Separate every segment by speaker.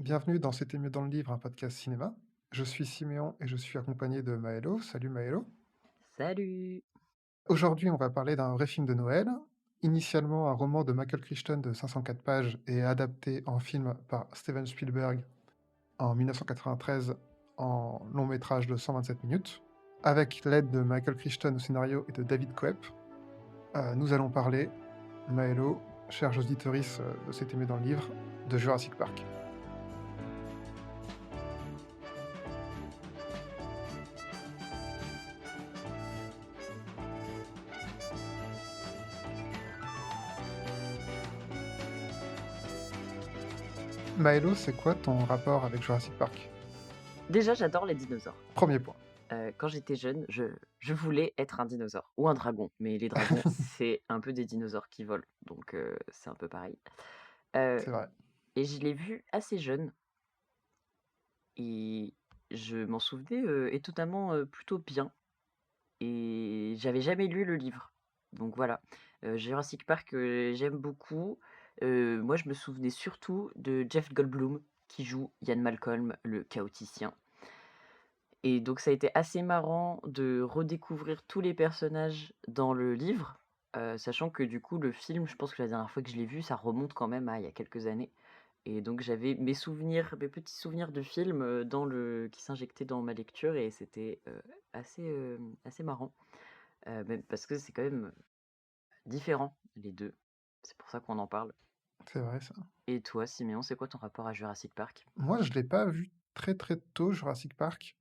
Speaker 1: Bienvenue dans C'était mieux dans le livre, un podcast cinéma. Je suis Siméon et je suis accompagné de Maëlo. Salut Maëlo.
Speaker 2: Salut!
Speaker 1: Aujourd'hui, on va parler d'un vrai film de Noël. Initialement un roman de Michael Crichton de 504 pages et adapté en film par Steven Spielberg en 1993 en long métrage de 127 minutes. Avec l'aide de Michael Crichton au scénario et de David Koepp, nous allons parler, Maëlo, chers auditeurs de C'était mieux dans le livre, de Jurassic Park. Maëlo, c'est quoi ton rapport avec Jurassic Park?
Speaker 2: Déjà, j'adore les dinosaures.
Speaker 1: Premier point.
Speaker 2: Quand j'étais jeune, je voulais être un dinosaure ou un dragon, mais les dragons, c'est un peu des dinosaures qui volent, donc c'est un peu pareil. Heu
Speaker 1: C'est vrai.
Speaker 2: et je l'ai vu assez jeune et je m'en souvenais, étonnamment, plutôt bien et j'avais jamais lu le livre, donc voilà. Jurassic Park, j'aime beaucoup. Moi, je me souvenais surtout de Jeff Goldblum qui joue Ian Malcolm, le chaoticien. Et donc ça a été assez marrant de redécouvrir tous les personnages dans le livre, sachant que du coup le film, je pense que la dernière fois que je l'ai vu, ça remonte quand même à il y a quelques années et donc j'avais mes petits souvenirs de film, dans le qui s'injectaient dans ma lecture et c'était, assez marrant, même parce que c'est quand même différent les 2. C'est pour ça qu'on en parle.
Speaker 1: C'est vrai ça.
Speaker 2: Et toi, Siméon, c'est quoi ton rapport à Jurassic Park?
Speaker 1: Moi, je l'ai pas vu très, très tôt, Jurassic Park.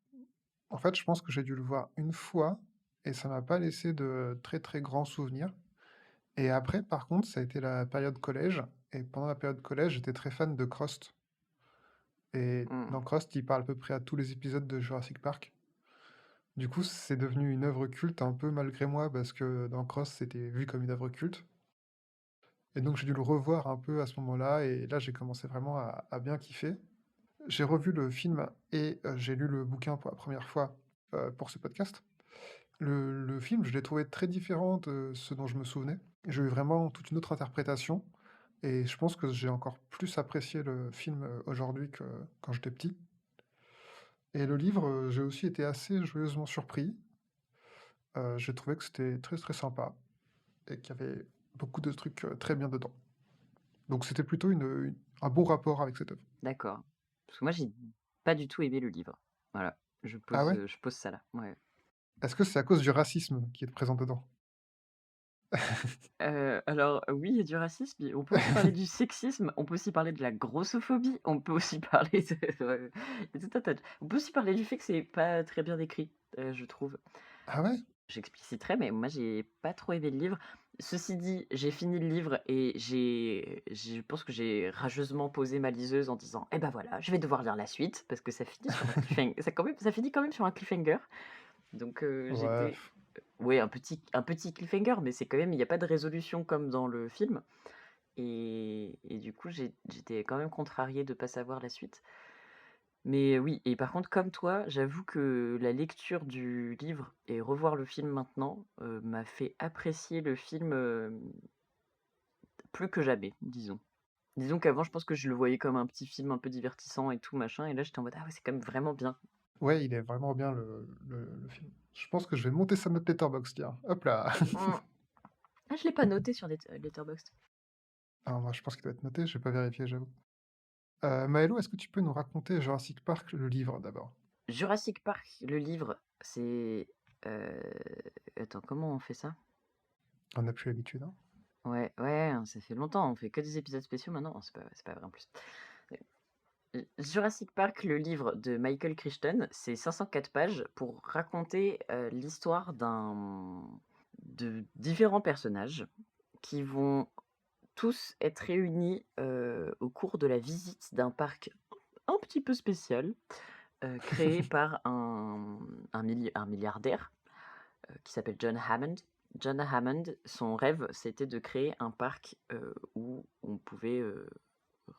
Speaker 1: En fait, je pense que j'ai dû le voir une fois et ça m'a pas laissé de très, très grands souvenirs. Et après, par contre, ça a été la période collège et pendant la période collège, j'étais très fan de Crost et
Speaker 2: Mmh.
Speaker 1: dans Crost, il parle à peu près à tous les épisodes de Jurassic Park. Du coup, c'est devenu une œuvre culte un peu malgré moi parce que dans Crost, c'était vu comme une œuvre culte et donc j'ai dû le revoir un peu à ce moment-là et là, j'ai commencé vraiment à bien kiffer. J'ai revu le film et j'ai lu le bouquin pour la première fois, pour ce podcast. Le film, je l'ai trouvé très différent de ce dont je me souvenais. J'ai eu vraiment toute une autre interprétation et je pense que j'ai encore plus apprécié le film, aujourd'hui que quand j'étais petit et le livre, j'ai aussi été assez joyeusement surpris. J'ai trouvé que c'était très, très sympa et qu'il y avait beaucoup de trucs, très bien dedans. Donc c'était plutôt un bon rapport avec cette œuvre.
Speaker 2: D'accord. Parce que moi, j'ai pas du tout aimé le livre. Voilà,
Speaker 1: Ah ouais?
Speaker 2: je pose ça là, ouais.
Speaker 1: Est-ce que c'est à cause du racisme qui est présent dedans?
Speaker 2: Alors oui, il y a du racisme, mais on peut aussi parler du sexisme, on peut aussi parler de la grossophobie, on peut aussi parler de ouais, il y a tout un tas de on peut aussi parler du fait que c'est pas très bien écrit, je trouve.
Speaker 1: Ah ouais?
Speaker 2: J'expliciterai, mais moi j'ai pas trop aimé le livre. Ceci dit, j'ai fini le livre et je pense que j'ai rageusement posé ma liseuse en disant: «Eh ben voilà, je vais devoir lire la suite» parce que ça finit sur un ça finit quand même sur un cliffhanger. Donc
Speaker 1: Ouais.
Speaker 2: j'étais ouais, un petit cliffhanger, mais c'est quand même il y a pas de résolution comme dans le film et du coup, j'étais quand même contrariée de pas savoir la suite. Mais oui et par contre, comme toi, j'avoue que la lecture du livre et revoir le film maintenant, m'a fait apprécier le film, plus que jamais, disons. Disons qu'avant, je pense que je le voyais comme un petit film un peu divertissant et tout machin et là, j'étais en mode: «Ah ouais, c'est quand même vraiment bien».
Speaker 1: Ouais, il est vraiment bien le film. Je pense que je vais monter ça notre Letterboxd, tiens. Hop là!
Speaker 2: Mmh. Ah, je l'ai pas noté sur Letterboxd.
Speaker 1: Alors moi, je pense qu'il doit être noté, je vais pas vérifier, j'avoue. Maëlo, est-ce que tu peux nous raconter Jurassic Park, le livre, d'abord?
Speaker 2: Jurassic Park, le livre, c'est, heu, attends, comment on fait ça?
Speaker 1: On n'a plus l'habitude, hein.
Speaker 2: Ouais, ouais, hein, ça fait longtemps, on fait que des épisodes spéciaux maintenant. Oh, c'est pas vrai en plus. Jurassic Park, le livre de Michael Crichton, c'est 504 pages pour raconter, l'histoire de différents personnages qui vont tous être réunis, au cours de la visite d'un parc un petit peu spécial, créé par un milliardaire, qui s'appelle John Hammond. John Hammond, son rêve, c'était de créer un parc, où on pouvait,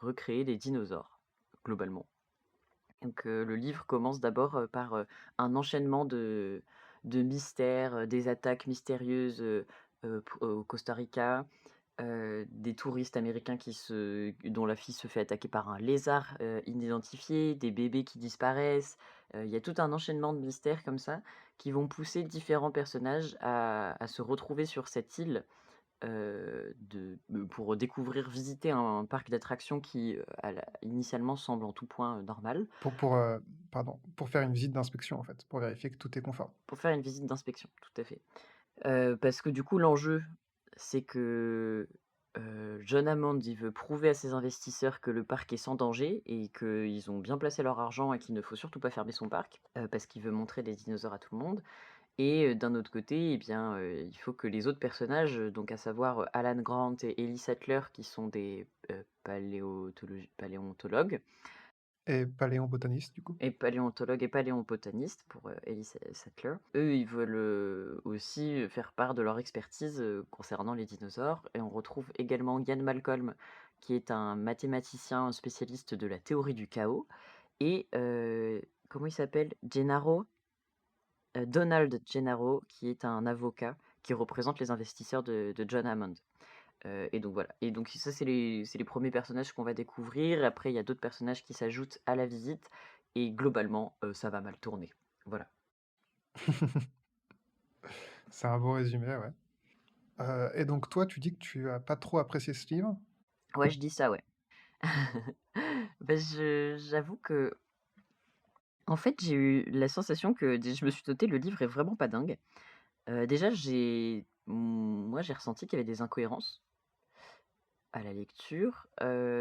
Speaker 2: recréer les dinosaures, globalement. Donc, le livre commence d'abord, par, un enchaînement de mystères, des attaques mystérieuses, au Costa Rica, des touristes américains dont la fille se fait attaquer par un lézard, inidentifié, des bébés qui disparaissent. Il y a tout un enchaînement de mystères comme ça, qui vont pousser différents personnages à se retrouver sur cette île, pour découvrir, visiter un parc d'attractions qui, initialement semble en tout point, normal,
Speaker 1: Pour, pardon, pour faire une visite d'inspection, en fait, pour vérifier que tout est conforme.
Speaker 2: pour faire une visite d'inspection, tout à fait. Parce que du coup, l'enjeu, c'est que, John Hammond, il veut prouver à ses investisseurs que le parc est sans danger et qu'ils ont bien placé leur argent et qu'il ne faut surtout pas fermer son parc, parce qu'il veut montrer des dinosaures à tout le monde. Et d'un autre côté, eh bien, il faut que les autres personnages, donc à savoir, Alan Grant et Ellie Sattler, qui sont des, paléontologues,
Speaker 1: Et paléobotaniste, du coup?
Speaker 2: et paléobotanistes pour, Ellie Sattler. Eux, ils veulent, aussi, faire part de leur expertise, concernant les dinosaures, et on retrouve également Ian Malcolm, qui est un mathématicien spécialiste de la théorie du chaos, et comment il s'appelle? Gennaro? Donald Gennaro, qui est un avocat qui représente les investisseurs de John Hammond. Et donc voilà. Et donc ça, c'est les premiers personnages qu'on va découvrir. Après, il y a d'autres personnages qui s'ajoutent à la visite. Et globalement, ça va mal tourner. Voilà.
Speaker 1: C'est un beau résumé, ouais. Et donc toi, tu dis que tu as pas trop apprécié ce livre?
Speaker 2: Ouais, je dis ça, ouais. Bah, j'avoue que, en fait, j'ai eu la sensation que je me suis noté le livre est vraiment pas dingue. Déjà, moi, j'ai ressenti qu'il y avait des incohérences à la lecture.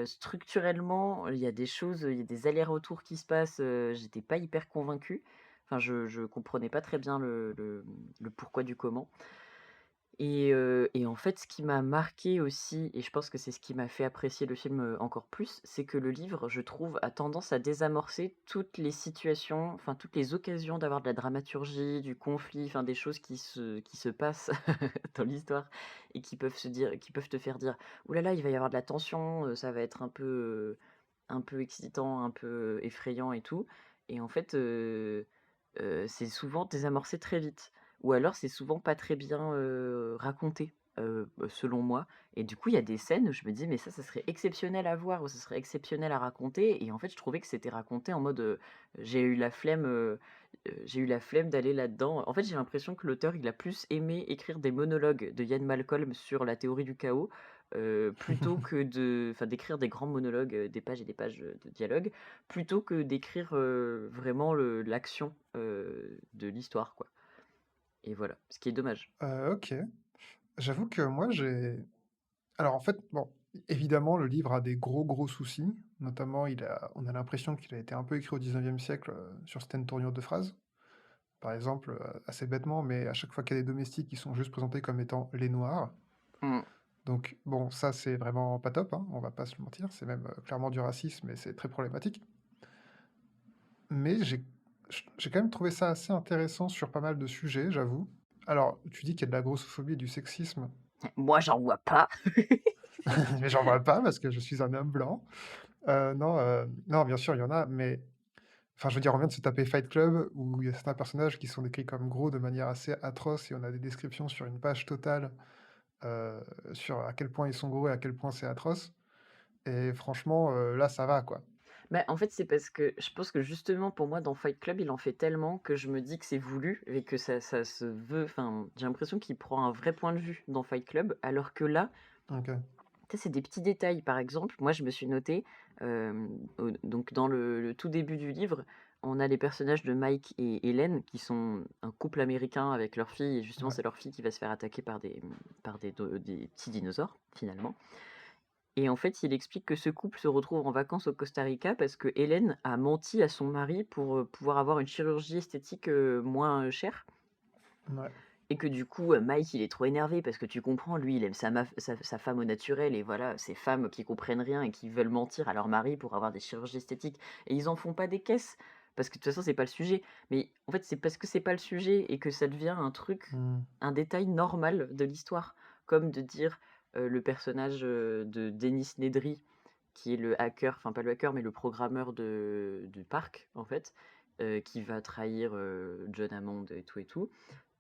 Speaker 2: Structurellement, il y a des choses, il y a des allers-retours qui se passent, j'étais pas hyper convaincue. Enfin, je comprenais pas très bien le pourquoi du comment. Et en fait, ce qui m'a marqué aussi, et je pense que c'est ce qui m'a fait apprécier le film, encore plus, c'est que le livre, je trouve, a tendance à désamorcer toutes les situations, enfin toutes les occasions d'avoir de la dramaturgie, du conflit, enfin des choses qui se passent dans l'histoire et qui peuvent te faire dire: «Ouh là là, il va y avoir de la tension, ça va être un peu excitant, un peu effrayant et tout», et en fait, c'est souvent désamorcé très vite. Ou alors c'est souvent pas très bien, raconté, selon moi, et du coup, il y a des scènes où je me dis: «Mais ça serait exceptionnel à voir ou ça serait exceptionnel à raconter», et en fait, je trouvais que c'était raconté en mode, j'ai eu la flemme d'aller là-dedans. En fait, j'ai l'impression que l'auteur, il a plus aimé écrire des monologues de Ian Malcolm sur la théorie du chaos, plutôt que d'écrire des grands monologues, des pages et des pages, de dialogue, plutôt que d'écrire, vraiment l'action, de l'histoire, quoi. Et voilà, ce qui est dommage.
Speaker 1: OK. J'avoue que moi, alors, en fait, bon, évidemment, le livre a des gros, gros soucis. Notamment, on a l'impression qu'il a été un peu écrit au 19e siècle, sur certaines tournures de phrases. Par exemple, assez bêtement, mais à chaque fois qu'il y a des domestiques, ils sont juste présentés comme étant les noirs.
Speaker 2: Mmh.
Speaker 1: Donc bon, ça, c'est vraiment pas top, hein, on va pas se le mentir, c'est même, clairement du racisme et c'est très problématique. Mais j'ai quand même trouvé ça assez intéressant sur pas mal de sujets, j'avoue. Alors, tu dis qu'il y a de la grossophobie et du sexisme,
Speaker 2: Moi, j'en vois pas.
Speaker 1: mais j'en vois pas parce que je suis un homme blanc. Non, non, bien sûr, il y en a, mais enfin, je veux dire, on vient de se taper Fight Club où il y a certains personnages qui sont décrits comme gros de manière assez atroce et on a des descriptions sur une page totale, heu, sur à quel point ils sont gros et à quel point c'est atroce et franchement, là, ça va, quoi.
Speaker 2: Bah, en fait, c'est parce que je pense que justement, pour moi, dans Fight Club, il en fait tellement que je me dis que c'est voulu et que ça se veut. Enfin, j'ai l'impression qu'il prend un vrai point de vue dans Fight Club, alors que là,
Speaker 1: OK.
Speaker 2: tu sais, c'est des petits détails. Par exemple, moi, je me suis noté, donc dans le tout début du livre, on a les personnages de Mike et Hélène, qui sont un couple américain avec leur fille, et justement,
Speaker 1: Ouais.
Speaker 2: c'est leur fille qui va se faire attaquer par des petits dinosaures, finalement. Et en fait, il explique que ce couple se retrouve en vacances au Costa Rica parce que Hélène a menti à son mari pour, pouvoir avoir une chirurgie esthétique, moins, chère,
Speaker 1: Ouais.
Speaker 2: et que du coup, Mike, il est trop énervé parce que tu comprends, lui, il aime sa femme au naturel, et voilà, ces femmes qui comprennent rien et qui veulent mentir à leur mari pour avoir des chirurgies esthétiques, et ils en font pas des caisses parce que de toute façon, c'est pas le sujet. Mais en fait, c'est parce que c'est pas le sujet et que ça devient un truc,
Speaker 1: Mmh.
Speaker 2: un détail normal de l'histoire, comme de dire, le personnage, de Denis Nedry, qui est le hacker, enfin pas le hacker, mais le programmeur du parc, en fait, qui va trahir, John Hammond et tout,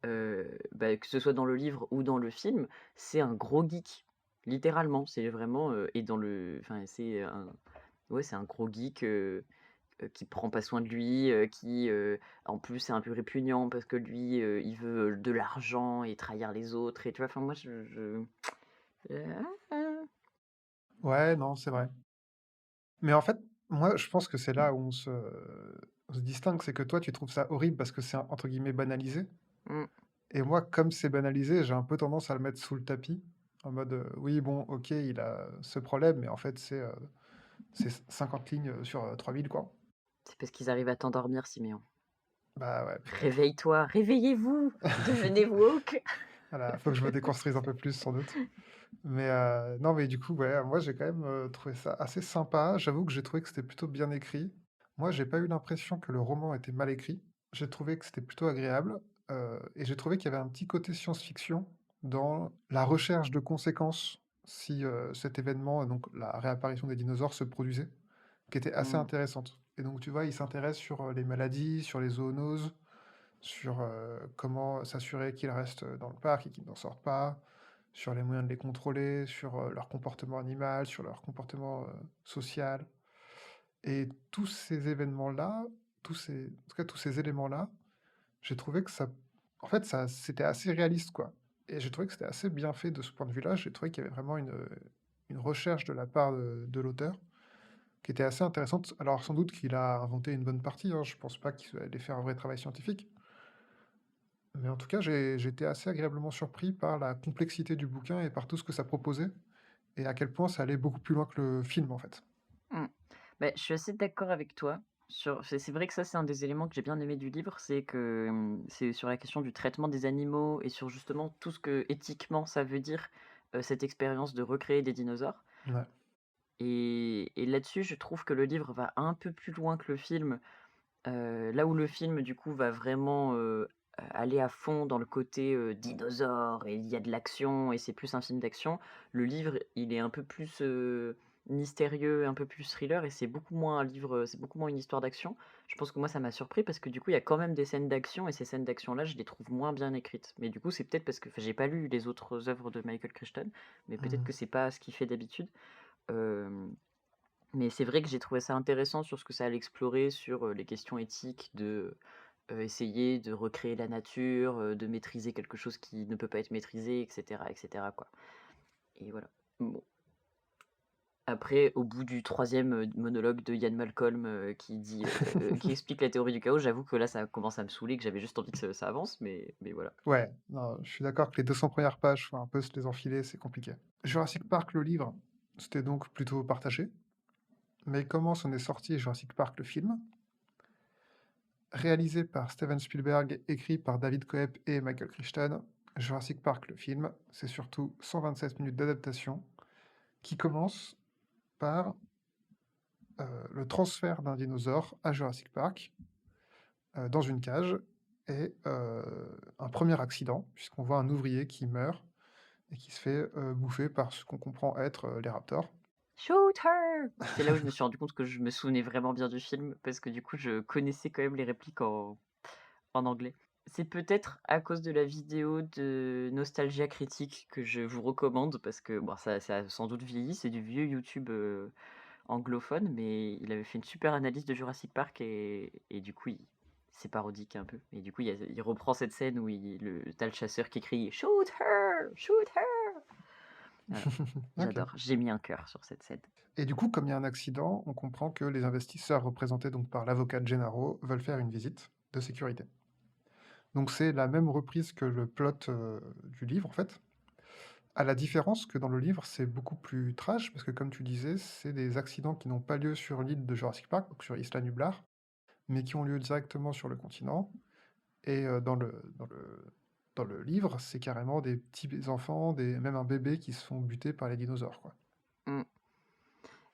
Speaker 2: bah, que ce soit dans le livre ou dans le film, c'est un gros geek. littéralement, c'est vraiment, et dans le enfin, c'est un ouais, c'est un gros geek, qui prend pas soin de lui, qui, en plus, c'est un peu répugnant parce que lui, il veut de l'argent et trahir les autres et tu vois? Enfin, moi, ah!
Speaker 1: Ouais, non, c'est vrai. Mais en fait, moi, je pense que c'est là où on se distingue, c'est que toi, tu trouves ça horrible parce que c'est, entre guillemets, «banalisé»
Speaker 2: Mmh,
Speaker 1: et moi, comme c'est banalisé, j'ai un peu tendance à le mettre sous le tapis, en mode, «Oui, bon, OK, il a ce problème, mais en fait, c'est 50 lignes, sur, 3000, quoi».
Speaker 2: c'est parce qu'ils arrivent à t'endormir, Siméon.
Speaker 1: Bah, ouais, peut-être.
Speaker 2: Réveille-toi, réveillez-vous, devenez woke!
Speaker 1: Voilà, faut que je me déconstruise un peu plus, sans doute. Mais non, mais du coup, ouais, moi, j'ai quand même, trouvé ça assez sympa. J'avoue que j'ai trouvé que c'était plutôt bien écrit. Moi, j'ai pas eu l'impression que le roman était mal écrit. J'ai trouvé que c'était plutôt agréable, et j'ai trouvé qu'il y avait un petit côté science-fiction dans la recherche de conséquences si, cet événement, donc la réapparition des dinosaures se produisait, qui était assez
Speaker 2: Mmh,
Speaker 1: intéressante. Et donc, tu vois, il s'intéresse sur, les maladies, sur les zoonoses, sur, comment s'assurer qu'ils restent, dans le parc et qu'ils n'en sortent pas, sur les moyens de les contrôler, sur, leur comportement animal, sur leur comportement, social et tous ces événements-là, en tout cas tous ces éléments-là, j'ai trouvé que ça en fait, ça c'était assez réaliste, quoi et j'ai trouvé que c'était assez bien fait de ce point de vue-là. J'ai trouvé qu'il y avait vraiment une recherche de la part de l'auteur qui était assez intéressante. Alors sans doute qu'il a inventé une bonne partie, hein, je pense pas qu'il allait faire un vrai travail scientifique. Mais en tout cas, j'ai été assez agréablement surpris par la complexité du bouquin et par tout ce que ça proposait et à quel point ça allait beaucoup plus loin que le film, en fait.
Speaker 2: mmh. Bah, je suis assez d'accord avec toi sur c'est vrai que ça, c'est un des éléments que j'ai bien aimé du livre, c'est que, c'est sur la question du traitement des animaux et sur justement tout ce que éthiquement ça veut dire, cette expérience de recréer des dinosaures
Speaker 1: Ouais.
Speaker 2: et là-dessus, je trouve que le livre va un peu plus loin que le film. Là où le film, du coup, va vraiment, aller à fond dans le côté, dinosaure et il y a de l'action et c'est plus un film d'action. Le livre, il est un peu plus, mystérieux, un peu plus thriller et c'est beaucoup moins une histoire d'action. Je pense que moi, ça m'a surpris parce que, du coup, il y a quand même des scènes d'action et ces scènes d'action-là, je les trouve moins bien écrites. Mais du coup, c'est peut-être parce que enfin, j'ai pas lu les autres œuvres de Michael Crichton, mais peut-être
Speaker 1: Mmh.
Speaker 2: que c'est pas ce qu'il fait d'habitude. Hem mais c'est vrai que j'ai trouvé ça intéressant sur ce que ça allait explorer, sur, les questions éthiques de, essayer de recréer la nature, de maîtriser quelque chose qui ne peut pas être maîtrisé et cetera, quoi et voilà. Bon, après, au bout du troisième monologue de Ian Malcolm, qui explique la théorie du chaos, j'avoue que là, ça commence à me saouler, que j'avais juste envie que ça avance, mais voilà.
Speaker 1: Ouais, non, je suis d'accord que les 200 premières pages, faut un peu se les enfiler, c'est compliqué. Jurassic Park, le livre, c'était donc plutôt partagé, mais comment s'en est sorti Jurassic Park, le film? Réalisé par Steven Spielberg, écrit par David Koepp et Michael Crichton, Jurassic Park, le film, c'est surtout 127 minutes d'adaptation qui commence par le transfert d'un dinosaure à Jurassic Park, dans une cage, et un premier accident, puisqu'on voit un ouvrier qui meurt et qui se fait bouffer par ce qu'on comprend être les raptors.
Speaker 2: «Shoot her!» C'est là où je me suis rendu compte que je me souvenais vraiment bien du film parce que du coup, je connaissais quand même les répliques en anglais. C'est peut-être à cause de la vidéo de Nostalgia Critique que je vous recommande parce que bon, ça a sans doute vieilli, c'est du vieux YouTube, anglophone, mais il avait fait une super analyse de Jurassic Park et du coup, il c'est parodique un peu et du coup, il reprend cette scène où tu le chasseur qui crie: «Shoot her! Shoot her!» Voilà,
Speaker 1: Ok.
Speaker 2: j'adore, j'ai mis un cœur sur cette scène.
Speaker 1: Et du coup, comme il y a un accident, on comprend que les investisseurs représentés donc par l'avocat Gennaro veulent faire une visite de sécurité. Donc c'est la même reprise que le plot du livre en fait. À la différence que dans le livre, c'est beaucoup plus trash, parce que comme tu disais, c'est des accidents qui n'ont pas lieu sur l'île de Jurassic Park, donc sur Isla Nublar, mais qui ont lieu directement sur le continent. Et dans le livre, c'est carrément des petits enfants, même un bébé qui se font buter par les dinosaures, quoi.
Speaker 2: Mmh.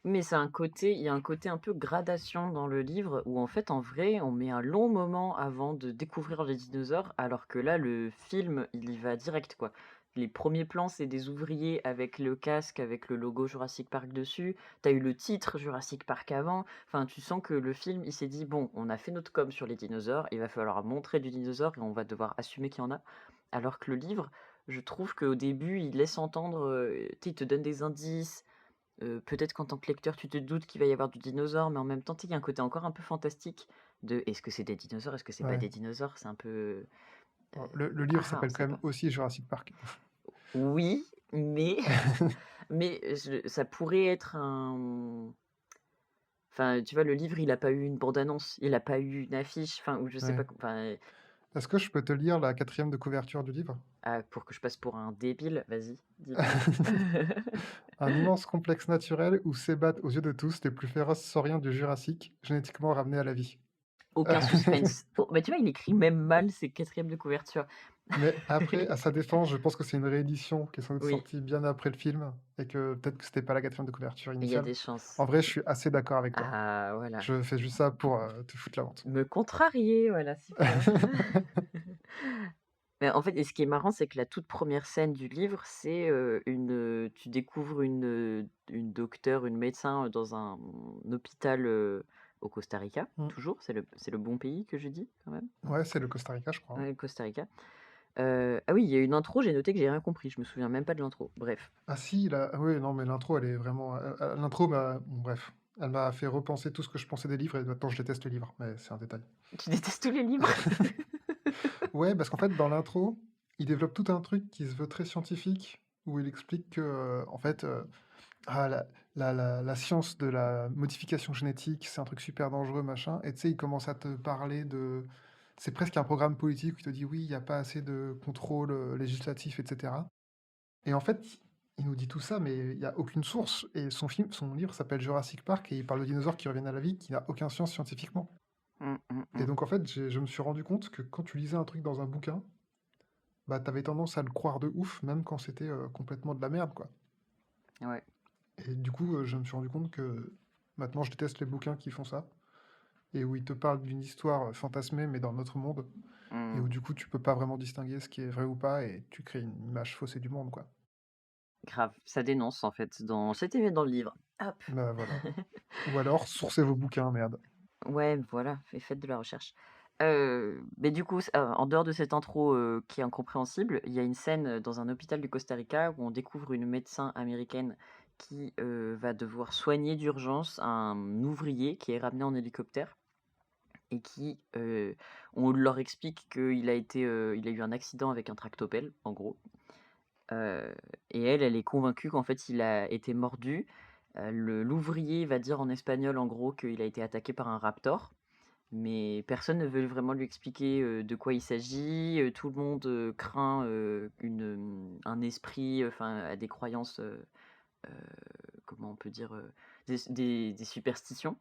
Speaker 2: Mais il y a un côté un peu gradation dans le livre où en fait, en vrai, on met un long moment avant de découvrir les dinosaures, alors que là, le film, il y va direct, quoi. Les premiers plans, c'est des ouvriers avec le casque, avec le logo Jurassic Park dessus. T'as eu le titre Jurassic Park avant. Enfin, tu sens que le film, il s'est dit, bon, on a fait notre com sur les dinosaures, il va falloir montrer du dinosaure et on va devoir assumer qu'il y en a. Alors que le livre, je trouve qu'au début, il laisse entendre, tu sais, il te donne des indices, peut-être qu'en tant que lecteur, tu te doutes qu'il va y avoir du dinosaure, mais en même temps, tu sais, il y a un côté encore un peu fantastique de: «Est-ce que c'est des dinosaures? Est-ce que c'est pas
Speaker 1: Ouais.
Speaker 2: des dinosaures?» C'est un peu,
Speaker 1: Bon, le livre
Speaker 2: ah, on
Speaker 1: s'appelle quand
Speaker 2: sait
Speaker 1: même
Speaker 2: pas.
Speaker 1: aussi Jurassic Park.
Speaker 2: Oui, mais ça pourrait être un enfin, tu vois, le livre, il a pas eu une bande annonce, il a pas eu une affiche, enfin, ou je sais pas
Speaker 1: Ouais.
Speaker 2: co enfin,
Speaker 1: Est-ce que je peux te lire la 4e de couverture du livre?
Speaker 2: pour que je passe pour un débile, vas-y, dis-moi.
Speaker 1: Un immense complexe naturel où s'ébattent aux yeux de tous les plus féroces sauriens du Jurassique, génétiquement ramenés à la vie.
Speaker 2: Aucun suspense. Oh, bah, tu vois, il écrit même mal ses quatrièmes de couverture.
Speaker 1: Mais après, à sa défense, je pense que c'est une réédition qui est sans doute
Speaker 2: Oui,
Speaker 1: sortie bien après le film et que peut-être que c'était pas la 4e de couverture
Speaker 2: il y a
Speaker 1: initiale.
Speaker 2: des chances.
Speaker 1: En vrai, je suis assez d'accord avec toi.
Speaker 2: Ah, voilà.
Speaker 1: Je fais juste ça pour, te foutre la honte.
Speaker 2: Me contrarier, voilà, super. Mais en fait et ce qui est marrant, c'est que la toute première scène du livre, c'est, tu découvres une docteure, une médecin, dans un hôpital, au Costa Rica,
Speaker 1: Mmh.
Speaker 2: toujours, c'est le bon pays que je dis quand même?
Speaker 1: Ouais, c'est le Costa Rica, je crois, hein.
Speaker 2: Ouais, le Costa Rica. Ah oui, il y a une intro, j'ai noté que j'ai rien compris, je me souviens même pas de l'intro. Bref,
Speaker 1: Ah si, la ah oui, non, mais l'intro, elle est vraiment, l'intro m'a bon bref, elle m'a fait repenser tout ce que je pensais des livres et maintenant je déteste les livres, mais c'est un détail.
Speaker 2: tu détestes tous les livres?
Speaker 1: Ouais, parce qu'en fait, dans l'intro, il développe tout un truc qui se veut très scientifique, où il explique que, en fait, ah la science de la modification génétique, c'est un truc super dangereux, machin et tu sais, il commence à te parler de c'est presque un programme politique où il te dit: «Oui, il y a pas assez de contrôle, législatif et cetera» et en fait, il nous dit tout ça, mais il y a aucune source et son livre s'appelle Jurassic Park et il parle de dinosaures qui reviennent à la vie, qui n'a aucun sens scientifiquement
Speaker 2: Mmh, mmh,
Speaker 1: et
Speaker 2: mmh.
Speaker 1: donc en fait, je me suis rendu compte que quand tu lisais un truc dans un bouquin, bah, t'avais tendance à le croire de ouf, même quand c'était, complètement de la merde, quoi.
Speaker 2: Ouais.
Speaker 1: Et du coup, je me suis rendu compte que maintenant je déteste les bouquins qui font ça et où ils te parlent d'une histoire, fantasmée, mais dans notre monde et
Speaker 2: Mmh.
Speaker 1: où du coup tu peux pas vraiment distinguer ce qui est vrai ou pas et tu crées une image faussée du monde, quoi.
Speaker 2: Grave, ça dénonce en fait c'était dans le livre. Hop.
Speaker 1: Bah, voilà. Ou alors sourcez vos bouquins, merde.
Speaker 2: Ouais, voilà, faites de la recherche. Mais du coup, en dehors de cette intro, qui est incompréhensible, il y a une scène, dans un hôpital du Costa Rica où on découvre une médecin américaine qui, va devoir soigner d'urgence un ouvrier qui est ramené en hélicoptère et qui, on leur explique il a eu un accident avec un tractopelle, en gros. Heu et elle est convaincue qu'en fait, il a été mordu. L'ouvrier va dire en espagnol, en gros, qu'il a été attaqué par un raptor, mais personne ne veut vraiment lui expliquer, de quoi il s'agit. Tout le monde, craint, un esprit, enfin, a des croyances, heu, comment on peut dire? Des superstitions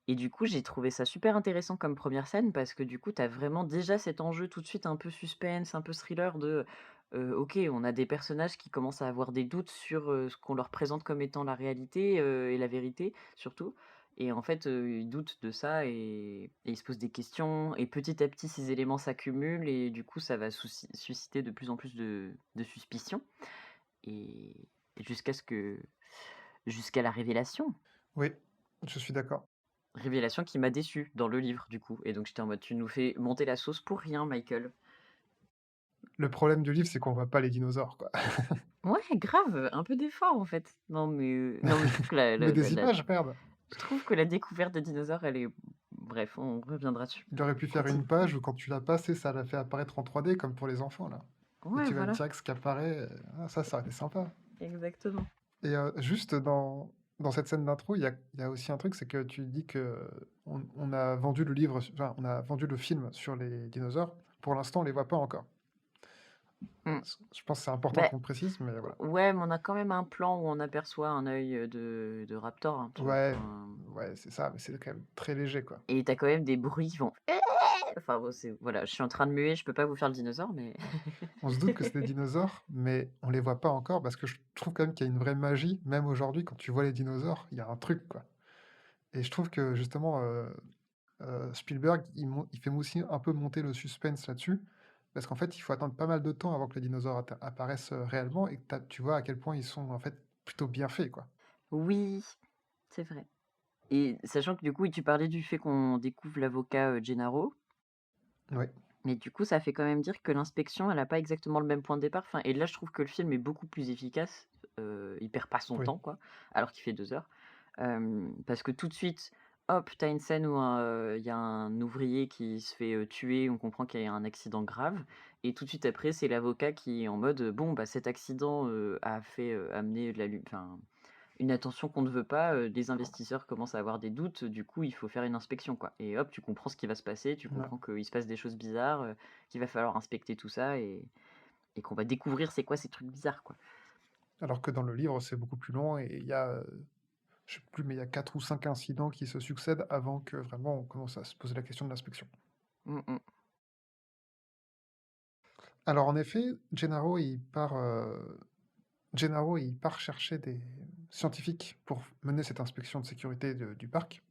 Speaker 2: et du coup, j'ai trouvé ça super intéressant comme première scène parce que du coup, tu as vraiment déjà cet enjeu tout de suite un peu suspense, un peu thriller de, OK, on a des personnages qui commencent à avoir des doutes sur, ce qu'on leur présente comme étant la réalité, et la vérité surtout et en fait, ils doutent de ça et ils se posent des questions et petit à petit, ces éléments s'accumulent et du coup, ça va susciter de plus en plus de suspicions et jusqu'à la révélation.
Speaker 1: Oui, je suis d'accord.
Speaker 2: Révélation qui m'a déçu dans le livre du coup et donc j'étais en mode: «Tu nous fais monter la sauce pour rien, Michael».
Speaker 1: Le problème du livre, c'est qu'on voit pas les dinosaures, quoi.
Speaker 2: Ouais, grave, un peu d'effort en fait. Non mais je trouve que la
Speaker 1: Mais
Speaker 2: la la
Speaker 1: des
Speaker 2: la
Speaker 1: images, merde!
Speaker 2: je trouve que la découverte des dinosaures, elle est bref, on reviendra dessus.
Speaker 1: Il aurait pu faire
Speaker 2: Conti
Speaker 1: une page où quand tu la passes, tu sais, ça la fait apparaître en 3D comme pour les enfants, là et
Speaker 2: Ouais,
Speaker 1: tu vois
Speaker 2: voilà,
Speaker 1: direct ce qui apparaît, ah ça aurait été sympa.
Speaker 2: exactement.
Speaker 1: Et juste dans cette scène d'intro, il y a aussi un truc, c'est que tu dis qu'on a vendu le livre enfin, on a vendu le film sur les dinosaures. Pour l'instant, on les voit pas encore.
Speaker 2: Mmh.
Speaker 1: Je pense que c'est important
Speaker 2: Bah,
Speaker 1: qu'on le précise, mais voilà.
Speaker 2: ouais, mais on a quand même un plan où on aperçoit un œil, de raptor, hein, tu vois?
Speaker 1: Ouais,
Speaker 2: Enfin
Speaker 1: ouais, c'est ça, mais c'est quand même très léger, quoi.
Speaker 2: et tu quand même des bruits qui font enfin bon, c'est voilà, je suis en train de muer, je peux pas vous faire le dinosaure mais
Speaker 1: On se doute que c'est des dinosaures, mais on les voit pas encore parce que je trouve quand même qu'il y a une vraie magie, même aujourd'hui, quand tu vois les dinosaures, il y a un truc, quoi. Et je trouve que justement, Spielberg, il fait aussi un peu monter le suspense là-dessus, parce qu'en fait, il faut attendre pas mal de temps avant que les dinosaures apparaissent, réellement et que tu vois à quel point ils sont, en fait, plutôt bien faits, quoi.
Speaker 2: oui, c'est vrai. Et sachant que du coup, tu parlais du fait qu'on découvre l'avocat, Gennaro.
Speaker 1: Ouais.
Speaker 2: Mais du coup, ça fait quand même dire que l'inspection, elle a pas exactement le même point de départ. Enfin, et là, je trouve que le film est beaucoup plus efficace. Il perd pas son
Speaker 1: Oui,
Speaker 2: temps, quoi, alors qu'il fait 2 heures. Parce que tout de suite, hop, tu as une scène où il y a un ouvrier qui se fait, tuer, on comprend qu'il y a un accident grave et tout de suite après, c'est l'avocat qui est en mode, «Bon, bah, cet accident, a fait, amener de la lu enfin, une attention qu'on ne veut pas, les investisseurs commencent à avoir des doutes, du coup, il faut faire une inspection, quoi et hop, tu comprends ce qui va se passer, tu
Speaker 1: ouais.
Speaker 2: comprends qu'il se passe des choses bizarres, qu'il va falloir inspecter tout ça et qu'on va découvrir c'est quoi ces trucs bizarres, quoi.
Speaker 1: Alors que dans le livre, c'est beaucoup plus long et il y a, je sais plus, mais il y a 4 ou 5 incidents qui se succèdent avant que vraiment on commence à se poser la question de l'inspection.
Speaker 2: Mmh mh.
Speaker 1: Alors en effet, Gennaro, il part chercher des scientifiques pour mener cette inspection de sécurité du parc.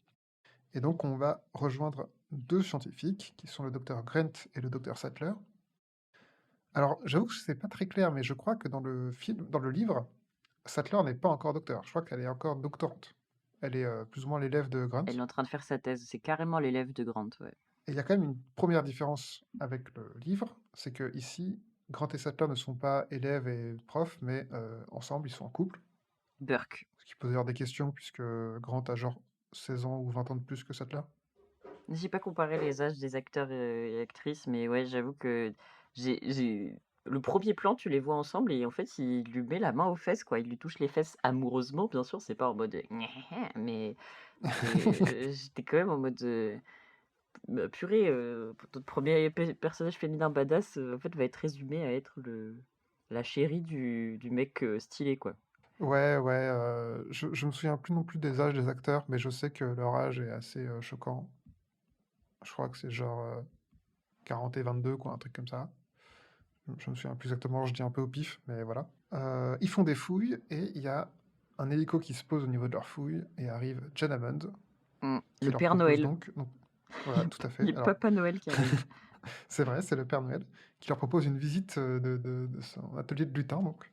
Speaker 1: Et donc on va rejoindre 2 scientifiques qui sont le docteur Grant et le docteur Sattler. Alors j'avoue que c'est pas très clair, mais je crois que dans le livre, Sattler n'est pas encore docteur. Je crois qu'elle est encore doctorante. Elle est, plus ou moins l'élève de Grant.
Speaker 2: Elle est en train de faire sa thèse, c'est carrément l'élève de Grant, ouais.
Speaker 1: Et il y a quand même une première différence avec le livre, c'est que ici, Grant et Sattler ne sont pas élèves et profs, mais ensemble, ils sont en couple.
Speaker 2: Burke.
Speaker 1: Ce qui pose d'ailleurs des questions puisque Grant a genre 16 ans ou 20 ans de plus que Sattler.
Speaker 2: J'ai pas comparé les âges des acteurs, et actrices, mais ouais, j'avoue que j'ai le premier plan, tu les vois ensemble et en fait, il lui met la main aux fesses, quoi. Il lui touche les fesses amoureusement, bien sûr, c'est pas en mode, mais j'étais quand même en mode, bah, purée, notre 1er personnage féminin badass, en fait, va être résumé à être la chérie du mec, stylé, quoi.
Speaker 1: Ouais, ouais, je me souviens plus non plus des âges des acteurs, mais je sais que leur âge est assez, choquant. Je crois que c'est genre, 40 et 22 quoi, un truc comme ça. Je me souviens plus exactement, je dis un peu au pif, mais voilà. Ils font des fouilles et il y a un hélico qui se pose au niveau de leurs fouilles et arrive John Hammond
Speaker 2: Mmh.
Speaker 1: qui
Speaker 2: Le
Speaker 1: leur
Speaker 2: Père
Speaker 1: propose
Speaker 2: Noël.
Speaker 1: donc voilà, tout à
Speaker 2: Il
Speaker 1: fait.
Speaker 2: y a
Speaker 1: Alors,
Speaker 2: Papa Noël qui arrive.
Speaker 1: c'est vrai, c'est le Père Noël qui leur propose une visite, de son atelier de lutin donc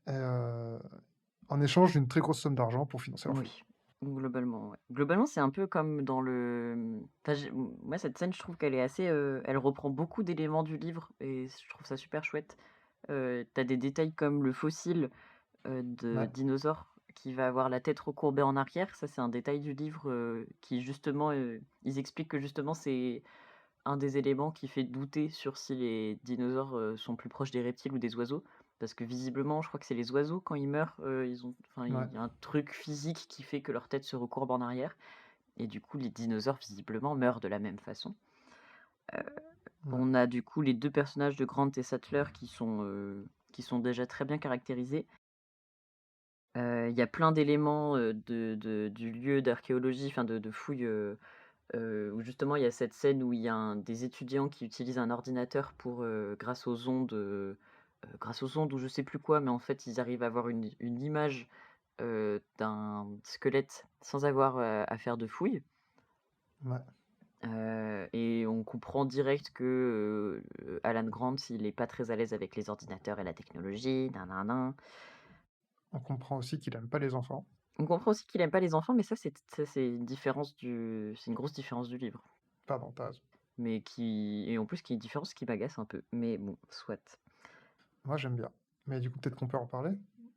Speaker 1: et en échange d'une très grosse somme d'argent pour financer leur fouille.
Speaker 2: Oui, globalement, ouais. Globalement, c'est un peu comme dans enfin, moi, cette scène, je trouve qu'elle est assez, elle reprend beaucoup d'éléments du livre et je trouve ça super chouette. Tu des détails comme le fossile, de
Speaker 1: Ouais,
Speaker 2: dinosaure qui va avoir la tête recourbée en arrière. Ça, c'est un détail du livre, qui justement, ils expliquent que justement c'est un des éléments qui fait douter sur si les dinosaures, sont plus proches des reptiles ou des oiseaux. Parce que visiblement, je crois que c'est les oiseaux quand ils meurent, ils ont enfin,
Speaker 1: ouais,
Speaker 2: il y a un truc physique qui fait que leur tête se recourbe en arrière et du coup, les dinosaures visiblement meurent de la même façon.
Speaker 1: ouais,
Speaker 2: On a du coup les 2 personnages de Grant et Sattler qui sont déjà très bien caractérisés. Il y a plein d'éléments, du lieu d'archéologie, enfin de fouilles, où justement il y a cette scène où il y a des étudiants qui utilisent un ordinateur pour, grâce aux ondes ou je sais plus quoi, mais en fait ils arrivent à avoir une image, d'un squelette sans avoir, à faire de fouilles.
Speaker 1: ouais.
Speaker 2: Et on comprend direct que, Alan Grant, il est pas très à l'aise avec les ordinateurs et la technologie, nin nin nin.
Speaker 1: On comprend aussi qu'il aime pas les enfants.
Speaker 2: On comprend aussi qu'il aime pas les enfants, mais ça c'est une grosse différence du livre.
Speaker 1: Pardon, tu raison.
Speaker 2: Mais qui et en plus qui est une différence qui m'agace un peu, mais bon, soit.
Speaker 1: Moi, j'aime bien. Mais du coup, peut-être qu'on peut en parler?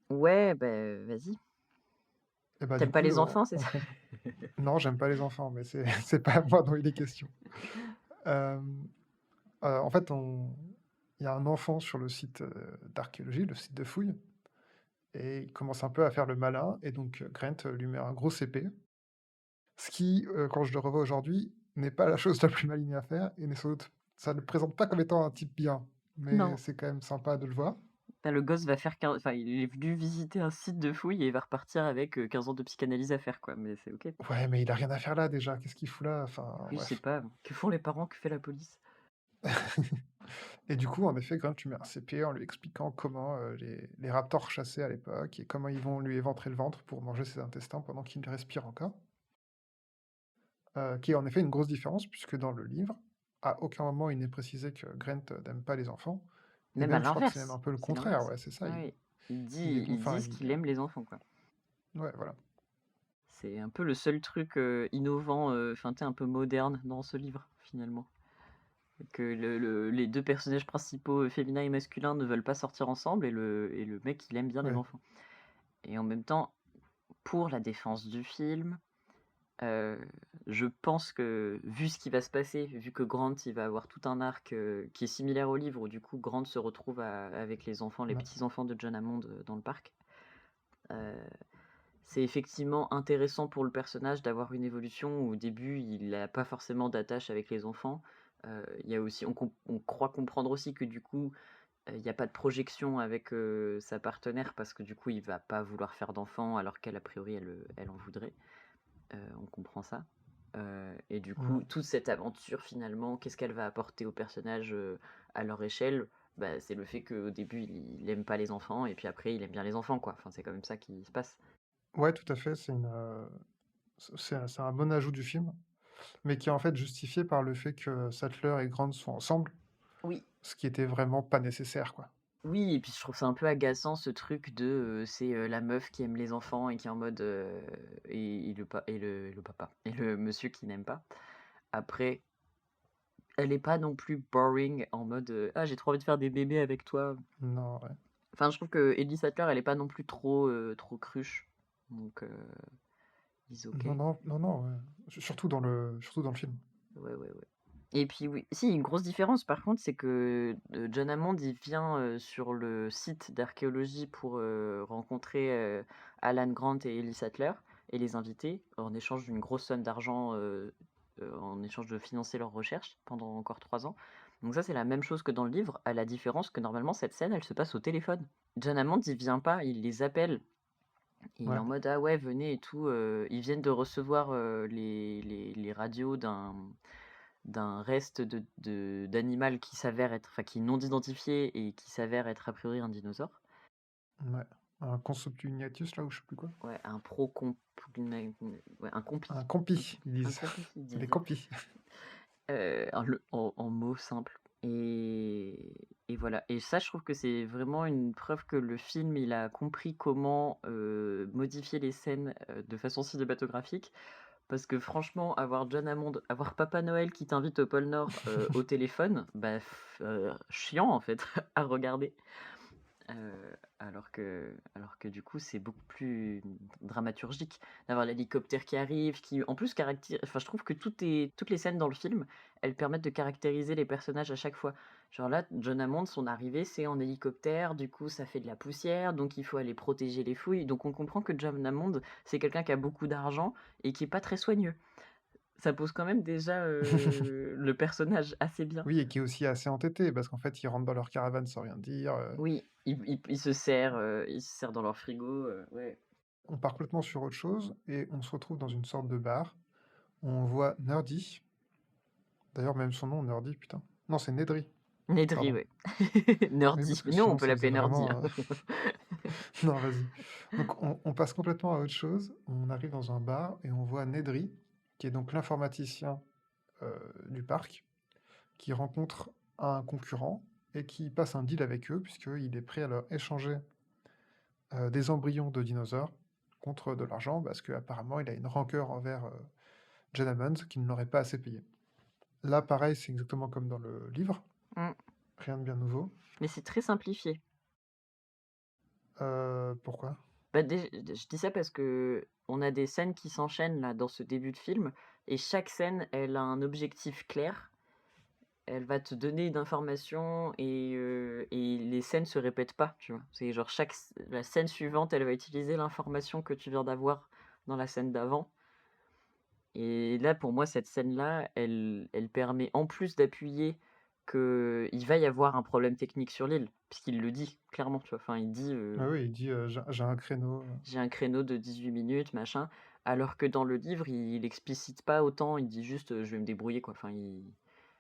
Speaker 2: Ouais, bah, vas-y.
Speaker 1: Et bah, du
Speaker 2: T'aimes pas
Speaker 1: coup,
Speaker 2: les enfants, c'est
Speaker 1: on
Speaker 2: ça?
Speaker 1: com non, j'aime pas les enfants, mais c'est c'est pas à moi dont il est question. Hem, en fait, on il y a un enfant sur le site, d'archéologie, le site de fouilles et il commence un peu à faire le malin et donc Grant, lui met un gros CP. Ce qui, quand je le revois aujourd'hui, n'est pas la chose la plus maligne à faire et n'est sans doute ça ne le présente pas comme étant un type bien, mais
Speaker 2: Non.
Speaker 1: c'est quand même sympa de le voir.
Speaker 2: Bah, le gosse va faire 15 enfin, il est venu visiter un site de fouilles et il va repartir avec, 15 ans de psychanalyse à faire, quoi, mais c'est OK.
Speaker 1: Ouais, mais il a rien à faire là déjà, qu'est-ce qu'il fout là? Enfin,
Speaker 2: Oui, je sais
Speaker 1: bref.
Speaker 2: pas, que font les parents? Que fait la police?
Speaker 1: Et du coup, en effet, Grant lui met un CP en lui expliquant comment, les raptors chassaient à l'époque et comment ils vont lui éventrer le ventre pour manger ses intestins pendant qu'il respire encore. Qui est en effet une grosse différence puisque dans le livre, à aucun moment il n'est précisé que Grant, n'aime pas les enfants et
Speaker 2: Même à
Speaker 1: même je crois que c'est même un
Speaker 2: l'inverse,
Speaker 1: peu le
Speaker 2: c'est
Speaker 1: contraire,
Speaker 2: l'inverse.
Speaker 1: ouais, c'est ça,
Speaker 2: Ah
Speaker 1: il
Speaker 2: oui.
Speaker 1: il est
Speaker 2: Ils
Speaker 1: enfin,
Speaker 2: disent qu'il aime les enfants, quoi.
Speaker 1: ouais, voilà.
Speaker 2: C'est un peu le seul truc, innovant, enfin, tu sais, un peu moderne dans ce livre, finalement. Que les 2 personnages principaux, féminins et masculins ne veulent pas sortir ensemble et le mec, il aime bien les
Speaker 1: Ouais,
Speaker 2: enfants. Et en même temps, pour la défense du film, heu, je pense que vu ce qui va se passer, vu que Grant, il va avoir tout un arc, qui est similaire au livre où du coup Grant se retrouve avec les enfants, les
Speaker 1: ouais,
Speaker 2: petits-enfants de John Hammond, dans le parc. Heu, c'est effectivement intéressant pour le personnage d'avoir une évolution où au début, il n'a pas forcément d'attache avec les enfants. Il y a aussi on croit comprendre aussi que du coup, il y a pas de projection avec, sa partenaire parce que du coup, il va pas vouloir faire d'enfant alors qu'elle, a priori, elle en voudrait. On comprend ça. Et du
Speaker 1: ouais.
Speaker 2: coup, toute cette aventure finalement, qu'est-ce qu'elle va apporter aux personnages, à leur échelle? Bah, c'est le fait qu'au début, il aime pas les enfants et puis après, il aime bien les enfants, quoi. Enfin, c'est quand même ça qui se passe.
Speaker 1: Ouais, tout à fait, c'est un bon ajout du film, mais qui est en fait justifié par le fait que Sattler et Grant sont ensemble,
Speaker 2: Oui.
Speaker 1: ce qui était vraiment pas nécessaire, quoi.
Speaker 2: Oui et puis je trouve ça un peu agaçant ce truc de, c'est, la meuf qui aime les enfants et qui est en mode, et le papa et le monsieur qui n'aime pas. Après, elle est pas non plus boring en mode, «Ah j'ai trop envie de faire des bébés avec toi».
Speaker 1: Non, ouais.
Speaker 2: Enfin je trouve que Ellie Sattler elle est pas non plus trop, trop cruche. Donc, is
Speaker 1: Non,
Speaker 2: OK.
Speaker 1: non, non, non, ouais. Surtout dans le film.
Speaker 2: Ouais, ouais, ouais. Et puis oui, si, une grosse différence par contre, c'est que, John Hammond, il vient, sur le site d'archéologie pour, rencontrer, Alan Grant et Ellie Sattler et les inviter en échange d'une grosse somme d'argent, en échange de financer leurs recherches pendant encore 3 ans. Donc ça, c'est la même chose que dans le livre, à la différence que normalement cette scène, elle se passe au téléphone. John Hammond, il vient pas, il les appelle. Il est
Speaker 1: Ouais,
Speaker 2: en mode: «Ah ouais, venez et tout», ils viennent de recevoir, les radios d'un reste d'animal qui s'avère être, enfin qui est non identifié et qui s'avère être a priori un dinosaure.
Speaker 1: ouais. Un Compsognathus, là, ou je sais plus quoi.
Speaker 2: Ouais, ouais, un compi.
Speaker 1: Un
Speaker 2: Un
Speaker 1: compi, ils
Speaker 2: un
Speaker 1: disent.
Speaker 2: compi, ils
Speaker 1: Les
Speaker 2: disent.
Speaker 1: compis.
Speaker 2: En mots simples et voilà et ça, je trouve que c'est vraiment une preuve que le film, il a compris comment, modifier les scènes, de façon cinématographique. Parce que franchement, avoir John Hammond, avoir Papa Noël qui t'invite au pôle Nord, au téléphone, bah, chiant en fait à regarder. Alors que du coup, c'est beaucoup plus dramaturgique d'avoir l'hélicoptère qui arrive, qui en plus caractérise. Enfin, je trouve que toutes les scènes dans le film, elles permettent de caractériser les personnages à chaque fois. Genre là, John Hammond, son arrivée, c'est en hélicoptère, du coup, ça fait de la poussière, donc il faut aller protéger les fouilles. Donc on comprend que John Hammond, c'est quelqu'un qui a beaucoup d'argent et qui est pas très soigneux. Ça pose quand même déjà, le personnage assez bien.
Speaker 1: Oui, et qui est aussi assez entêté, parce qu'en fait, ils rentrent dans leur caravane sans rien dire.
Speaker 2: Oui, il se sert dans leur frigo, ouais.
Speaker 1: On part complètement sur autre chose, et on se retrouve dans une sorte de bar, où on voit Nerdy. D'ailleurs, même son nom, Nerdy, putain. Non, c'est Nedry,
Speaker 2: Nedry,
Speaker 1: pardon.
Speaker 2: ouais.
Speaker 1: Oui,
Speaker 2: Nerdy.
Speaker 1: parce que
Speaker 2: Nous, on
Speaker 1: sinon,
Speaker 2: peut
Speaker 1: ça faisait
Speaker 2: l'appeler Nerdy, hein.
Speaker 1: vraiment. Non, vas-y. Donc, on passe complètement à autre chose. On arrive dans un bar et on voit Nedry, qui est donc l'informaticien du parc, qui rencontre un concurrent et qui passe un deal avec eux, puisqu'il est prêt à leur échanger des embryons de dinosaures contre de l'argent, parce qu'apparemment, il a une rancœur envers John Hammond, qui ne l'aurait pas assez payé. Là, pareil, c'est exactement comme dans le livre,
Speaker 2: Mmh.
Speaker 1: rien de bien nouveau.
Speaker 2: Mais c'est très simplifié.
Speaker 1: Pourquoi?
Speaker 2: Bah, je dis ça parce que on a des scènes qui s'enchaînent là dans ce début de film et chaque scène, elle a un objectif clair. Elle va te donner une information et les scènes se répètent pas, tu vois? C'est genre la scène suivante, elle va utiliser l'information que tu viens d'avoir dans la scène d'avant et là, pour moi, cette scène-là, elle permet en plus d'appuyer qu'il va y avoir un problème technique sur l'île, puisqu'il le dit clairement, tu vois? Enfin, il dit,
Speaker 1: Ah oui, il dit j'ai un créneau.
Speaker 2: «J'ai un créneau de 18 minutes, machin», alors que dans le livre, il explicite pas autant, il dit juste, «Je vais me débrouiller», quoi. Enfin,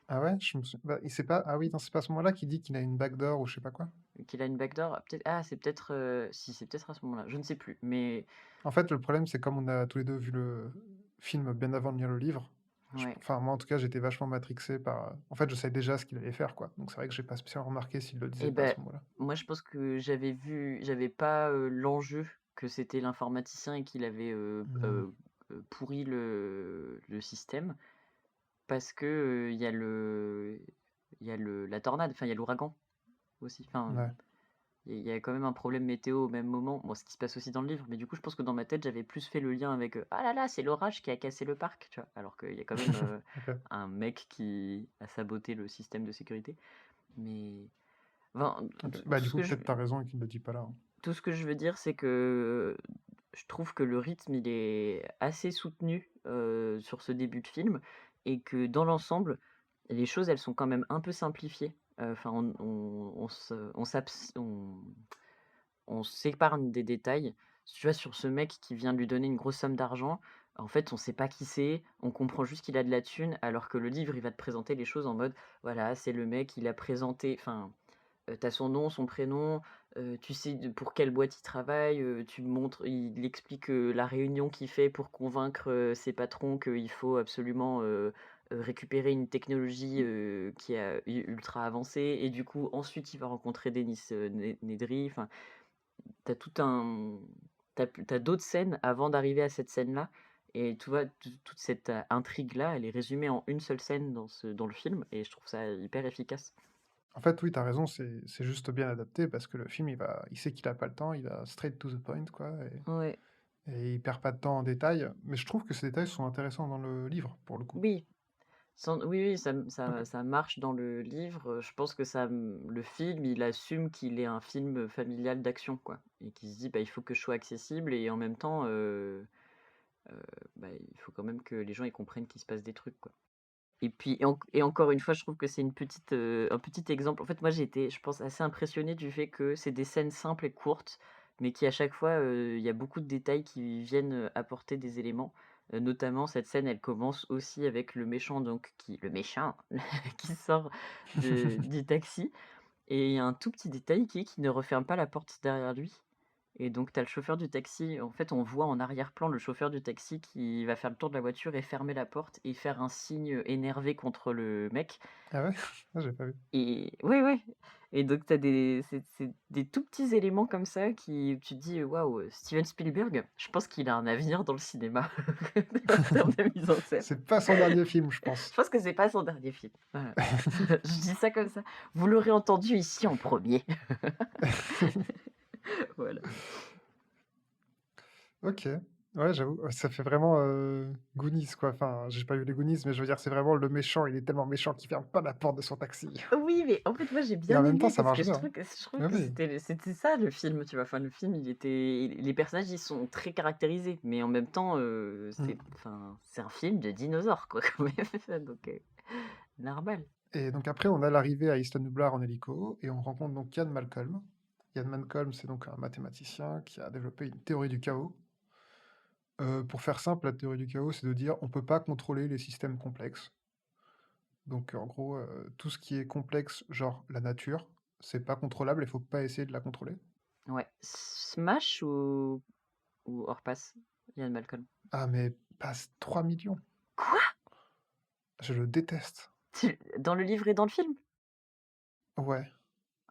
Speaker 1: Ah ouais, bah, il sait pas. Ah oui, non, c'est pas à ce moment-là qu'il dit qu'il a une backdoor ou je sais pas quoi.
Speaker 2: qu'il a une backdoor, c'est peut-être, si, c'est peut-être à ce moment-là, je ne sais plus, mais
Speaker 1: En fait, le problème, c'est comme on a tous les deux vu le film bien avant de lire le livre.
Speaker 2: ouais.
Speaker 1: Enfin, moi, en tout cas, j'étais vachement matrixé par. En fait, je savais déjà ce qu'il allait faire, quoi. Donc c'est vrai que j'ai pas spécialement remarqué s'il le disait
Speaker 2: Et
Speaker 1: pas à
Speaker 2: ben
Speaker 1: ce moment-là.
Speaker 2: moi, je pense que j'avais pas, l'enjeu que c'était l'informaticien et qu'il avait,
Speaker 1: Hmm.
Speaker 2: pourri le système parce que, il y a il y a la tornade, enfin, il y a l'ouragan aussi. Enfin,
Speaker 1: Ouais.
Speaker 2: il y a quand même un problème météo au même moment. Bon, ce qui se passe aussi dans le livre, mais du coup, je pense que dans ma tête, j'avais plus fait le lien avec ah là là, c'est l'orage qui a cassé le parc, tu vois. Alors qu'il y a quand même
Speaker 1: Ok.
Speaker 2: un mec qui a saboté le système de sécurité. Mais enfin,
Speaker 1: Ok. Bah,
Speaker 2: tout
Speaker 1: du
Speaker 2: ce
Speaker 1: coup,
Speaker 2: que je,
Speaker 1: peut-être t'as raison et qu'il ne le dit pas là, hein.
Speaker 2: tout ce que je veux dire, c'est que je trouve que le rythme, il est assez soutenu sur ce début de film et que dans l'ensemble, les choses, elles sont quand même un peu simplifiées. Enfin, on s'épargne des détails. Tu vois, sur ce mec qui vient de lui donner une grosse somme d'argent, en fait, on sait pas qui c'est, on comprend juste qu'il a de la thune, alors que le livre, il va te présenter les choses en mode, voilà, c'est le mec, il a présenté, enfin, tu son nom, son prénom, tu sais pour quelle boîte il travaille, il explique, la réunion qu'il fait pour convaincre, ses patrons qu'il faut absolument, récupérer une technologie, qui est, ultra avancée et du coup, ensuite, il va rencontrer Denis, Nedry, enfin, tu tout un t'as d'autres scènes avant d'arriver à cette scène-là et tu vois, toute cette, intrigue-là, elle est résumée en une seule scène dans le film et je trouve ça hyper efficace.
Speaker 1: En fait, oui, t'as raison, c'est juste bien adapté parce que le film, il sait qu'il a pas le temps, il va straight to the point, quoi,
Speaker 2: Ouais.
Speaker 1: et il perd pas de temps en détails. Mais je trouve que ces détails sont intéressants dans le livre, pour le coup.
Speaker 2: Oui. Oui, oui,
Speaker 1: Ok.
Speaker 2: ça marche dans le livre. Je pense que le film, il assume qu'il est un film familial d'action, quoi. Et qu'il se dit, bah, il faut que je sois accessible et en même temps, bah, il faut quand même que les gens ils comprennent qu'il se passe des trucs, quoi. Et puis, et encore une fois, je trouve que c'est un petit exemple. En fait, moi, j'ai été, je pense, assez impressionnée du fait que c'est des scènes simples et courtes, mais qui à chaque fois, il y a beaucoup de détails qui viennent apporter des éléments. Notamment, cette scène, elle commence aussi avec le méchant, donc le méchant, qui sort du taxi. Et il y a un tout petit détail qui est qu'il ne referme pas la porte derrière lui. Et donc, tu as le chauffeur du taxi. En fait, on voit en arrière-plan le chauffeur du taxi qui va faire le tour de la voiture et fermer la porte et faire un signe énervé contre le mec.
Speaker 1: Ah ouais? Ah, j'ai pas vu.
Speaker 2: Et oui, oui. Et donc, tu as c'est des tout petits éléments comme ça qui, tu te dis, waouh, Steven Spielberg, je pense qu'il a un avenir dans le cinéma en termes de mise en scène.
Speaker 1: C'est pas son dernier film, je
Speaker 2: Je
Speaker 1: pense.
Speaker 2: pense que c'est pas son dernier film. Voilà. Je dis ça comme ça. Vous l'aurez entendu ici en premier. Voilà.
Speaker 1: Ok. Ouais, j'avoue, ouais, ça fait vraiment Goonies, quoi. Enfin, j'ai pas vu les Goonies, mais je veux dire, c'est vraiment le méchant. Il est tellement méchant qu'il ferme pas la porte de son taxi.
Speaker 2: Oui, mais en fait, moi, j'ai
Speaker 1: Et en
Speaker 2: bien
Speaker 1: même temps,
Speaker 2: aimé
Speaker 1: ça
Speaker 2: parce
Speaker 1: marche
Speaker 2: que
Speaker 1: bien, hein.
Speaker 2: je trouve
Speaker 1: Ah
Speaker 2: que
Speaker 1: oui.
Speaker 2: c'était ça le film, tu vois. Enfin, le film, les personnages, ils sont très caractérisés, mais en même temps,
Speaker 1: Mm.
Speaker 2: enfin, c'est un film de dinosaures, quoi, quand même. Donc, normal.
Speaker 1: Et donc après, on a l'arrivée à Easton Nublar en hélico, et on rencontre donc Ian Malcolm. Ian Malcolm, c'est donc un mathématicien qui a développé une théorie du chaos. Pour faire simple, la théorie du chaos, c'est de dire on peut pas contrôler les systèmes complexes. Donc en gros, tout ce qui est complexe, genre la nature, c'est pas contrôlable, il faut pas essayer de la contrôler.
Speaker 2: Ouais. Smash ou hors passe, Ian Malcolm.
Speaker 1: Ah mais passe 3 millions,
Speaker 2: Quoi?
Speaker 1: je le déteste.
Speaker 2: Dans le livre et dans le film?
Speaker 1: Ouais,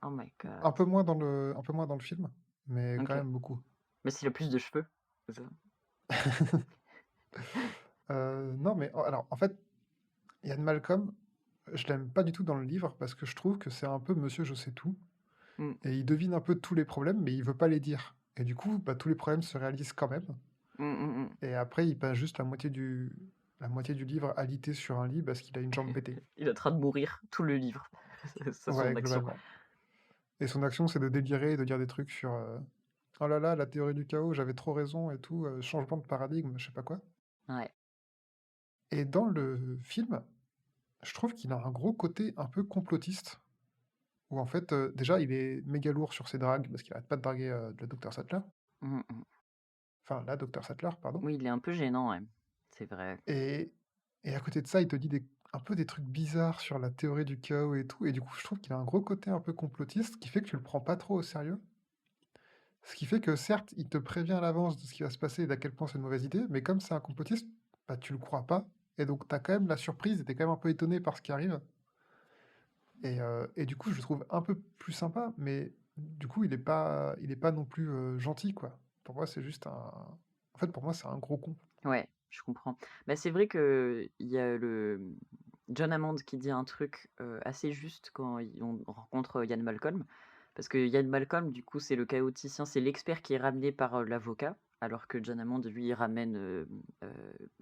Speaker 2: Oh my god.
Speaker 1: un peu moins dans le film, mais quand
Speaker 2: Ok.
Speaker 1: même beaucoup.
Speaker 2: Mais c'est le plus de cheveux. C'est ça.
Speaker 1: Non mais alors en fait, Ian Malcolm, je l'aime pas du tout dans le livre parce que je trouve que c'est un peu monsieur je sais tout
Speaker 2: Mm,
Speaker 1: et il devine un peu tous les problèmes, mais il veut pas les dire et du coup, bah, tous les problèmes se réalisent quand même
Speaker 2: mm, mm, mm.
Speaker 1: et après il passe juste la moitié du livre alité sur un lit parce qu'il a une jambe pétée.
Speaker 2: Il est en train de mourir tout le livre. C'est
Speaker 1: Ouais,
Speaker 2: son action.
Speaker 1: globalement. Et son action, c'est de délirer et de dire des trucs sur oh là là, la théorie du chaos, j'avais trop raison et tout, changement de paradigme, je sais pas quoi.
Speaker 2: Ouais.
Speaker 1: Et dans le film, je trouve qu'il a un gros côté un peu complotiste, où en fait, déjà, il est méga lourd sur ses dragues, parce qu'il arrête pas de draguer le docteur Sattler.
Speaker 2: Mm, mm.
Speaker 1: Enfin, la docteur Sattler, pardon.
Speaker 2: Oui, il est un peu gênant, ouais. C'est vrai.
Speaker 1: Et, et à côté de ça, il te dit un peu des trucs bizarres sur la théorie du chaos et tout, et du coup, je trouve qu'il a un gros côté un peu complotiste, qui fait que tu le prends pas trop au sérieux. Ce qui fait que certes, il te prévient à l'avance de ce qui va se passer et d'à quel point c'est une mauvaise idée, mais comme c'est un complotiste, bah, tu le crois pas. Et donc, tu as quand même la surprise et tu es quand même un peu étonné par ce qui arrive. Et du coup, je le trouve un peu plus sympa, mais du coup, il est pas non plus gentil, quoi. Pour moi, c'est juste un. En fait, pour moi, c'est un gros con.
Speaker 2: Ouais, je comprends. Bah, c'est vrai que il John Hammond qui dit un truc, assez juste quand on rencontre Ian Malcolm. Parce que Ian Malcolm, du coup, c'est le chaoticien, c'est l'expert qui est ramené par, l'avocat, alors que John Hammond, lui, il ramène,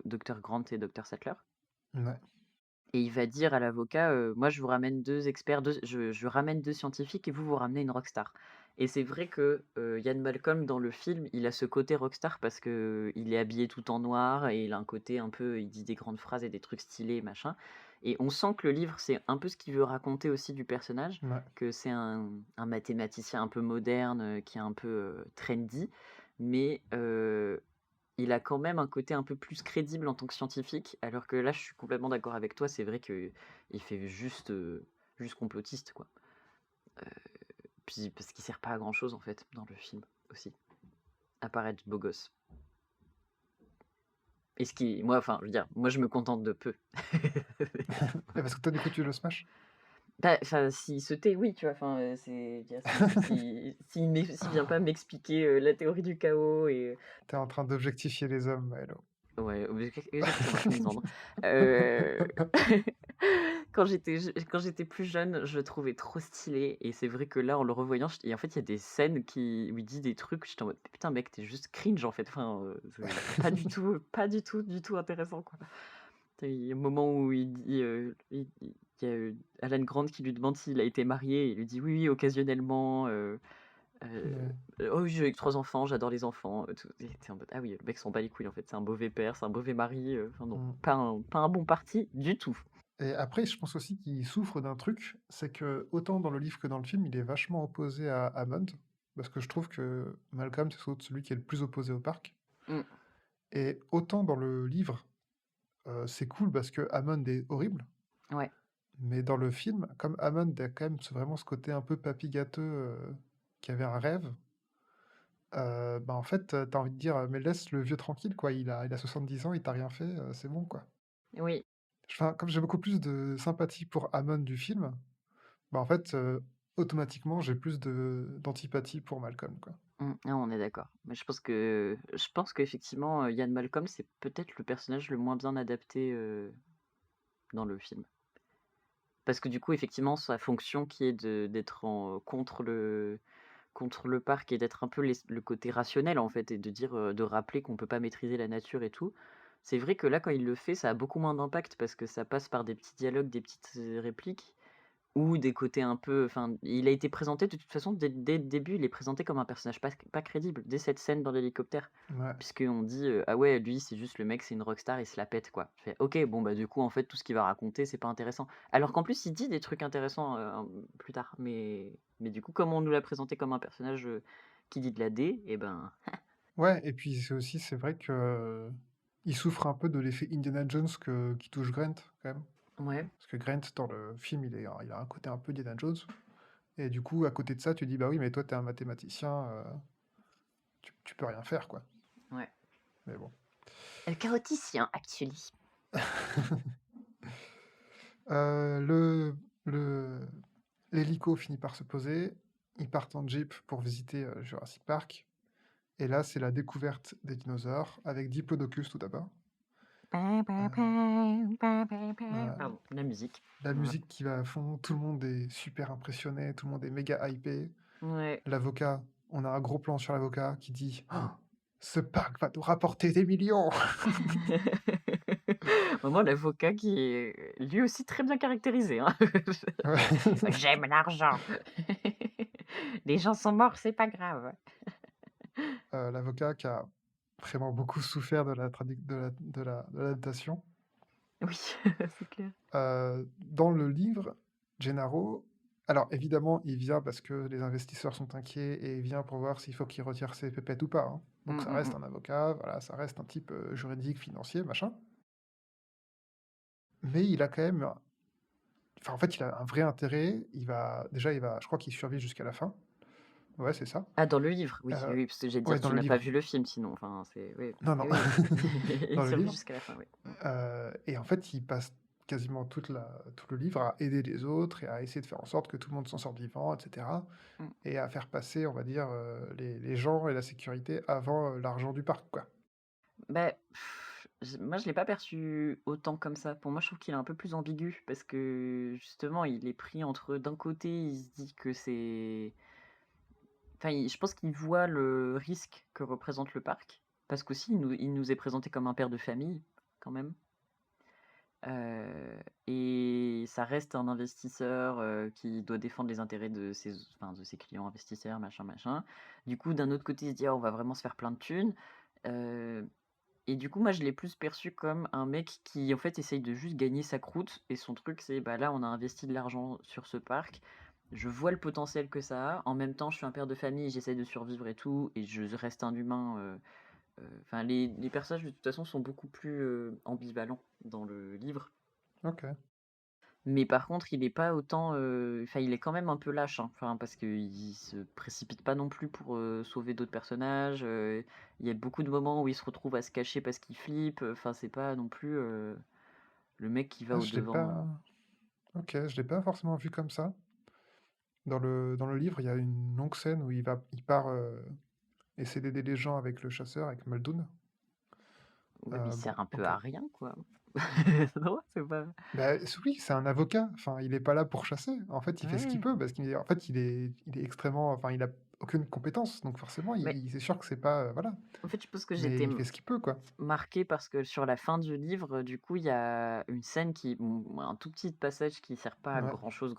Speaker 2: Dr Grant et Dr Sattler.
Speaker 1: Ouais.
Speaker 2: Et il va dire à l'avocat, «Moi, je vous ramène 2 experts, 2 je ramène 2 scientifiques et vous, vous ramenez une rockstar». Et c'est vrai que, Ian Malcolm, dans le film, il a ce côté rockstar parce qu'il est habillé tout en noir et il a un côté un peu il dit des grandes phrases et des trucs stylés, machin. Et on sent que le livre, c'est un peu ce qu'il veut raconter aussi du personnage,
Speaker 1: Ouais.
Speaker 2: que c'est un mathématicien un peu moderne, qui est un peu, trendy, mais il a quand même un côté un peu plus crédible en tant que scientifique, alors que là, je suis complètement d'accord avec toi. C'est vrai qu'il fait juste complotiste, quoi. Puis parce qu'il sert pas à grand chose en fait dans le film aussi, à part être beau gosse. Et ce qui, moi, enfin, je veux dire, moi, je me contente de peu.
Speaker 1: Et parce que toi, du coup, tu le smash?
Speaker 2: Bah, enfin, s'il se tait, oui, tu vois. Enfin, c'est, je veux dire, s'il vient pas m'expliquer la théorie du chaos et
Speaker 1: T'es en train d'objectifier les hommes, Maëlo.
Speaker 2: ouais, exactement, je suis misandre. Heu, quand j'étais plus jeune, je le trouvais trop stylé et c'est vrai que là, en le revoyant, et en fait, il y a des scènes où il dit des trucs, j'étais en mode: «Putain mec, tu juste cringe en fait». Enfin, c'est pas du tout, du tout intéressant, quoi. Il y a un moment où il dit, il y a, Alan Grant qui lui demande s'il a été marié et il lui dit: «Oui, oui, occasionnellement,
Speaker 1: Ouais.
Speaker 2: oh oui, j'ai eu 3 enfants, j'adore les enfants, tout». Et tu en mode: «Ah oui, le mec s'en bat les couilles en fait, c'est un mauvais père, c'est un mauvais mari, enfin non,
Speaker 1: Mm.
Speaker 2: pas un bon parti du tout».
Speaker 1: Et après, je pense aussi qu'il souffre d'un truc, c'est que autant dans le livre que dans le film, il est vachement opposé à Hammond, parce que je trouve que Malcolm, c'est sans doute celui qui est le plus opposé au parc.
Speaker 2: Mmh,
Speaker 1: Et autant dans le livre, c'est cool parce que Hammond est horrible,
Speaker 2: ouais.
Speaker 1: mais dans le film, comme Hammond a quand même vraiment ce côté un peu papy gâteux, qui avait un rêve, bah en fait, t'as envie de dire, mais laisse le vieux tranquille, quoi. Il a 70 ans, il t'a rien fait, c'est bon, quoi.
Speaker 2: Oui,
Speaker 1: Enfin, comme j'ai beaucoup plus de sympathie pour Hammond du film, bah en fait, automatiquement, j'ai plus d'antipathie pour Malcolm, quoi.
Speaker 2: non, on est d'accord. Mais je pense qu'effectivement, Ian Malcolm, c'est peut-être le personnage le moins bien adapté, dans le film. Parce que du coup, effectivement, sa fonction qui est d'être contre le parc et d'être un peu le côté rationnel en fait et de dire, de rappeler qu'on peut pas maîtriser la nature et tout. C'est vrai que là, quand il le fait, ça a beaucoup moins d'impact parce que ça passe par des petits dialogues, des petites, répliques ou des côtés un peu, enfin, il a été présenté de toute façon dès le début, il est présenté comme un personnage pas crédible, dès cette scène dans l'hélicoptère.
Speaker 1: Ouais.
Speaker 2: Puisqu'on dit, «Ah ouais, lui, c'est juste le mec, c'est une rockstar, il se la pète, quoi». Je fais: «OK, bon, bah, du coup, en fait, tout ce qu'il va raconter, c'est pas intéressant». Alors qu'en plus, il dit des trucs intéressants, plus tard. Mais du coup, comme on nous l'a présenté comme un personnage, qui dit de la D, et ben
Speaker 1: Ouais, et puis c'est vrai que il souffre un peu de l'effet Indiana Jones qui touche Grant, quand même.
Speaker 2: ouais.
Speaker 1: Parce que Grant, dans le film, il a un côté un peu Indiana Jones. Et du coup, à côté de ça, tu dis, bah oui, mais toi, t'es un mathématicien, tu peux rien faire, quoi.
Speaker 2: Ouais.
Speaker 1: Mais bon.
Speaker 2: Chaoticien, actually.
Speaker 1: Euh, le, le, L'hélico finit par se poser. Ils partent en jeep pour visiter Jurassic Park. Et là, c'est la découverte des dinosaures avec Diplodocus tout d'abord. Euh,
Speaker 2: Pardon, la musique.
Speaker 1: la
Speaker 2: Voilà.
Speaker 1: musique qui va à fond, tout le monde est super impressionné, tout le monde est méga hypé.
Speaker 2: Ouais.
Speaker 1: L'avocat, on a un gros plan sur l'avocat qui dit oh, ce parc va nous rapporter des millions.
Speaker 2: Vraiment l'avocat qui est lui aussi très bien caractérisé, hein.
Speaker 1: Ouais.
Speaker 2: J'aime l'argent. Les gens sont morts, c'est pas grave.
Speaker 1: L'avocat qui a vraiment beaucoup souffert de de l'adaptation.
Speaker 2: Oui, c'est clair.
Speaker 1: Dans le livre, Gennaro, alors évidemment, il vient parce que les investisseurs sont inquiets et il vient pour voir s'il faut qu'il retire ses pépettes ou pas, hein. Donc
Speaker 2: Mmh,
Speaker 1: ça
Speaker 2: mmh
Speaker 1: reste
Speaker 2: mh.
Speaker 1: un avocat, voilà, ça reste un type juridique, financier, machin. Mais il a quand même, enfin en fait, il a un vrai intérêt. Je crois qu'il survit jusqu'à la fin. Ouais, c'est ça.
Speaker 2: Ah, dans le livre, oui,
Speaker 1: Euh,
Speaker 2: oui, parce que j'allais
Speaker 1: ouais,
Speaker 2: dire
Speaker 1: dans
Speaker 2: tu
Speaker 1: le
Speaker 2: n'as pas
Speaker 1: livre.
Speaker 2: vu le film sinon, enfin c'est oui,
Speaker 1: Non, non,
Speaker 2: oui, oui. Il
Speaker 1: dans le
Speaker 2: survit
Speaker 1: livre.
Speaker 2: jusqu'à la fin, oui. Mmh.
Speaker 1: Et en fait, il passe quasiment tout le livre à aider les autres et à essayer de faire en sorte que tout le monde s'en sorte vivant, etc.
Speaker 2: Mmh.
Speaker 1: Et à faire passer, on va dire, les gens et la sécurité avant l'argent du parc, quoi.
Speaker 2: Bah, moi, je l'ai pas perçu autant comme ça. Pour moi, je trouve qu'il est un peu plus ambigu parce que justement, il est pris entre d'un côté, il se dit que c'est enfin, je pense qu'il voit le risque que représente le parc parce qu'aussi il nous est présenté comme un père de famille quand même. Et ça reste un investisseur, qui doit défendre les intérêts de ses clients investisseurs, machin, machin. Du coup, d'un autre côté, il se dit: «Ah, on va vraiment se faire plein de thunes». Heu et du coup, moi, je l'ai plus perçu comme un mec qui, en fait, essaye de juste gagner sa croûte et son truc, c'est: «Bah, là, on a investi de l'argent sur ce parc. Je vois le potentiel que ça a. En même temps, je suis un père de famille, j'essaie de survivre et tout et je reste un humain», enfin, les personnages, de toute façon, sont beaucoup plus, ambivalents dans le livre.
Speaker 1: OK.
Speaker 2: Mais par contre, il est pas autant, enfin, il est quand même un peu lâche, hein, enfin, parce qu'il se précipite pas non plus pour, sauver d'autres personnages, il y a beaucoup de moments où il se retrouve à se cacher parce qu'il flippe, enfin, c'est pas non plus, le mec qui va
Speaker 1: Ah, je l'ai
Speaker 2: au-devant.
Speaker 1: pas OK, je l'ai pas forcément vu comme ça. Dans le livre, il y a une longue scène où il part, essayer d'aider les gens avec le chasseur, avec Muldoon.
Speaker 2: Ouais, mais il
Speaker 1: Bon,
Speaker 2: sert un peu
Speaker 1: OK.
Speaker 2: à rien, quoi. Non, c'est pas
Speaker 1: Bah, oui, c'est un avocat, enfin, il est pas là pour chasser. En fait, il fait ce qu'il
Speaker 2: ouais,
Speaker 1: peut parce qu'en fait, il est extrêmement enfin, il a aucune compétence, donc forcément,
Speaker 2: mais
Speaker 1: c'est sûr que c'est pas, voilà,
Speaker 2: en fait, je pense que
Speaker 1: mais
Speaker 2: j'étais
Speaker 1: il fait ce qu'il peut, quoi.
Speaker 2: marquée parce que sur la fin du livre, du coup, il y a une scène un tout petit passage qui sert pas à
Speaker 1: Ouais,
Speaker 2: grand chose,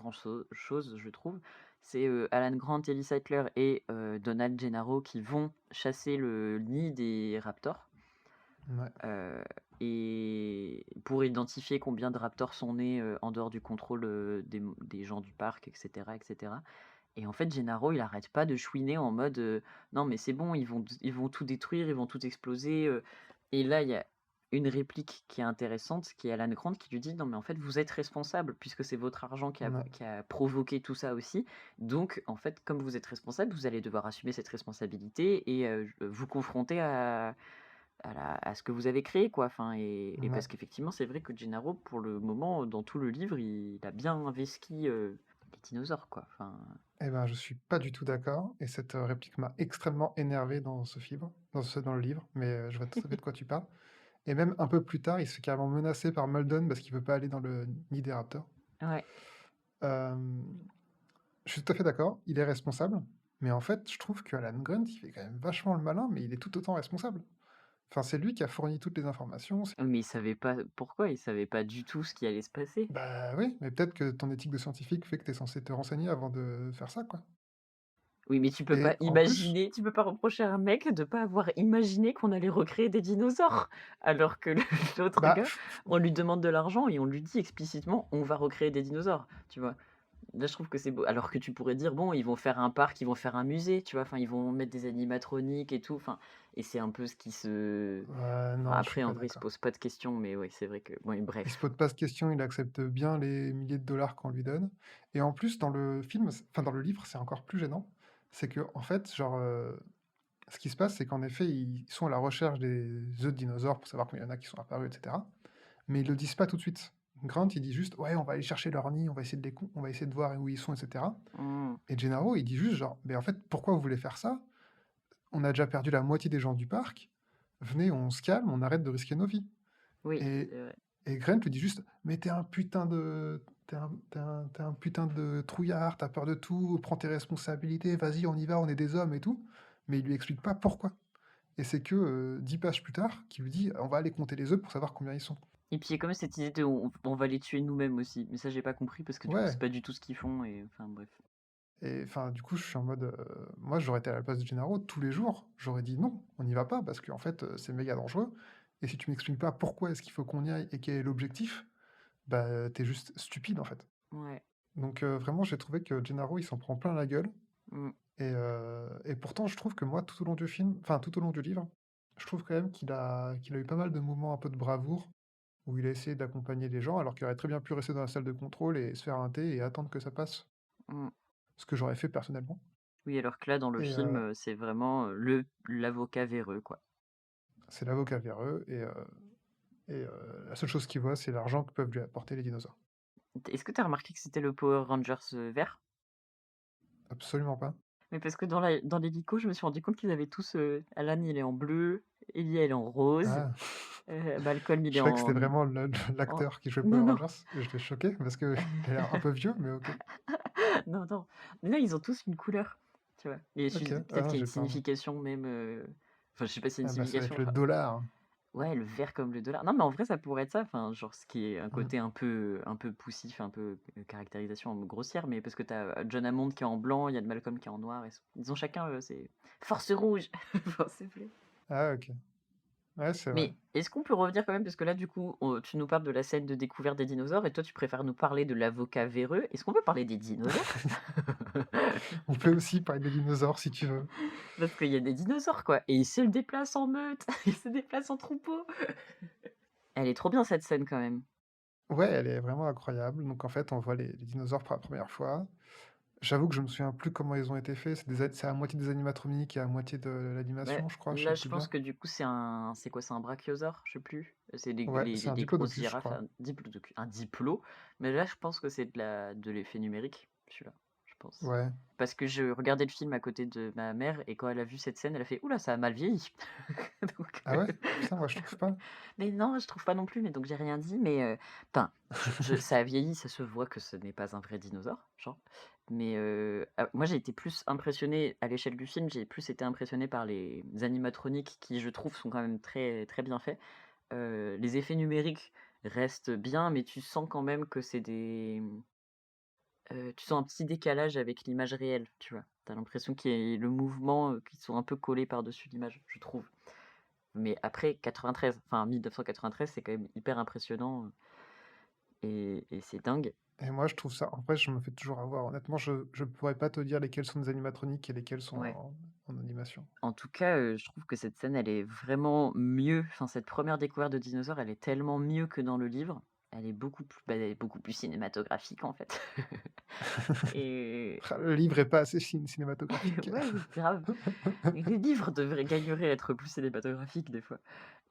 Speaker 2: je trouve. C'est, Alan Grant, Ellie Sattler et Donald Gennaro qui vont chasser le nid des raptors,
Speaker 1: ouais,
Speaker 2: heu et pour identifier combien de raptors sont nés, en dehors du contrôle, des gens du parc et cetera et cetera. Et en fait, Gennaro, il arrête pas de chouiner en mode, «Non mais c'est bon, ils vont tout détruire, ils vont tout exploser», et là, il y a une réplique qui est intéressante, qui est Alan Grant qui lui dit: «Non mais en fait, vous êtes responsable puisque c'est votre argent
Speaker 1: ouais,
Speaker 2: qui a provoqué tout ça aussi. Donc en fait, comme vous êtes responsable, vous allez devoir assumer cette responsabilité et vous confronter à ce que vous avez créé, quoi». Enfin et
Speaker 1: ouais.
Speaker 2: parce qu'effectivement, c'est vrai que Gennaro, pour le moment, dans tout le livre, il a bien investi, les dinosaures, quoi. Enfin,
Speaker 1: Eh ben, je suis pas du tout d'accord et cette, réplique m'a extrêmement énervé dans ce film, dans le livre, mais je vois tout à fait de quoi tu parles et même un peu plus tard, il se fait carrément menacer par Muldoon parce qu'il veut pas aller dans le nid des raptors.
Speaker 2: ouais.
Speaker 1: Hem, je suis tout à fait d'accord, il est responsable, mais en fait, je trouve qu'Alan Grant, il fait quand même vachement le malin, mais il est tout autant responsable. Enfin, c'est lui qui a fourni toutes les informations, c'est
Speaker 2: Mais il savait pas pourquoi, il savait pas du tout ce qui allait se passer.
Speaker 1: bah, oui, mais peut-être que ton éthique de scientifique fait que tu es censé te renseigner avant de faire ça, quoi
Speaker 2: Oui, mais
Speaker 1: et en plus
Speaker 2: tu peux pas reprocher à un mec de pas avoir imaginé qu'on allait recréer des dinosaures. Alors que l'autre
Speaker 1: bah,
Speaker 2: gars, on lui demande de l'argent et on lui dit explicitement: «On va recréer des dinosaures», tu vois? Là, je trouve que c'est beau. Alors que tu pourrais dire: «Bon, ils vont faire un parc, ils vont faire un musée», tu vois? Enfin, ils vont mettre des animatroniques et tout, enfin et c'est un peu ce qui se enfin,
Speaker 1: non, je suis
Speaker 2: après, en
Speaker 1: pas
Speaker 2: vrai, il se
Speaker 1: d'accord.
Speaker 2: pose pas de questions, mais oui, c'est vrai que bon et
Speaker 1: Il se
Speaker 2: bref.
Speaker 1: pose pas de questions, il accepte bien les milliers de dollars qu'on lui donne et en plus, dans le film, enfin, dans le livre, c'est encore plus gênant. C'est que en fait, genre, ce qui se passe, c'est qu'en effet, ils sont à la recherche des œufs de dinosaures pour savoir combien il y en a qui sont apparus et cetera, mais ils le disent pas tout de suite. Grant, il dit juste: «Ouais, on va aller chercher leur nid, on va essayer de voir où ils sont et cetera»
Speaker 2: Mmh.
Speaker 1: et Gennaro, il dit juste genre: «Beh, en fait, pourquoi vous voulez faire ça? On a déjà perdu la moitié des gens du parc. Venez, on se calme, on arrête de risquer nos vies»
Speaker 2: Oui,
Speaker 1: et
Speaker 2: c'est vrai.
Speaker 1: et Grant lui dit juste: «Mais t'es un putain de trouillard, t'as peur de tout, prends tes responsabilités, vas-y, on y va, on est des hommes et tout». Mais il lui explique pas pourquoi. Et c'est que 10 pages plus tard, qu'il lui dit: «On va aller compter les œufs pour savoir combien ils sont».
Speaker 2: Et puis il y a quand même cette idée de on va les tuer nous-mêmes aussi. Mais ça, j'ai pas compris parce que du coup, c'est
Speaker 1: Ouais,
Speaker 2: pas du tout ce qu'ils font et enfin bref.
Speaker 1: et enfin, du coup, je suis en mode, moi, j'aurais été à la place de Gennaro tous les jours, j'aurais dit: «Non, on n'y va pas parce qu'en fait, c'est méga dangereux et si tu m'expliques pas pourquoi est-ce qu'il faut qu'on y aille et quel est l'objectif, bah, tu juste stupide, en fait».
Speaker 2: Ouais.
Speaker 1: Donc vraiment, j'ai trouvé que Gennaro, il s'en prend plein la gueule.
Speaker 2: Mmh.
Speaker 1: Et pourtant, je trouve que moi, tout au long du film, enfin tout au long du livre, je trouve quand même qu'il a eu pas mal de moments un peu de bravoure, où il a essayé d'accompagner les gens, alors qu'il aurait très bien pu rester dans la salle de contrôle et se faire un thé et attendre que ça passe,
Speaker 2: Mmh.
Speaker 1: ce que j'aurais fait personnellement.
Speaker 2: Oui, alors que là, dans le
Speaker 1: Et
Speaker 2: film, c'est vraiment, le l'avocat véreux, quoi.
Speaker 1: c'est l'avocat véreux, la seule chose qu'il voit, c'est l'argent que peuvent lui apporter les dinosaures.
Speaker 2: Est-ce que tu as remarqué que c'était le Power Rangers, vert?
Speaker 1: Absolument pas.
Speaker 2: Mais parce que dans l'hélico, je me suis rendu compte qu'ils avaient tous, Alan, il est en bleu, Ellie, elle est en rose.
Speaker 1: Ah!
Speaker 2: Malcolm, il
Speaker 1: Je
Speaker 2: est
Speaker 1: croyais que c'était
Speaker 2: en
Speaker 1: vraiment
Speaker 2: en
Speaker 1: l'acteur qui jouait
Speaker 2: non,
Speaker 1: Power
Speaker 2: non,
Speaker 1: Rangers et j'étais choqué parce qu'il a l'air un peu vieux, mais OK.
Speaker 2: non, non. Mais non, ils ont tous une couleur, tu vois? Et je
Speaker 1: OK.
Speaker 2: suis
Speaker 1: Ah
Speaker 2: peut-être
Speaker 1: non,
Speaker 2: qu'il y a une
Speaker 1: j'ai pas moi.
Speaker 2: signification même, enfin, je sais pas s'il y a une
Speaker 1: Ah bah, ça va
Speaker 2: signification,
Speaker 1: être le
Speaker 2: enfin
Speaker 1: dollar.
Speaker 2: ouais, le vert comme le dollar. Non, mais en vrai, ça pourrait être ça, enfin, genre, ce qui est un
Speaker 1: Mmh.
Speaker 2: côté un peu poussif, un peu, caractérisation grossière, mais parce que tu as John Hammond qui est en blanc, il y a Malcolm qui est en noir et ils ont chacun, c'est force rouge, force bleue.
Speaker 1: Ah OK. Ouais, c'est vrai.
Speaker 2: Mais est-ce qu'on peut revenir quand même, parce que là, du coup, tu nous parles de la scène de découverte des dinosaures et toi, tu préfères nous parler de l'avocat véreux. Est-ce qu'on peut parler des dinosaures?
Speaker 1: On peut aussi parler des dinosaures si tu veux.
Speaker 2: Parce qu'il y a des dinosaures, quoi, et ils se déplacent en meute, ils se déplacent en troupeau. Elle est trop bien cette scène quand même.
Speaker 1: Ouais, elle est vraiment incroyable. Donc en fait, on voit les dinosaures pour la première fois. J'avoue que je me souviens plus comment ils ont été faits. C'est à moitié des animatroniques et à moitié de
Speaker 2: Ouais,
Speaker 1: l'animation, je crois, je sais
Speaker 2: là, je
Speaker 1: plus
Speaker 2: pense
Speaker 1: bien.
Speaker 2: que du coup, c'est quoi? C'est un brachiosaure? Je sais plus. C'est
Speaker 1: Ouais, c'est un
Speaker 2: des grosses
Speaker 1: diplodocus, je
Speaker 2: girafes,
Speaker 1: crois.
Speaker 2: un diplo. Mais là, je pense que c'est de l'effet numérique, celui-là, je pense.
Speaker 1: Ouais.
Speaker 2: Parce que je regardais le film à côté de ma mère et quand elle a vu cette scène, elle a fait: «Ouh là, ça a mal vieilli». Donc,
Speaker 1: Ah ouais? Putain, moi je trouve pas.
Speaker 2: mais non, je trouve pas non plus, mais donc j'ai rien dit, mais enfin, ça a vieilli, ça se voit que ce n'est pas un vrai dinosaure, genre. Mais moi, j'ai été plus impressionnée à l'échelle du film, j'ai plus été impressionnée par les animatroniques qui, je trouve, sont quand même très, très bien faits. Les effets numériques restent bien, mais tu sens quand même que c'est tu sens un petit décalage avec l'image réelle, tu vois? Tu as l'impression qu'il y a le mouvement, qui sont un peu collés par-dessus l'image, je trouve. Mais après 93, enfin 1993, c'est quand même hyper impressionnant, et c'est dingue.
Speaker 1: Et moi, je trouve ça. En vrai, je me fais toujours avoir. Honnêtement, je pourrais pas te dire lesquels sont des animatroniques et lesquels sont
Speaker 2: Ouais.
Speaker 1: en animation.
Speaker 2: En tout cas, je trouve que cette scène, elle est vraiment mieux, enfin cette première découverte de dinosaures, elle est tellement mieux que dans le livre. Elle est beaucoup plus, bah, elle est beaucoup plus cinématographique, en fait. Et
Speaker 1: Ah, le livre est pas assez cinématographique.
Speaker 2: ouais, grave. Les livres devraient gagnerait à être plus cinématographiques des fois.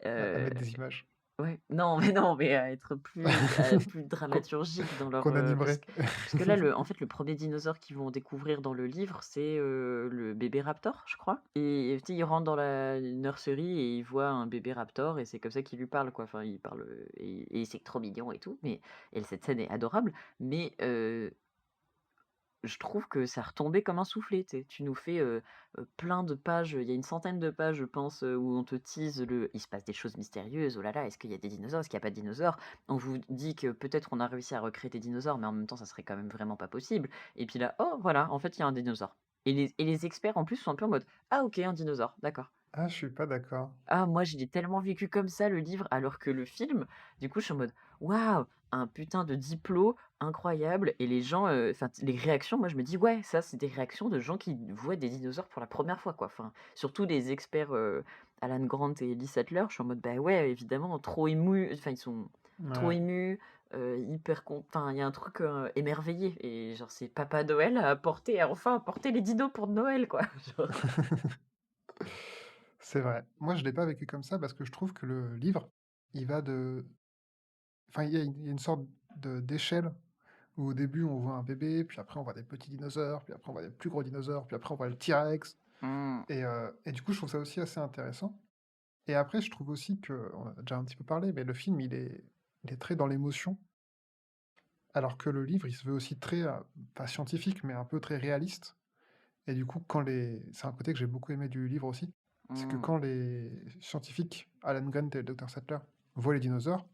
Speaker 1: À
Speaker 2: Heu
Speaker 1: mettre des images
Speaker 2: Ouais, non, mais non, mais à être plus
Speaker 1: qu'on
Speaker 2: dramaturgique dans leur,
Speaker 1: qu'on animerait.
Speaker 2: parce que là, en fait, le premier dinosaure qu'ils vont découvrir dans le livre, c'est, le bébé raptor, je crois, et tu sais, ils rentrent dans la nursery et ils voient un bébé raptor et c'est comme ça qu'il lui parle, quoi. Enfin, il parle, et c'est trop mignon et tout, mais et cette scène est adorable, mais je trouve que ça retombait comme un soufflé, tu sais. Tu nous fais, plein de pages, il y a une centaine de pages, je pense, où on te tease il se passe des choses mystérieuses, oh là là, est-ce qu'il y a des dinosaures? Est-ce qu'il y a pas de dinosaures? On vous dit que peut-être on a réussi à recréer des dinosaures, mais en même temps, ça serait quand même vraiment pas possible. Et puis là, oh voilà, en fait, il y a un dinosaure. Et les experts en plus sont un peu en mode: «Ah OK, un dinosaure, d'accord».
Speaker 1: Ah, je suis pas d'accord.
Speaker 2: Ah, moi, je l'ai tellement vécu comme ça, le livre, alors que le film, du coup, je suis en mode: «Waouh, un putain de diplôme incroyable», et les gens, enfin, les réactions, moi, je me dis: «Ouais, ça, c'est des réactions de gens qui voient des dinosaures pour la première fois, quoi». Enfin, surtout les experts, Alan Grant et Lee Sattler, je suis en mode: «Bah, ouais, évidemment, trop émus», enfin, ils sont trop
Speaker 1: Ouais.
Speaker 2: émus, hyper enfin, il y a un truc, émerveillé, et genre, c'est Papa Noël a enfin apporté les dinos pour Noël, quoi. Genre,
Speaker 1: C'est vrai. Moi, je l'ai pas vécu comme ça parce que je trouve que le livre, il va de enfin, il y a une sorte d'échelle où au début, on voit un bébé, puis après on voit des petits dinosaures, puis après on voit des plus gros dinosaures, puis après on voit le T-Rex
Speaker 2: mmh,
Speaker 1: et du coup, je trouve ça aussi assez intéressant et après, je trouve aussi que on en a déjà un petit peu parlé, mais le film, il est très dans l'émotion, alors que le livre, il se veut aussi très, pas scientifique, mais un peu très réaliste et du coup, quand les c'est un côté que j'ai beaucoup aimé du livre aussi, c'est que
Speaker 2: mmh.
Speaker 1: quand les scientifiques, Alan Grant et le docteur Sattler, voient les dinosaures,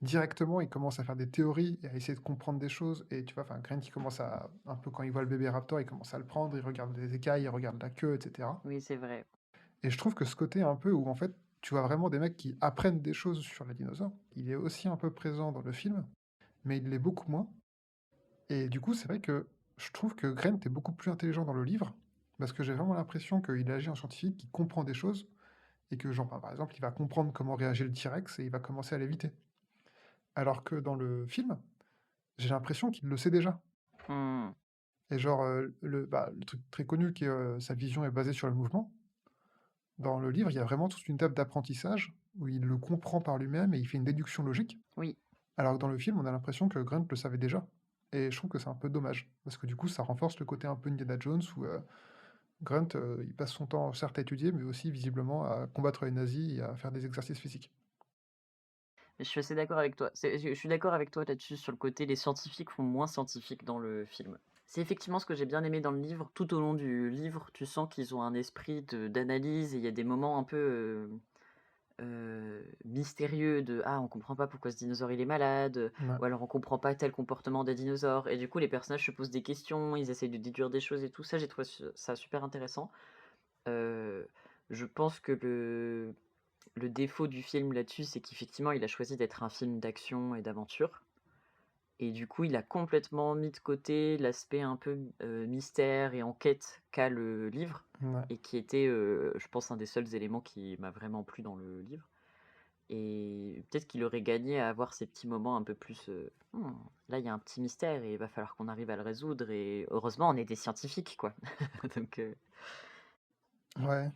Speaker 1: directement, ils commencent à faire des théories et à essayer de comprendre des choses et tu vois, enfin, Grant, il commence à un peu quand il voit le bébé raptor, il commence à le prendre, il regarde les écailles, il regarde la queue et cetera
Speaker 2: Oui, c'est vrai.
Speaker 1: et je trouve que ce côté un peu où, en fait, tu vois vraiment des mecs qui apprennent des choses sur les dinosaures, il est aussi un peu présent dans le film, mais il l'est beaucoup moins et du coup, c'est vrai que je trouve que Grant est beaucoup plus intelligent dans le livre, parce que j'ai vraiment l'impression qu'il agit en scientifique, qu'il comprend des choses, et que, genre, par exemple, il va comprendre comment réagir le T-Rex et il va commencer à l'éviter. Alors que dans le film, j'ai l'impression qu'il le sait déjà.
Speaker 2: Mmh.
Speaker 1: Et genre, le truc très connu qui est sa vision est basée sur le mouvement. Dans le livre, il y a vraiment toute une étape d'apprentissage où il le comprend par lui-même et il fait une déduction logique.
Speaker 2: Oui.
Speaker 1: Alors que dans le film, on a l'impression que Grant le savait déjà. Et je trouve que c'est un peu dommage, parce que du coup, ça renforce le côté un peu Indiana Jones, où Grunt, il passe son temps certes à étudier, mais aussi visiblement à combattre les nazis et à faire des exercices physiques.
Speaker 2: Je suis assez d'accord avec toi. Je suis d'accord avec toi là-dessus, sur le côté les scientifiques font moins scientifique dans le film. C'est effectivement ce que j'ai bien aimé dans le livre. Tout au long du livre, tu sens qu'ils ont un esprit d'analyse et il y a des moments un peu mystérieux de ah, on comprend pas pourquoi ce dinosaure il est malade,
Speaker 1: Ouais.
Speaker 2: ou alors on comprend pas tel comportement des dinosaures. Et du coup, les personnages se posent des questions, ils essayent de déduire des choses et tout. Ça, j'ai trouvé ça super intéressant. Euh, je pense que le défaut du film là-dessus, c'est qu'effectivement, il a choisi d'être un film d'action et d'aventure. Et du coup, il a complètement mis de côté l'aspect un peu mystère et enquête qu'a le livre,
Speaker 1: Ouais.
Speaker 2: et qui était, je pense, un des seuls éléments qui m'a vraiment plu dans le livre. Et peut-être qu'il aurait gagné à avoir ces petits moments un peu plus. Là, il y a un petit mystère et il va falloir qu'on arrive à le résoudre. Et heureusement, on est des scientifiques, quoi. Donc,
Speaker 1: Ouais.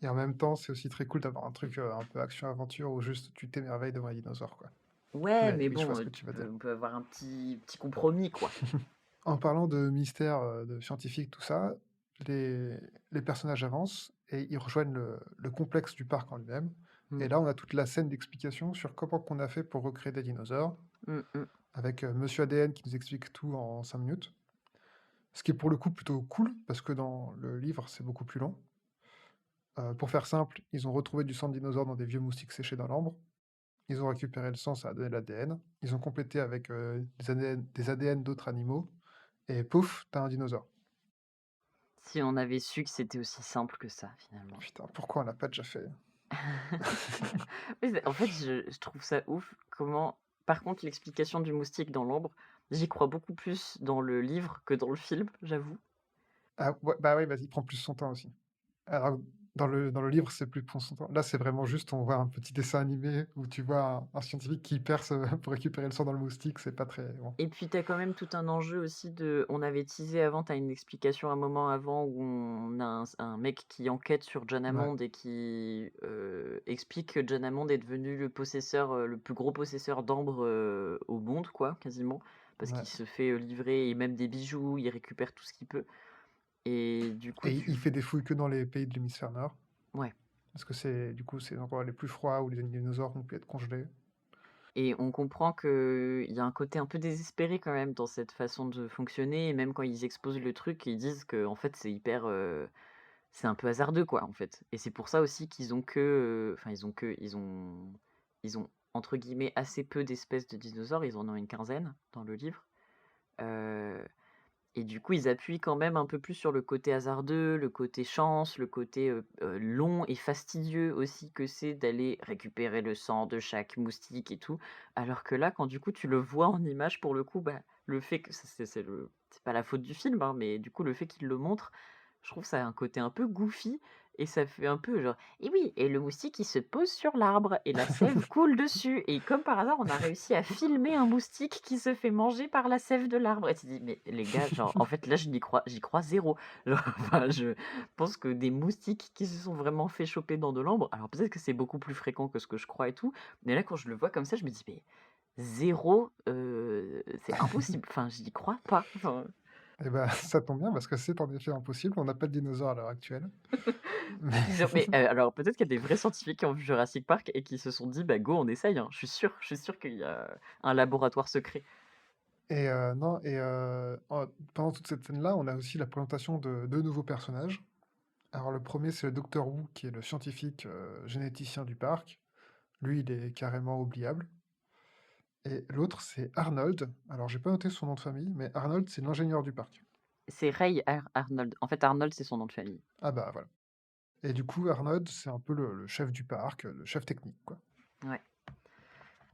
Speaker 1: Et en même temps, c'est aussi très cool d'avoir un truc un peu action-aventure où juste tu t'émerveilles devant un dinosaure, quoi.
Speaker 2: ouais,
Speaker 1: Mais
Speaker 2: mais
Speaker 1: oui, je vois
Speaker 2: bon,
Speaker 1: ce que tu vas dire.
Speaker 2: on peut avoir un petit compromis, quoi.
Speaker 1: En parlant de mystère, de scientifique, tout ça, les, les personnages avancent et ils rejoignent le complexe du parc en lui-même.
Speaker 2: Mm,
Speaker 1: Et là, on a toute la scène d'explication sur comment qu'on a fait pour recréer des dinosaures,
Speaker 2: mm, mm.
Speaker 1: avec Monsieur ADN qui nous explique tout en 5 minutes. Ce qui est pour le coup plutôt cool, parce que dans le livre, c'est beaucoup plus long. Pour faire simple, ils ont retrouvé du sang de dinosaure dans des vieux moustiques séchés dans l'ambre. Ils ont récupéré le sang, ça a donné de l'ADN. Ils ont complété avec des ADN d'autres animaux. Et pouf, t'as un dinosaure.
Speaker 2: Si on avait su que c'était aussi simple que ça, finalement.
Speaker 1: Putain, pourquoi on l'a pas déjà fait?
Speaker 2: Oui, en fait, je trouve ça ouf comment. Par contre, l'explication du moustique dans l'ombre, j'y crois beaucoup plus dans le livre que dans le film, j'avoue.
Speaker 1: Ah ouais, bah oui, vas-y, prends plus son temps aussi. Alors, dans le livre, c'est plus prend son temps. Là, c'est vraiment juste, on voit un petit dessin animé où tu vois un scientifique qui perce pour récupérer le sang dans le moustique, c'est pas très bon.
Speaker 2: Et puis, t'as quand même tout un enjeu aussi de. On avait teasé avant, t'as une explication un moment avant où on a un mec qui enquête sur John
Speaker 1: Ouais,
Speaker 2: Hammond et qui explique que John Hammond est devenu le possesseur, le plus gros possesseur d'ambre au monde, quoi, quasiment. Parce
Speaker 1: ouais.
Speaker 2: qu'il se fait livrer et même des bijoux, il récupère tout ce qu'il peut. Et du coup,
Speaker 1: Et il fait des fouilles que dans les pays de l'hémisphère nord,
Speaker 2: ouais.
Speaker 1: parce que c'est du coup c'est les endroits les plus froids où les dinosaures ont pu être congelés.
Speaker 2: Et on comprend qu'il y a un côté un peu désespéré quand même dans cette façon de fonctionner. Et même quand ils exposent le truc, ils disent que en fait c'est hyper, c'est un peu hasardeux quoi en fait. Et c'est pour ça aussi qu'ils ont enfin ils ont entre guillemets assez peu d'espèces de dinosaures. Ils en ont une quinzaine dans le livre. Euh, Et du coup, ils appuient quand même un peu plus sur le côté hasardeux, le côté chance, le côté long et fastidieux aussi que c'est d'aller récupérer le sang de chaque moustique et tout. Alors que là, quand du coup tu le vois en image, pour le coup, bah, le fait que c'est pas la faute du film, hein, mais du coup le fait qu'il le montre, je trouve ça a un côté un peu goofy et ça fait un peu genre, et oui, et le moustique il se pose sur l'arbre et la sève coule dessus. Et comme par hasard, on a réussi à filmer un moustique qui se fait manger par la sève de l'arbre. Et tu te dis, mais les gars, genre, en fait, là, j'y crois zéro. Genre, enfin, je pense que des moustiques qui se sont vraiment fait choper dans de l'ambre, alors peut-être que c'est beaucoup plus fréquent que ce que je crois et tout, mais là, quand je le vois comme ça, je me dis, mais zéro, c'est impossible. Enfin, j'y crois pas. Enfin,
Speaker 1: Et ben, ça tombe bien parce que c'est en effet impossible. On n'a pas de dinosaures à l'heure actuelle. Mais
Speaker 2: mais alors peut-être qu'il y a des vrais scientifiques qui ont vu Jurassic Park et qui se sont dit, bah go, on essaye, hein. Je suis sûr qu'il y a un laboratoire secret.
Speaker 1: et non, et pendant toute cette scène-là, on a aussi la présentation de deux nouveaux personnages. Alors le premier, c'est le docteur Wu, qui est le scientifique généticien du parc. Lui, il est carrément oubliable. Et l'autre, c'est Arnold. Alors, j'ai pas noté son nom de famille, mais Arnold, c'est l'ingénieur du parc.
Speaker 2: C'est Arnold. En fait, Arnold, c'est son nom de famille.
Speaker 1: Ah bah voilà. Et du coup, Arnold, c'est un peu le chef du parc, le chef technique, quoi.
Speaker 2: Ouais.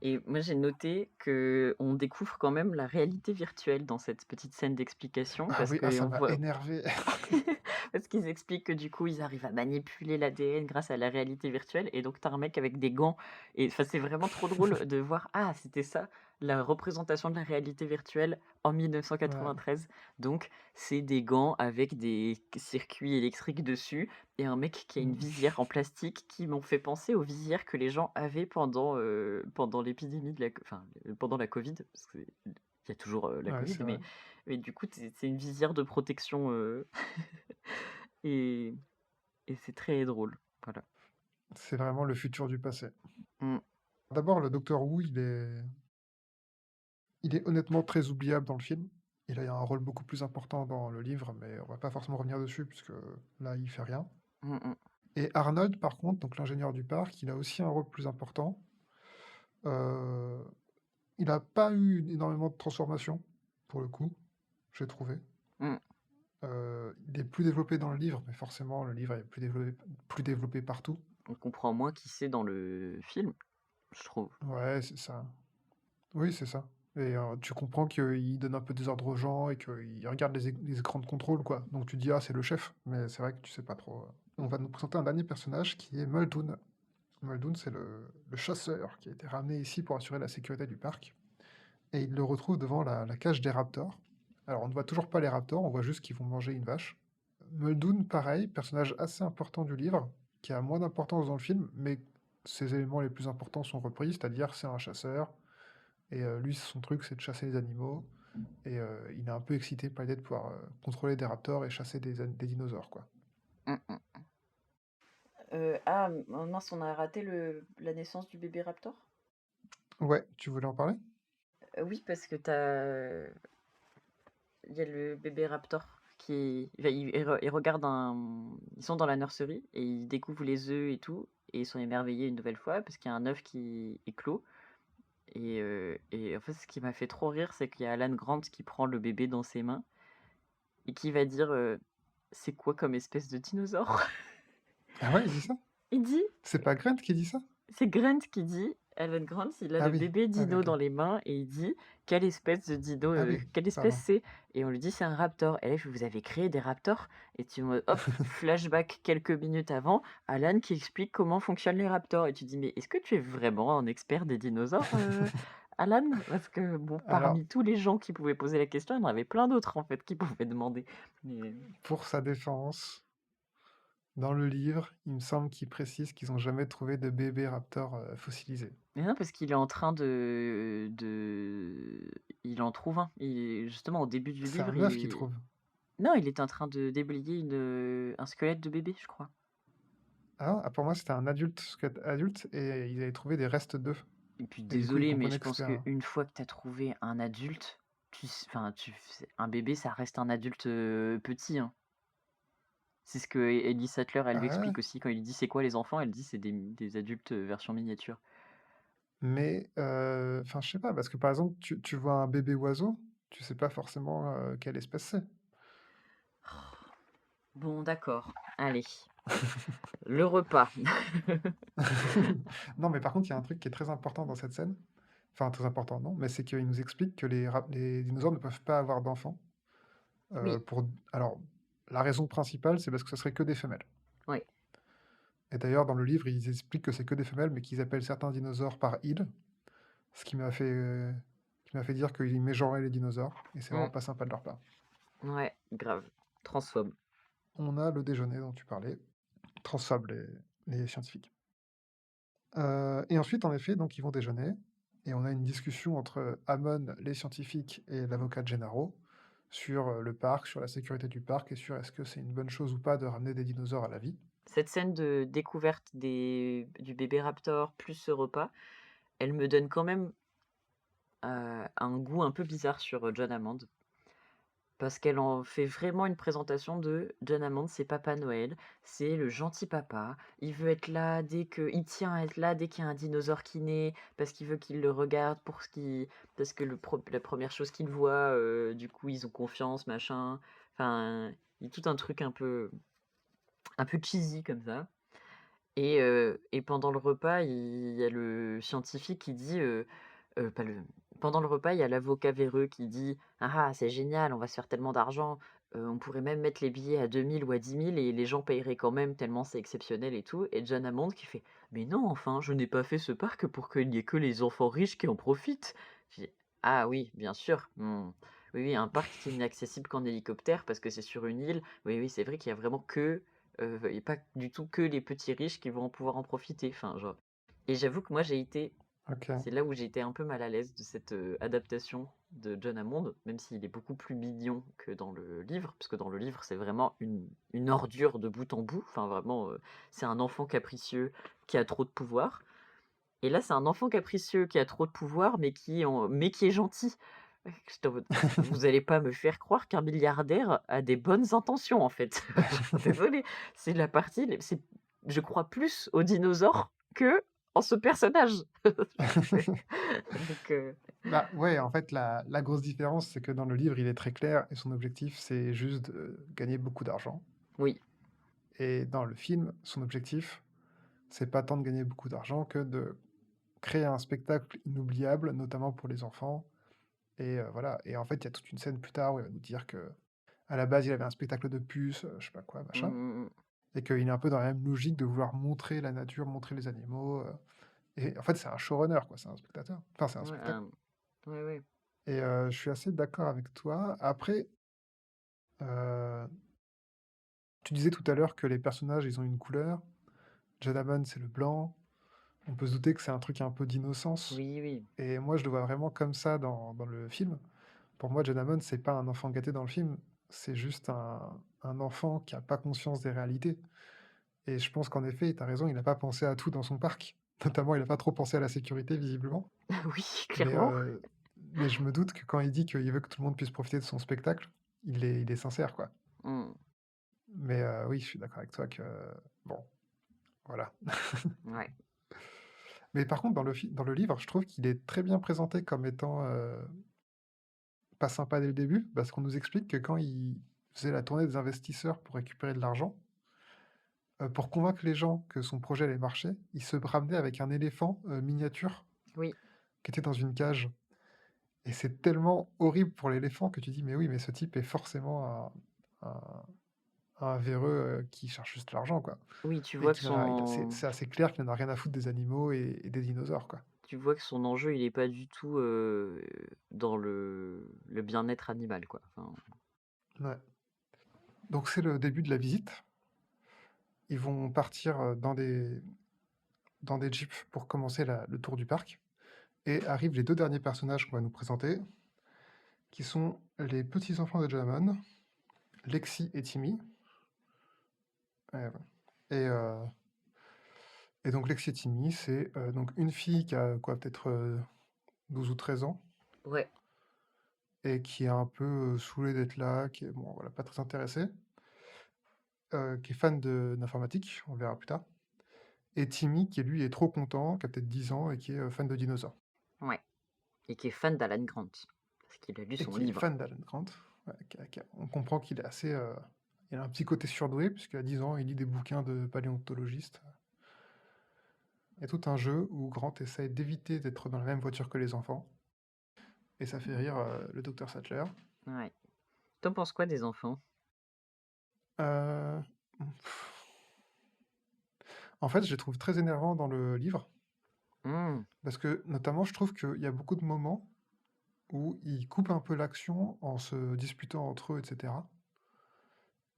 Speaker 2: Et moi, j'ai noté que on découvre quand même la réalité virtuelle dans cette petite scène d'explication,
Speaker 1: Ah
Speaker 2: parce
Speaker 1: oui, ah,
Speaker 2: que
Speaker 1: ça
Speaker 2: on
Speaker 1: m'a
Speaker 2: voit,
Speaker 1: énervé.
Speaker 2: parce qu'ils expliquent que du coup, ils arrivent à manipuler l'ADN grâce à la réalité virtuelle. Et donc, t'as un mec avec des gants. Et enfin, c'est vraiment trop drôle de voir, ah, c'était ça, la représentation de la réalité virtuelle en
Speaker 1: Ouais,
Speaker 2: 1993. Donc, c'est des gants avec des circuits électriques dessus et un mec qui a une
Speaker 1: mm,
Speaker 2: visière en plastique qui m'ont fait penser aux visières que les gens avaient pendant l'épidémie enfin, pendant la Covid. Parce qu'il y a toujours la
Speaker 1: ouais,
Speaker 2: Covid,
Speaker 1: c'est vrai.
Speaker 2: mais du coup, c'est une visière de protection. Et, et c'est très drôle. Voilà.
Speaker 1: C'est vraiment le futur du passé.
Speaker 2: Mm.
Speaker 1: D'abord, le Docteur Wu, il est honnêtement très oubliable dans le film. Il a un rôle beaucoup plus important dans le livre, mais on va pas forcément revenir dessus, puisque là, il fait rien.
Speaker 2: Mmh mh.
Speaker 1: Et Arnold, par contre, donc l'ingénieur du parc, il a aussi un rôle plus important. Euh, il n'a pas eu énormément de transformation, pour le coup, j'ai trouvé.
Speaker 2: Mmh.
Speaker 1: Il est plus développé dans le livre, mais forcément, le livre est plus développé partout.
Speaker 2: On comprend moins qui c'est dans le film, je trouve.
Speaker 1: Ouais, c'est ça. Oui, c'est ça. Et tu comprends qu'il donne un peu des ordres aux gens et qu'il regarde les écrans de contrôle, quoi. Donc tu dis, ah, c'est le chef, mais c'est vrai que tu sais pas trop. On va nous présenter un dernier personnage qui est Muldoon. Muldoon, c'est le chasseur qui a été ramené ici pour assurer la sécurité du parc. Et il le retrouve devant la cage des raptors. Alors on ne voit toujours pas les raptors, on voit juste qu'ils vont manger une vache. Muldoon, pareil, personnage assez important du livre, qui a moins d'importance dans le film, mais ses éléments les plus importants sont repris, c'est-à-dire c'est un chasseur, et lui, son truc, c'est de chasser les animaux. Et il est un peu excité par l'idée de pouvoir contrôler des raptors et chasser des dinosaures, quoi.
Speaker 2: Mmh mh. Ah, mince, on a raté la naissance du bébé raptor?
Speaker 1: Ouais, tu voulais en parler?
Speaker 2: Oui, parce que il y a le bébé raptor qui enfin, il regarde ils sont dans la nurserie et ils découvrent les œufs et tout et ils sont émerveillés une nouvelle fois parce qu'il y a un œuf qui éclot et en fait, ce qui m'a fait trop rire, c'est qu'il y a Alan Grant qui prend le bébé dans ses mains et qui va dire, «C'est quoi comme espèce de dinosaure?»
Speaker 1: Ah ouais, il dit ça?
Speaker 2: Il dit
Speaker 1: C'est pas Grant qui dit ça?
Speaker 2: C'est Grant qui dit, Alan Grant, il a
Speaker 1: Ah
Speaker 2: le
Speaker 1: oui,
Speaker 2: bébé
Speaker 1: ah oui,
Speaker 2: dino
Speaker 1: ok.
Speaker 2: dans les mains et il dit quelle espèce de dino,
Speaker 1: Ah oui,
Speaker 2: quelle espèce
Speaker 1: pardon.
Speaker 2: c'est? Et on lui dit c'est un raptor. Et là, vous avez créé des raptors? Et tu me hop, flashback quelques minutes avant, Alan qui explique comment fonctionnent les raptors. Et tu dis mais est-ce que tu es vraiment un expert des dinosaures, Alan? Parce que bon,
Speaker 1: Alors,
Speaker 2: parmi tous les gens qui pouvaient poser la question, il y en avait plein d'autres en fait qui pouvaient demander. Mais
Speaker 1: pour sa défense, dans le livre, il me semble qu'il précise qu'ils n'ont jamais trouvé de bébé raptor fossilisé.
Speaker 2: Mais non, parce qu'il est en train il en trouve un. Justement, au début du
Speaker 1: C'est
Speaker 2: livre,
Speaker 1: un œuf qu'il trouve.
Speaker 2: non, il était en train de déblayer un squelette de bébé, je crois.
Speaker 1: Pour moi, c'était un adulte, squelette adulte, et ils avaient trouvé des restes d'œufs.
Speaker 2: Et puis
Speaker 1: Et du coup, ils
Speaker 2: désolé, mais je
Speaker 1: comprenaient que
Speaker 2: pense
Speaker 1: c'était un...
Speaker 2: qu'une fois que tu as trouvé un adulte, un bébé, ça reste un adulte petit, hein. C'est ce que Ellie Sattler, elle lui
Speaker 1: Ah ouais?
Speaker 2: explique aussi quand il lui dit c'est quoi les enfants, elle dit c'est des adultes version miniature.
Speaker 1: Mais, enfin, je sais pas, parce que par exemple, tu vois un bébé oiseau, tu sais pas forcément quelle espèce c'est.
Speaker 2: Bon, d'accord. Allez, le repas.
Speaker 1: Non, mais par contre, il y a un truc qui est très important dans cette scène. Enfin, très important, non, mais c'est qu'il nous explique que les dinosaures ne peuvent pas avoir d'enfants.
Speaker 2: Oui,
Speaker 1: Pour... Alors, la raison principale, c'est parce que ça serait que des femelles.
Speaker 2: oui.
Speaker 1: Et d'ailleurs, dans le livre, ils expliquent que c'est que des femelles, mais qu'ils appellent certains dinosaures par il, ce qui m'a fait dire qu'ils mégenraient les dinosaures, et c'est vraiment
Speaker 2: Mm,
Speaker 1: pas sympa de leur part.
Speaker 2: ouais, grave. Transphobe.
Speaker 1: On a le déjeuner dont tu parlais, transphobe les scientifiques. Et ensuite, en effet, donc ils vont déjeuner, et on a une discussion entre Hammond, les scientifiques, et l'avocat Gennaro sur le parc, sur la sécurité du parc, et sur est-ce que c'est une bonne chose ou pas de ramener des dinosaures à la vie.
Speaker 2: Cette scène de découverte du bébé raptor plus ce repas, elle me donne quand même un goût un peu bizarre sur John Hammond. Parce qu'elle en fait vraiment une présentation de John Hammond, c'est Papa Noël, c'est le gentil papa. Il veut être là il tient à être là dès qu'il y a un dinosaure qui naît, parce qu'il veut qu'il le regarde parce que la première chose qu'il voit, du coup ils ont confiance, machin. Enfin, il y a tout un truc un peu cheesy comme ça. Et pendant le repas, il y a le scientifique qui dit, pas le pendant le repas, il y a l'avocat véreux qui dit: «Ah ah, c'est génial, on va se faire tellement d'argent, on pourrait même mettre les billets à 2 000 ou à 10 000 et les gens paieraient quand même tellement c'est exceptionnel et tout» et John Hammond qui fait: «Mais non, enfin, je n'ai pas fait ce parc pour qu'il n'y ait que les enfants riches qui en profitent». Je dis: «Ah oui, bien sûr, oui, oui, un parc qui n'est accessible qu'en hélicoptère parce que c'est sur une île. Oui, oui, c'est vrai qu'il y a vraiment que et pas du tout que les petits riches qui vont pouvoir en profiter, enfin, genre et j'avoue que moi
Speaker 1: Ok.
Speaker 2: c'est là où j'ai été un peu mal à l'aise de cette, adaptation de John Hammond, même s'il est beaucoup plus mignon que dans le livre, parce que dans le livre, c'est vraiment une ordure de bout en bout, enfin vraiment, c'est un enfant capricieux qui a trop de pouvoir Et là, c'est un enfant capricieux qui a trop de pouvoir, mais qui est gentil. J'étais en mode: «Vous allez pas me faire croire qu'un milliardaire a des bonnes intentions, en fait». Genre désolée, c'est la partie les c'est je crois plus aux dinosaures qu'en ce personnage. C'est donc
Speaker 1: Bah, ouais, en fait, la grosse différence, c'est que dans le livre, il est très clair et son objectif, c'est juste de gagner beaucoup d'argent.
Speaker 2: oui.
Speaker 1: Et dans le film, son objectif, c'est pas tant de gagner beaucoup d'argent que de créer un spectacle inoubliable, notamment pour les enfants. Et voilà. Et en fait, il y a toute une scène plus tard où il va nous dire que à la base, il avait un spectacle de puces, je sais pas quoi,
Speaker 2: Mmh
Speaker 1: machin.
Speaker 2: mh, mmh.
Speaker 1: Et qu'il est un peu dans la même logique de vouloir montrer la nature, montrer les animaux. Et en fait, c'est un showrunner, quoi. C'est un spectateur. Enfin, c'est un
Speaker 2: Ouais,
Speaker 1: spectacle.
Speaker 2: ouais, ouais.
Speaker 1: Et je suis assez d'accord avec toi. Après, euh, tu disais tout à l'heure que les personnages, ils ont une couleur. Jadaman, c'est le blanc. On peut se douter que c'est un truc un peu d'innocence.
Speaker 2: Oui, oui.
Speaker 1: Et moi, je le vois vraiment comme ça dans le film. Pour moi, Jadamon, c'est pas un enfant gâté dans le film. C'est juste un enfant qui a pas conscience des réalités. Et je pense qu'en effet, tu as raison, il n'a pas pensé à tout dans son parc. Notamment, il n'a pas trop pensé à la sécurité, visiblement.
Speaker 2: Oui,
Speaker 1: Mais,
Speaker 2: clairement.
Speaker 1: euh, mais je me doute que quand il dit qu'il veut que tout le monde puisse profiter de son spectacle, il est sincère, quoi.
Speaker 2: Mmh.
Speaker 1: Mais oui, je suis d'accord avec toi que... Bon, voilà.
Speaker 2: Ouais.
Speaker 1: Mais par contre, dans le livre, je trouve qu'il est très bien présenté comme étant pas sympa dès le début, parce qu'on nous explique que quand il faisait la tournée des investisseurs pour récupérer de l'argent, pour convaincre les gens que son projet allait marcher, il se ramenait avec un éléphant miniature
Speaker 2: Oui.
Speaker 1: qui était dans une cage. Et c'est tellement horrible pour l'éléphant que tu dis, mais oui, mais ce type est forcément un véreux qui cherche juste l'argent, quoi.
Speaker 2: Oui, tu
Speaker 1: Et
Speaker 2: vois que
Speaker 1: qui
Speaker 2: son
Speaker 1: c'est assez clair qu'il n'en a rien à foutre des animaux et des dinosaures, quoi.
Speaker 2: tu vois que son enjeu, il est pas du tout, dans le bien-être animal, quoi. Enfin,
Speaker 1: Ouais. Donc c'est le début de la visite. Ils vont partir dans des jeeps pour commencer le tour du parc. Et arrivent les deux derniers personnages qu'on va nous présenter, qui sont les petits-enfants de Jamon, Lexi et Timmy. Et, euh, et donc Lexi et Timmy, c'est donc une fille qui a quoi, peut-être 12 ou 13 ans,
Speaker 2: ouais.
Speaker 1: et qui est un peu saoulée d'être là, qui est bon, voilà, pas très intéressée, qui est fan d'informatique, on verra plus tard. Et Timmy, qui lui est trop content, qui a peut-être 10 ans, et qui est fan de dinosaures.
Speaker 2: Ouais. Et qui est fan d'Alan Grant, parce qu'il a lu
Speaker 1: Et
Speaker 2: son
Speaker 1: qui est
Speaker 2: livre.
Speaker 1: fan d'Alan Grant. Ouais, on comprend qu'il est assez... il a un petit côté surdoué, puisqu'à 10 ans, il lit des bouquins de paléontologistes. Il y a tout un jeu où Grant essaye d'éviter d'être dans la même voiture que les enfants. Et ça fait rire le docteur Sattler.
Speaker 2: Ouais. T'en penses quoi des enfants?
Speaker 1: Euh, pff, En fait, je les trouve très énervants dans le livre,
Speaker 2: Mmh.
Speaker 1: parce que notamment, je trouve qu'il y a beaucoup de moments où ils coupent un peu l'action en se disputant entre eux, etc.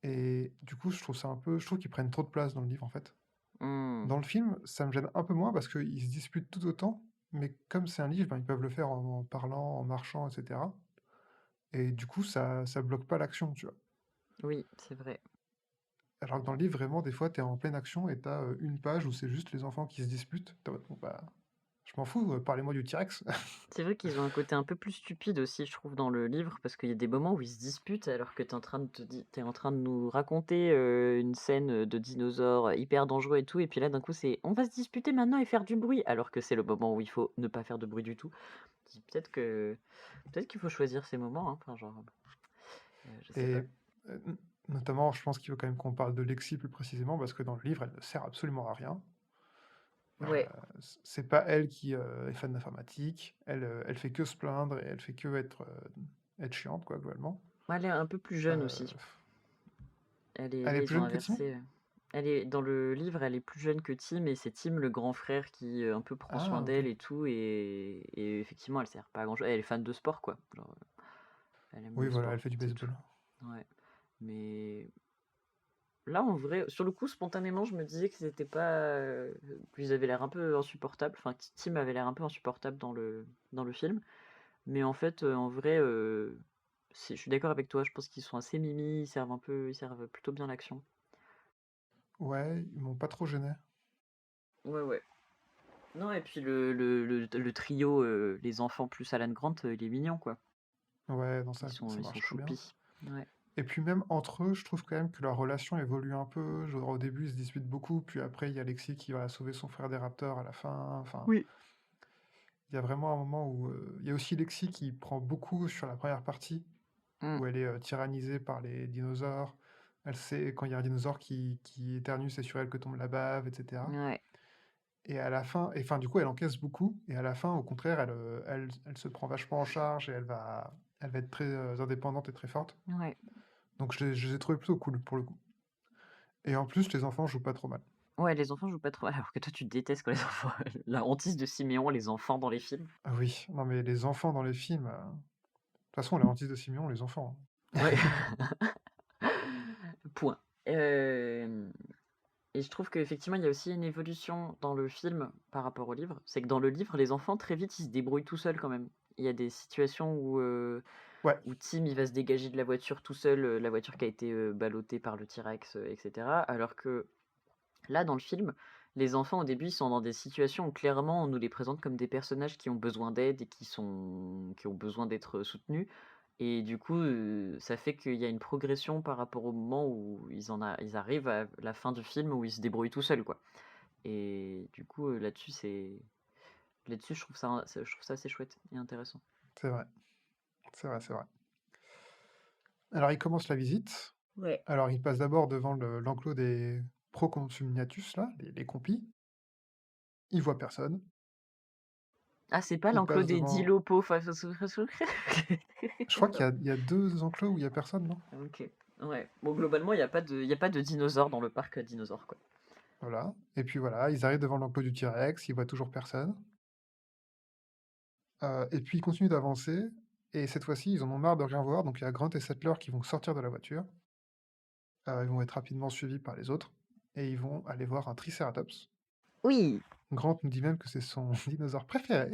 Speaker 1: Et du coup, je trouve ça un peu... Je trouve qu'ils prennent trop de place dans le livre, en fait.
Speaker 2: Mmh.
Speaker 1: Dans le film, ça me gêne un peu moins parce qu'ils se disputent tout autant, mais comme c'est un livre, ben, ils peuvent le faire en parlant, en marchant, etc. Et du coup, ça bloque pas l'action, tu vois.
Speaker 2: Oui, c'est vrai.
Speaker 1: Alors que dans le livre, vraiment, des fois, t'es en pleine action et t'as une page où c'est juste les enfants qui se disputent. T'es en mode, bon, bah, je m'en fous, parlez-moi du T-Rex.
Speaker 2: C'est vrai qu'ils ont un côté un peu plus stupide aussi, je trouve, dans le livre, parce qu'il y a des moments où ils se disputent alors que t'es en train de nous raconter une scène de dinosaures hyper dangereux et tout, et puis là d'un coup c'est on va se disputer maintenant et faire du bruit, alors que c'est le moment où il faut ne pas faire de bruit du tout. Je dis, peut-être qu'il faut choisir ces moments, hein, enfin genre, je sais
Speaker 1: Et
Speaker 2: pas.
Speaker 1: notamment, je pense qu'il faut quand même qu'on parle de Lexi plus précisément, parce que dans le livre, elle ne sert absolument à rien.
Speaker 2: Ouais,
Speaker 1: C'est pas elle qui est fan d'informatique, elle fait que se plaindre et elle fait que être chiante, quoi, globalement.
Speaker 2: elle est un peu plus jeune
Speaker 1: Euh,
Speaker 2: aussi.
Speaker 1: Elle
Speaker 2: Là
Speaker 1: est plus
Speaker 2: ils ont
Speaker 1: jeune que Timmy?
Speaker 2: inversé. Elle est dans le livre, elle est plus jeune que Tim et c'est Tim le grand frère qui un peu prend soin
Speaker 1: Ah, ok.
Speaker 2: d'elle et tout et effectivement elle sert pas à grand chose. Elle est fan de sport quoi. Genre, elle aime
Speaker 1: Oui,
Speaker 2: le
Speaker 1: voilà, elle
Speaker 2: sport,
Speaker 1: fait du
Speaker 2: c'est tout.
Speaker 1: baseball.
Speaker 2: Ouais. Mais là en vrai, sur le coup spontanément je me disais que c'était pas qu'ils avaient l'air un peu insupportables. Enfin Tim avait l'air un peu insupportable dans le film. Mais en fait en vrai je suis d'accord avec toi. Je pense qu'ils sont assez mimi. Ils servent plutôt bien l'action.
Speaker 1: Ouais, ils m'ont pas trop gêné.
Speaker 2: Ouais ouais. Non, et puis le trio, les enfants plus Alan Grant, il est mignon, quoi.
Speaker 1: Ouais, non, ça
Speaker 2: Ils sont
Speaker 1: marche très bien.
Speaker 2: choupis. Ouais.
Speaker 1: Et puis même entre eux, je trouve quand même que leur relation évolue un peu. Genre, au début, ils se disputent beaucoup, puis après, il y a Lexi qui va sauver son frère des Raptors à la fin. Enfin,
Speaker 2: Oui.
Speaker 1: il y a vraiment un moment où... il y a aussi Lexi qui prend beaucoup sur la première partie,
Speaker 2: Mmh.
Speaker 1: où elle est tyrannisée par les dinosaures. Elle sait, quand il y a un dinosaure qui éternue, c'est sur elle que tombe la bave, etc.
Speaker 2: Ouais.
Speaker 1: Et à la fin, et enfin, du coup, elle encaisse beaucoup, et à la fin, au contraire, elle se prend vachement en charge, et elle va être très indépendante et très forte.
Speaker 2: Ouais.
Speaker 1: Donc je les ai trouvés plutôt cool, pour le coup. Et en plus, les enfants jouent pas trop mal.
Speaker 2: Ouais, les enfants jouent pas trop mal, alors que toi, tu détestes quand les enfants la hantise de Siméon, les enfants dans les films.
Speaker 1: Ah oui, non mais les enfants dans les films... De toute façon, les hantises de Simeon, les enfants, hein.
Speaker 2: Ouais. Point. Et je trouve qu'effectivement, il y a aussi une évolution dans le film par rapport au livre. C'est que dans le livre, les enfants, très vite, ils se débrouillent tout seuls quand même. Il y a des situations
Speaker 1: Ouais,
Speaker 2: où Tim, il va se dégager de la voiture tout seul, la voiture qui a été ballottée par le T-Rex, etc. Alors que là, dans le film, les enfants, au début, ils sont dans des situations où clairement, on nous les présente comme des personnages qui ont besoin d'aide et qui ont besoin d'être soutenus. Et du coup, ça fait qu'il y a une progression par rapport au moment où ils arrivent à la fin du film où ils se débrouillent tout seuls, quoi. Et du coup, là-dessus, je trouve ça assez chouette et intéressant.
Speaker 1: c'est vrai. C'est vrai, c'est vrai. Alors, il commence la visite.
Speaker 2: Ouais.
Speaker 1: Alors, il passe d'abord devant l'enclos des Proconsumniatus, là, les compis. Il voit personne.
Speaker 2: Ah, c'est pas
Speaker 1: Il
Speaker 2: l'enclos
Speaker 1: passe
Speaker 2: des
Speaker 1: devant...
Speaker 2: dilopos.
Speaker 1: Je crois qu'il y a deux enclos où il y a personne, non?
Speaker 2: Ok. Ouais. Bon, globalement, il y a pas de dinosaures dans le parc dinosaure, quoi.
Speaker 1: Voilà. Et puis voilà, ils arrivent devant l'enclos du T-Rex, ils voient toujours personne. Et puis ils continuent d'avancer. Et cette fois-ci, ils en ont marre de rien voir. Donc il y a Grant et Settler qui vont sortir de la voiture. Ils vont être rapidement suivis par les autres. Et ils vont aller voir un Triceratops.
Speaker 2: Oui.
Speaker 1: Grant nous dit même que c'est son dinosaure préféré.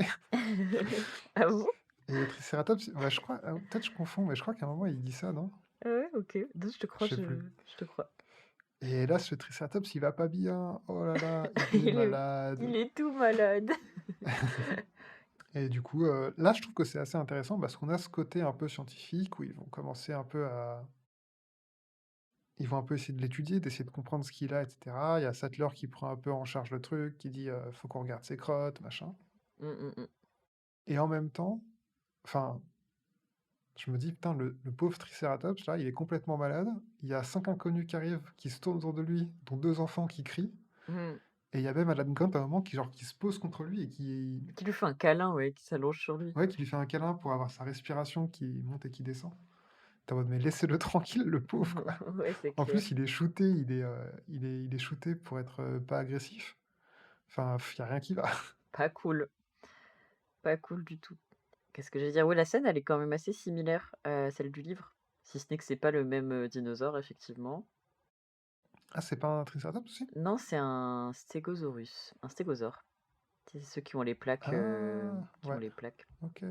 Speaker 2: Ah bon?
Speaker 1: Et le Triceratops, ouais, je crois, peut-être je confonds, mais je crois qu'à un moment il dit ça, non?
Speaker 2: Ah ouais, ok. Non, je te
Speaker 1: Je
Speaker 2: crois,
Speaker 1: sais plus.
Speaker 2: je te crois.
Speaker 1: Et là, ce Triceratops, il va pas bien. Oh là là, il est
Speaker 2: Il est,
Speaker 1: malade.
Speaker 2: il est tout malade.
Speaker 1: Et du coup, là, je trouve que c'est assez intéressant parce qu'on a ce côté un peu scientifique où ils vont commencer un peu à... Ils vont un peu essayer de l'étudier, d'essayer de comprendre ce qu'il a, etc. Il y a Sattler qui prend un peu en charge le truc, qui dit faut qu'on regarde ses crottes, machin.
Speaker 2: Mm.
Speaker 1: Et en même temps, enfin, je me dis, putain, le pauvre Triceratops, là, il est complètement malade. Il y a 5 inconnus qui arrivent, qui se tournent autour de lui, dont 2 enfants qui crient.
Speaker 2: Mm.
Speaker 1: Et il y a même Alan Grant à un moment qui se pose contre lui et
Speaker 2: Qui lui fait un câlin, ouais, qui s'allonge sur lui.
Speaker 1: ouais, qui lui fait un câlin pour avoir sa respiration qui monte et qui descend. T'es en mode, mais laissez-le tranquille, le pauvre, quoi.
Speaker 2: Ouais, c'est
Speaker 1: En
Speaker 2: clair.
Speaker 1: plus, il est shooté, il est shooté pour être pas agressif. Enfin, il n'y a rien qui va.
Speaker 2: Pas cool. Pas cool du tout. Qu'est-ce que je vais dire? Oui, la scène, elle est quand même assez similaire à celle du livre. Si ce n'est que c'est pas le même dinosaure, effectivement.
Speaker 1: Ah, c'est pas un Triceratops aussi?
Speaker 2: Non, c'est un stégosaurus. Un stégosaure. C'est ceux qui ont les plaques.
Speaker 1: Ah,
Speaker 2: Qui ont
Speaker 1: ouais,
Speaker 2: les plaques.
Speaker 1: ok.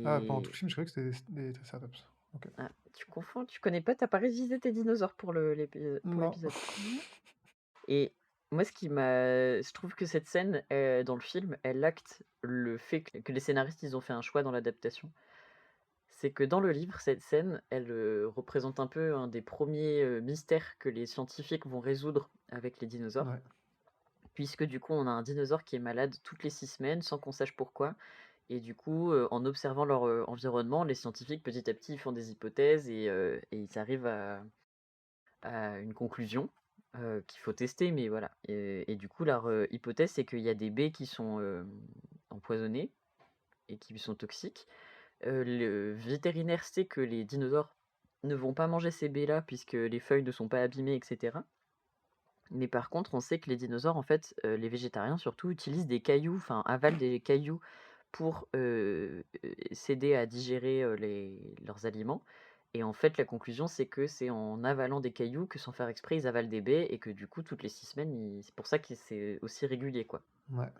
Speaker 1: Ah, pendant tout
Speaker 2: Et.
Speaker 1: le film, je croyais que c'était des Triceratops. Ok.
Speaker 2: Ah, tu confonds, tu connais pas, t'as pas révisé tes dinosaures pour pour
Speaker 1: Non.
Speaker 2: l'épisode. Et moi, je trouve que cette scène, dans le film, elle acte le fait que les scénaristes, ils ont fait un choix dans l'adaptation. C'est que dans le livre, cette scène, elle représente un peu un des premiers mystères que les scientifiques vont résoudre avec les dinosaures.
Speaker 1: Ouais.
Speaker 2: Puisque du coup, on a un dinosaure qui est malade toutes les 6 semaines sans qu'on sache pourquoi. Et du coup, en observant leur environnement, les scientifiques, petit à petit, ils font des hypothèses et ils arrivent à une conclusion qu'il faut tester, mais voilà. Et du coup, leur hypothèse, c'est qu'il y a des baies qui sont empoisonnées et qui sont toxiques. Le vétérinaire sait que les dinosaures ne vont pas manger ces baies-là puisque les feuilles ne sont pas abîmées, etc. Mais par contre, on sait que les dinosaures, en fait, les végétariens surtout, utilisent des cailloux, enfin avalent des cailloux pour s'aider à digérer leurs aliments. Et en fait, la conclusion, c'est que c'est en avalant des cailloux que sans faire exprès, ils avalent des baies et que du coup, toutes les 6 semaines, c'est pour ça que c'est aussi régulier, quoi.
Speaker 1: Ouais.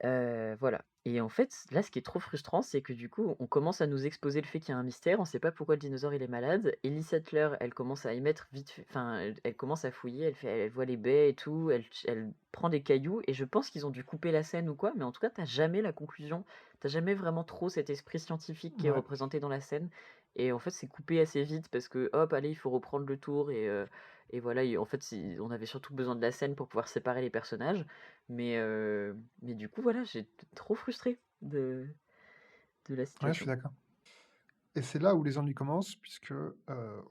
Speaker 2: Voilà et en fait, là, ce qui est trop frustrant, c'est que du coup, on commence à nous exposer le fait qu'il y a un mystère, on sait pas pourquoi le dinosaure, il est malade. Ellie Sattler, elle commence à émettre vite fait enfin, elle commence à fouiller, elle voit les baies et tout, elle prend des cailloux et je pense qu'ils ont dû couper la scène ou quoi, mais en tout cas, tu jamais la conclusion. Tu jamais vraiment trop cet esprit scientifique qui est
Speaker 1: Ouais,
Speaker 2: représenté dans la scène et en fait, c'est coupé assez vite parce que hop, allez, il faut reprendre le tour et voilà et en fait, c'est on avait surtout besoin de la scène pour pouvoir séparer les personnages mais du coup, voilà, j'étais trop frustrée de la
Speaker 1: ouais, je suis
Speaker 2: situation.
Speaker 1: d'accord. Et c'est là où les ennuis commencent, puisque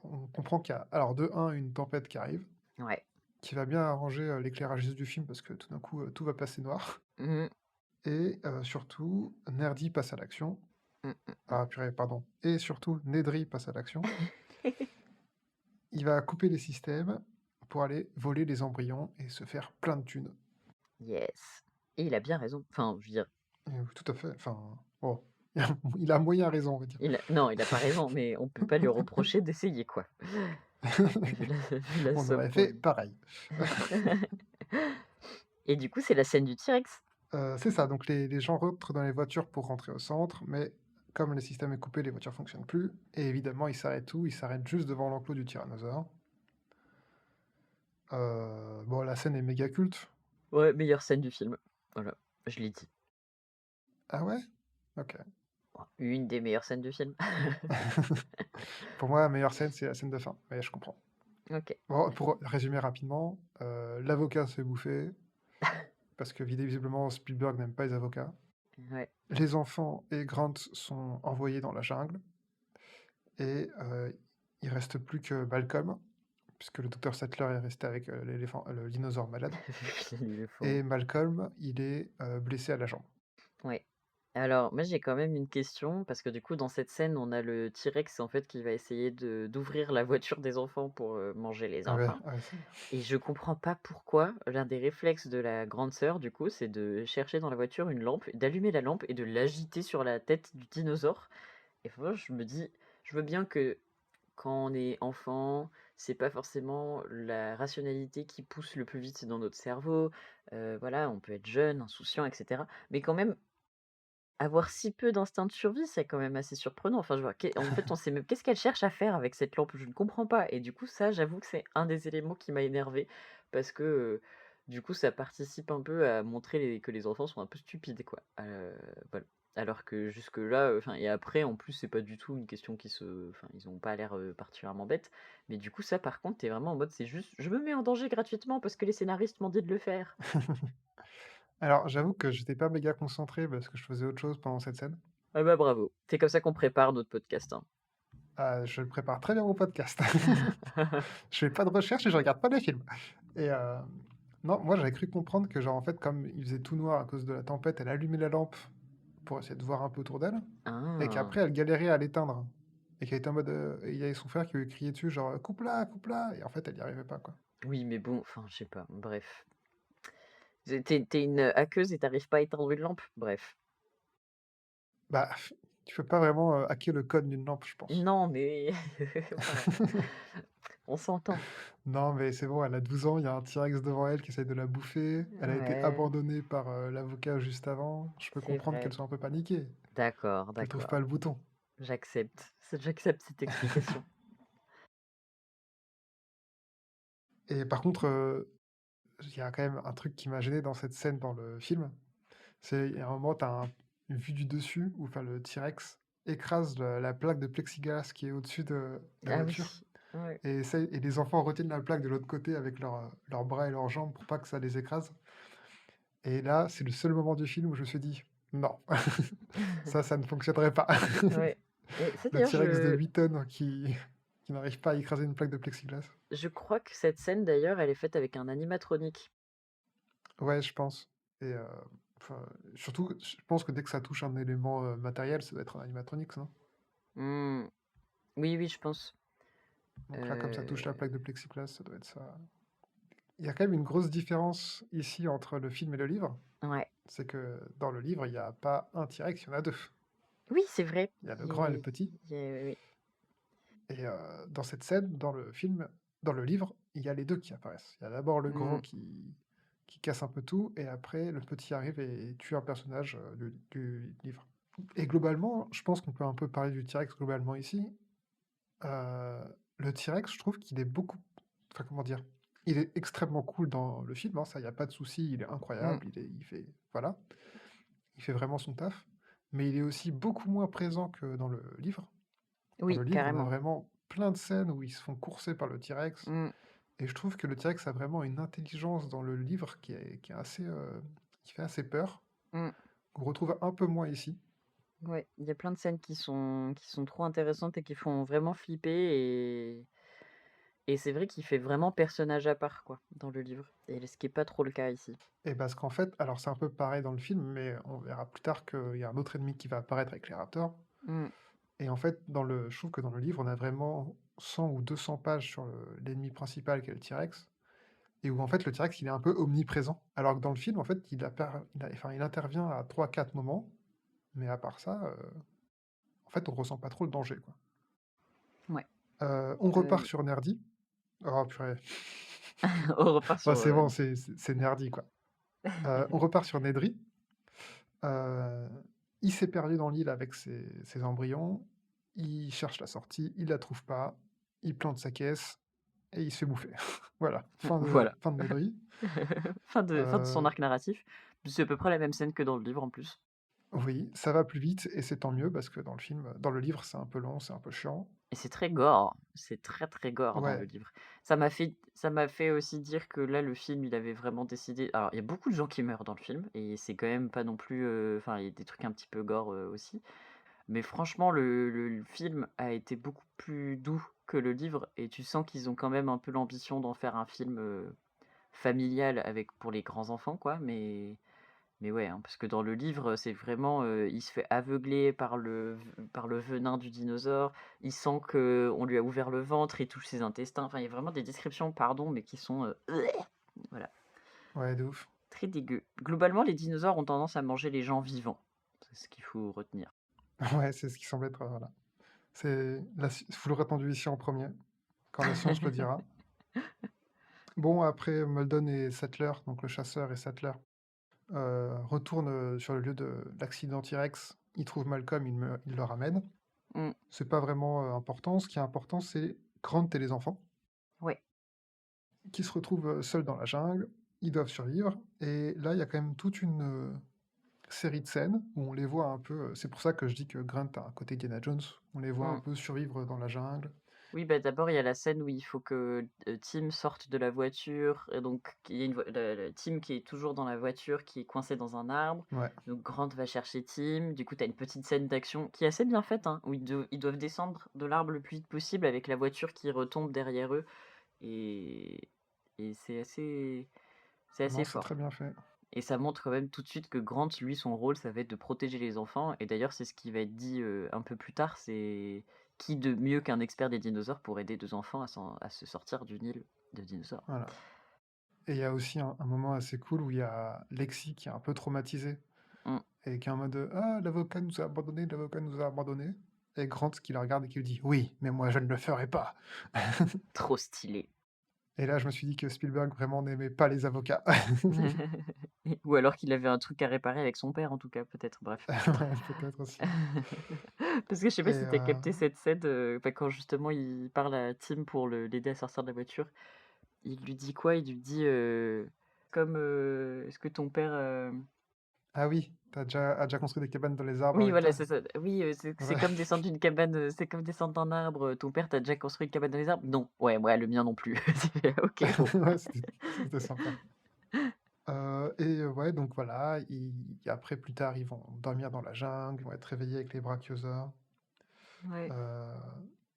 Speaker 1: on comprend qu'il y a, alors de un, une tempête qui arrive,
Speaker 2: Ouais.
Speaker 1: qui va bien arranger l'éclairage du film, parce que tout d'un coup, tout va passer noir.
Speaker 2: Mmh
Speaker 1: Et surtout, Nerdy passe à l'action.
Speaker 2: Mmh, mmh, mmh.
Speaker 1: Ah purée, pardon. Et surtout, Nedry passe à l'action. Il va couper les systèmes pour aller voler les embryons et se faire plein de thunes.
Speaker 2: Yes et il a bien raison. Enfin, je veux dire,
Speaker 1: Tout à fait. Enfin, oh, il a moyen raison, on va dire.
Speaker 2: il a pas raison, mais on peut pas lui reprocher d'essayer, quoi. Vu la
Speaker 1: On
Speaker 2: somme
Speaker 1: aurait
Speaker 2: qu'on
Speaker 1: fait
Speaker 2: lui
Speaker 1: pareil.
Speaker 2: et du coup, c'est la scène du T-Rex?
Speaker 1: C'est ça, donc les gens rentrent dans les voitures pour rentrer au centre, mais comme le système est coupé, les voitures fonctionnent plus. Et évidemment, ils s'arrêtent où? Ils s'arrêtent juste devant l'enclos du tyrannosaure. Bon, la scène est méga culte.
Speaker 2: Ouais, meilleure scène du film. Voilà, je l'ai dit.
Speaker 1: Ah ouais? Ok.
Speaker 2: Une des meilleures scènes du film.
Speaker 1: Pour moi, la meilleure scène, c'est la scène de fin, mais je comprends.
Speaker 2: OK.
Speaker 1: Bon, pour résumer rapidement, l'avocat se fait bouffer, parce que visiblement Spielberg n'aime pas les avocats.
Speaker 2: Ouais.
Speaker 1: Les enfants et Grant sont envoyés dans la jungle, et il reste plus que Malcolm, puisque le docteur Sattler est resté avec l'éléphant, le dinosaure malade.
Speaker 2: Il le faut.
Speaker 1: Et Malcolm, il est blessé à la jambe.
Speaker 2: Ouais. Alors, moi, j'ai quand même une question parce que du coup, dans cette scène, on a le T-Rex en fait qui va essayer de d'ouvrir la voiture des enfants pour manger les enfants.
Speaker 1: Ouais,
Speaker 2: Et je comprends pas pourquoi l'un des réflexes de la grande sœur, du coup, c'est de chercher dans la voiture une lampe, d'allumer la lampe et de l'agiter sur la tête du dinosaure. Et franchement, je me dis, je veux bien que quand on est enfant, c'est pas forcément la rationalité qui pousse le plus vite dans notre cerveau. Voilà, on peut être jeune, insouciant, etc. Mais quand même, avoir si peu d'instinct de survie, c'est quand même assez surprenant. Enfin, je vois, en fait, on sait même qu'est-ce qu'elle cherche à faire avec cette lampe? Je ne comprends pas. Et du coup, ça, j'avoue que c'est un des éléments qui m'a énervé parce que du coup, ça participe un peu à montrer que les enfants sont un peu stupides, quoi. Voilà. Alors que jusque-là, enfin, et après, en plus, c'est pas du tout une question enfin, ils ont pas l'air particulièrement bêtes. Mais du coup, ça, par contre, t'es vraiment en mode, c'est juste, je me mets en danger gratuitement parce que les scénaristes m'ont dit de le faire.
Speaker 1: ouais. Alors, j'avoue que j'étais pas méga concentré parce que je faisais autre chose pendant cette scène.
Speaker 2: Ah bah bravo. C'est comme ça qu'on prépare notre podcast, hein.
Speaker 1: Ah, je prépare très bien mon podcast. Je fais pas de recherche et je regarde pas de films. Et non, moi j'avais cru comprendre que genre en fait comme il faisait tout noir à cause de la tempête, elle allumait la lampe pour essayer de voir un peu autour d'elle, et
Speaker 2: Ah.
Speaker 1: qu'après elle galérait à l'éteindre. Et qu'elle était en mode, et il y avait son frère qui lui criait dessus genre coupe-la, et en fait elle y arrivait pas quoi.
Speaker 2: Oui, mais bon, enfin, je sais pas, bref. Tu une hackeuse et t'arrives pas à éteindre une lampe? Bref.
Speaker 1: Bah, tu peux pas vraiment hacker le code d'une lampe, je pense.
Speaker 2: Non, mais enfin, on s'entend.
Speaker 1: Non, mais c'est bon, elle a 12 ans, il y a un T-Rex devant elle qui essaye de la bouffer. Elle a été
Speaker 2: Ouais,
Speaker 1: abandonnée par l'avocat juste avant. Je peux
Speaker 2: c'est
Speaker 1: comprendre qu'elle
Speaker 2: vrai.
Speaker 1: soit un peu paniquée,
Speaker 2: D'accord,
Speaker 1: qu'elle trouve pas
Speaker 2: d'accord.
Speaker 1: le bouton.
Speaker 2: J'accepte. J'accepte cette explication.
Speaker 1: Et par contre, il y a quand même un truc qui m'a gêné dans cette scène dans le film. C'est il y a un moment, tu as une vue du dessus où enfin, le T-Rex écrase la plaque de plexiglas qui est au-dessus de la
Speaker 2: Ah oui.
Speaker 1: voiture.
Speaker 2: Ouais.
Speaker 1: Et les enfants retiennent la plaque de l'autre côté avec leurs bras et leurs jambes pour pas que ça les écrase. Et là, c'est le seul moment du film où je me suis dit: «Non, ça ne fonctionnerait pas».
Speaker 2: Ouais. Et ça
Speaker 1: Le
Speaker 2: d'ailleurs,
Speaker 1: T-Rex de 8 tonnes qui n'arrive pas à écraser une plaque de plexiglas.
Speaker 2: je crois que cette scène d'ailleurs, elle est faite avec un animatronique.
Speaker 1: Ouais, je pense. Et enfin, surtout, je pense que dès que ça touche un élément, matériel, ça doit être un animatronics, non?
Speaker 2: Mmh. Oui, oui, je pense.
Speaker 1: Donc là, comme ça touche la
Speaker 2: Heu,
Speaker 1: plaque de plexiglas, ça doit être ça. Il y a quand même une grosse différence ici entre le film et le livre.
Speaker 2: ouais.
Speaker 1: C'est que dans le livre, il y a pas un T-Rex, il y en a 2.
Speaker 2: Oui, c'est vrai.
Speaker 1: Il y a le grand et le
Speaker 2: Il
Speaker 1: petit.
Speaker 2: oui.
Speaker 1: Et dans cette scène, dans le film, dans le livre, il y a les 2 qui apparaissent. Il y a d'abord le grand
Speaker 2: Mmh.
Speaker 1: qui qui casse un peu tout, et après le petit arrive et tue un personnage du livre. Et globalement, je pense qu'on peut un peu parler du T-Rex globalement ici. Euh, le T-Rex, je trouve qu'il est beaucoup... Enfin, comment dire? Il est extrêmement cool dans le film, hein, ça, il n'y a pas de souci, il est
Speaker 2: Mmh.
Speaker 1: incroyable, il fait... Voilà, il fait vraiment son taf. Mais il est aussi beaucoup moins présent que dans le livre. Dans le
Speaker 2: Oui,
Speaker 1: livre, on a
Speaker 2: carrément.
Speaker 1: vraiment plein de scènes où ils se font courser par le T-Rex.
Speaker 2: Mmh.
Speaker 1: Et je trouve que le T-Rex a vraiment une intelligence dans le livre qui est assez, qui fait assez peur,
Speaker 2: Mmh.
Speaker 1: qu'on retrouve un peu moins ici.
Speaker 2: Ouais, il y a plein de scènes qui sont trop intéressantes et qui font vraiment flipper et c'est vrai qu'il fait vraiment personnage à part, quoi, dans le livre et ce qui est pas trop le cas ici.
Speaker 1: Et parce qu'en fait, alors c'est un peu pareil dans le film, mais on verra plus tard qu'il y a un autre ennemi qui va apparaître avec les raptors.
Speaker 2: Mmh.
Speaker 1: Et en fait, je trouve que dans le livre, on a vraiment 100 ou 200 pages sur l'ennemi principal qui est le T-Rex, et où en fait le T-Rex il est un peu omniprésent. Alors que dans le film, en fait, enfin, il intervient à 3 4 moments, mais à part ça, en fait, on ressent pas trop le danger, quoi.
Speaker 2: Ouais.
Speaker 1: On repart
Speaker 2: Heu,
Speaker 1: sur Nerdy. Oh purée.
Speaker 2: on repart
Speaker 1: Bah,
Speaker 2: sur,
Speaker 1: c'est bon, c'est Nerdy, quoi. On repart sur Nedry. Euh, il s'est perdu dans l'île avec ses embryons. Il cherche la sortie, il la trouve pas. Il plante sa caisse et il se fait bouffer. Voilà,
Speaker 2: voilà.
Speaker 1: fin de Nedry.
Speaker 2: Fin de son
Speaker 1: Euh,
Speaker 2: arc narratif. C'est à peu près la même scène que dans le livre, en plus.
Speaker 1: oui, ça va plus vite et c'est tant mieux parce que dans le livre, c'est un peu long, c'est un peu chiant.
Speaker 2: Et c'est très gore, c'est très, très gore dans le
Speaker 1: Ouais,
Speaker 2: livre. Ça m'a fait aussi dire que là, le film, il avait vraiment décidé alors il y a beaucoup de gens qui meurent dans le film et c'est quand même pas non plus, enfin, il y a des trucs un petit peu gore, aussi. Mais franchement, le film a été beaucoup plus doux que le livre et tu sens qu'ils ont quand même un peu l'ambition d'en faire un film, familial avec pour les grands enfants, quoi, mais ouais, hein, parce que dans le livre, c'est vraiment, il se fait aveugler par le venin du dinosaure. Il sent que on lui a ouvert le ventre, il touche ses intestins. Enfin, il y a vraiment des descriptions, pardon, mais qui sont, voilà,
Speaker 1: ouais, de ouf.
Speaker 2: très dégueu. Globalement, les dinosaures ont tendance à manger les gens vivants. C'est ce qu'il faut retenir.
Speaker 1: Ouais, c'est ce qui semble être. Voilà. Vous l'aurez entendu ici en premier, quand la science le dira. Bon, après, Muldoon et Sattler, donc le chasseur et Sattler, retournent sur le lieu de l'accident T-Rex. Ils trouvent Malcolm, ils le ramènent.
Speaker 2: Mmh,
Speaker 1: C'est pas vraiment important. Ce qui est important, c'est Grant et les enfants,
Speaker 2: ouais.
Speaker 1: qui se retrouvent seuls dans la jungle. Ils doivent survivre. Et là, il y a quand même toute une série de scènes où on les voit un peu. C'est pour ça que je dis que Grant a un côté Indiana Jones. On les voit un
Speaker 2: Mmh.
Speaker 1: peu survivre dans la jungle.
Speaker 2: Oui, bah, d'abord, il y a la scène où il faut que, Tim sorte de la voiture et donc il y a Tim qui est toujours dans la voiture, qui est coincé dans un arbre.
Speaker 1: Ouais,
Speaker 2: Donc Grant va chercher Tim. Du coup, tu as une petite scène d'action qui est assez bien faite, hein, où ils doivent descendre de l'arbre le plus vite possible avec la voiture qui retombe derrière eux et c'est assez
Speaker 1: non, c'est très
Speaker 2: fort
Speaker 1: bien fait.
Speaker 2: et ça montre quand même tout de suite que Grant, lui, son rôle, ça va être de protéger les enfants et d'ailleurs, c'est ce qui va être dit, un peu plus tard, c'est qui de mieux qu'un expert des dinosaures pour aider 2 enfants à se sortir d'une île de dinosaures?
Speaker 1: Voilà. Et il y a aussi un moment assez cool où il y a Lexi qui est un peu traumatisée
Speaker 2: Mmh,
Speaker 1: et qui est en mode ah, l'avocat nous a abandonnés, l'avocat nous a abandonnés. Et Grant qui la regarde et qui lui dit oui, mais moi je ne le ferai pas.
Speaker 2: trop stylé.
Speaker 1: Et là, je me suis dit que Spielberg vraiment n'aimait pas les avocats.
Speaker 2: Ou alors qu'il avait un truc à réparer avec son père en tout cas, peut-être, bref.
Speaker 1: Ouais, peut-être aussi.
Speaker 2: Parce que je sais pas
Speaker 1: Et
Speaker 2: si tu capté cette scène, bah, quand justement il parle à Tim pour l'aider à sortir de la voiture, il lui dit quoi? Il lui dit, comme, «Est-ce que ton père,
Speaker 1: ah oui, a déjà construit des cabanes dans les arbres
Speaker 2: Oui,
Speaker 1: avec
Speaker 2: voilà,
Speaker 1: toi?
Speaker 2: c'est ça. Oui, c'est
Speaker 1: Ouais.
Speaker 2: comme descendre d'une cabane, c'est comme descendre d'un arbre, ton père t'a déjà construit une cabane dans les arbres? Non. Ouais, le mien non plus. OK, bon.
Speaker 1: Ouais, c'était sympa. Ouais, donc voilà, après, plus tard, ils vont dormir dans la jungle, ils vont être réveillés avec les brachiosaures.
Speaker 2: Ouais.
Speaker 1: Euh,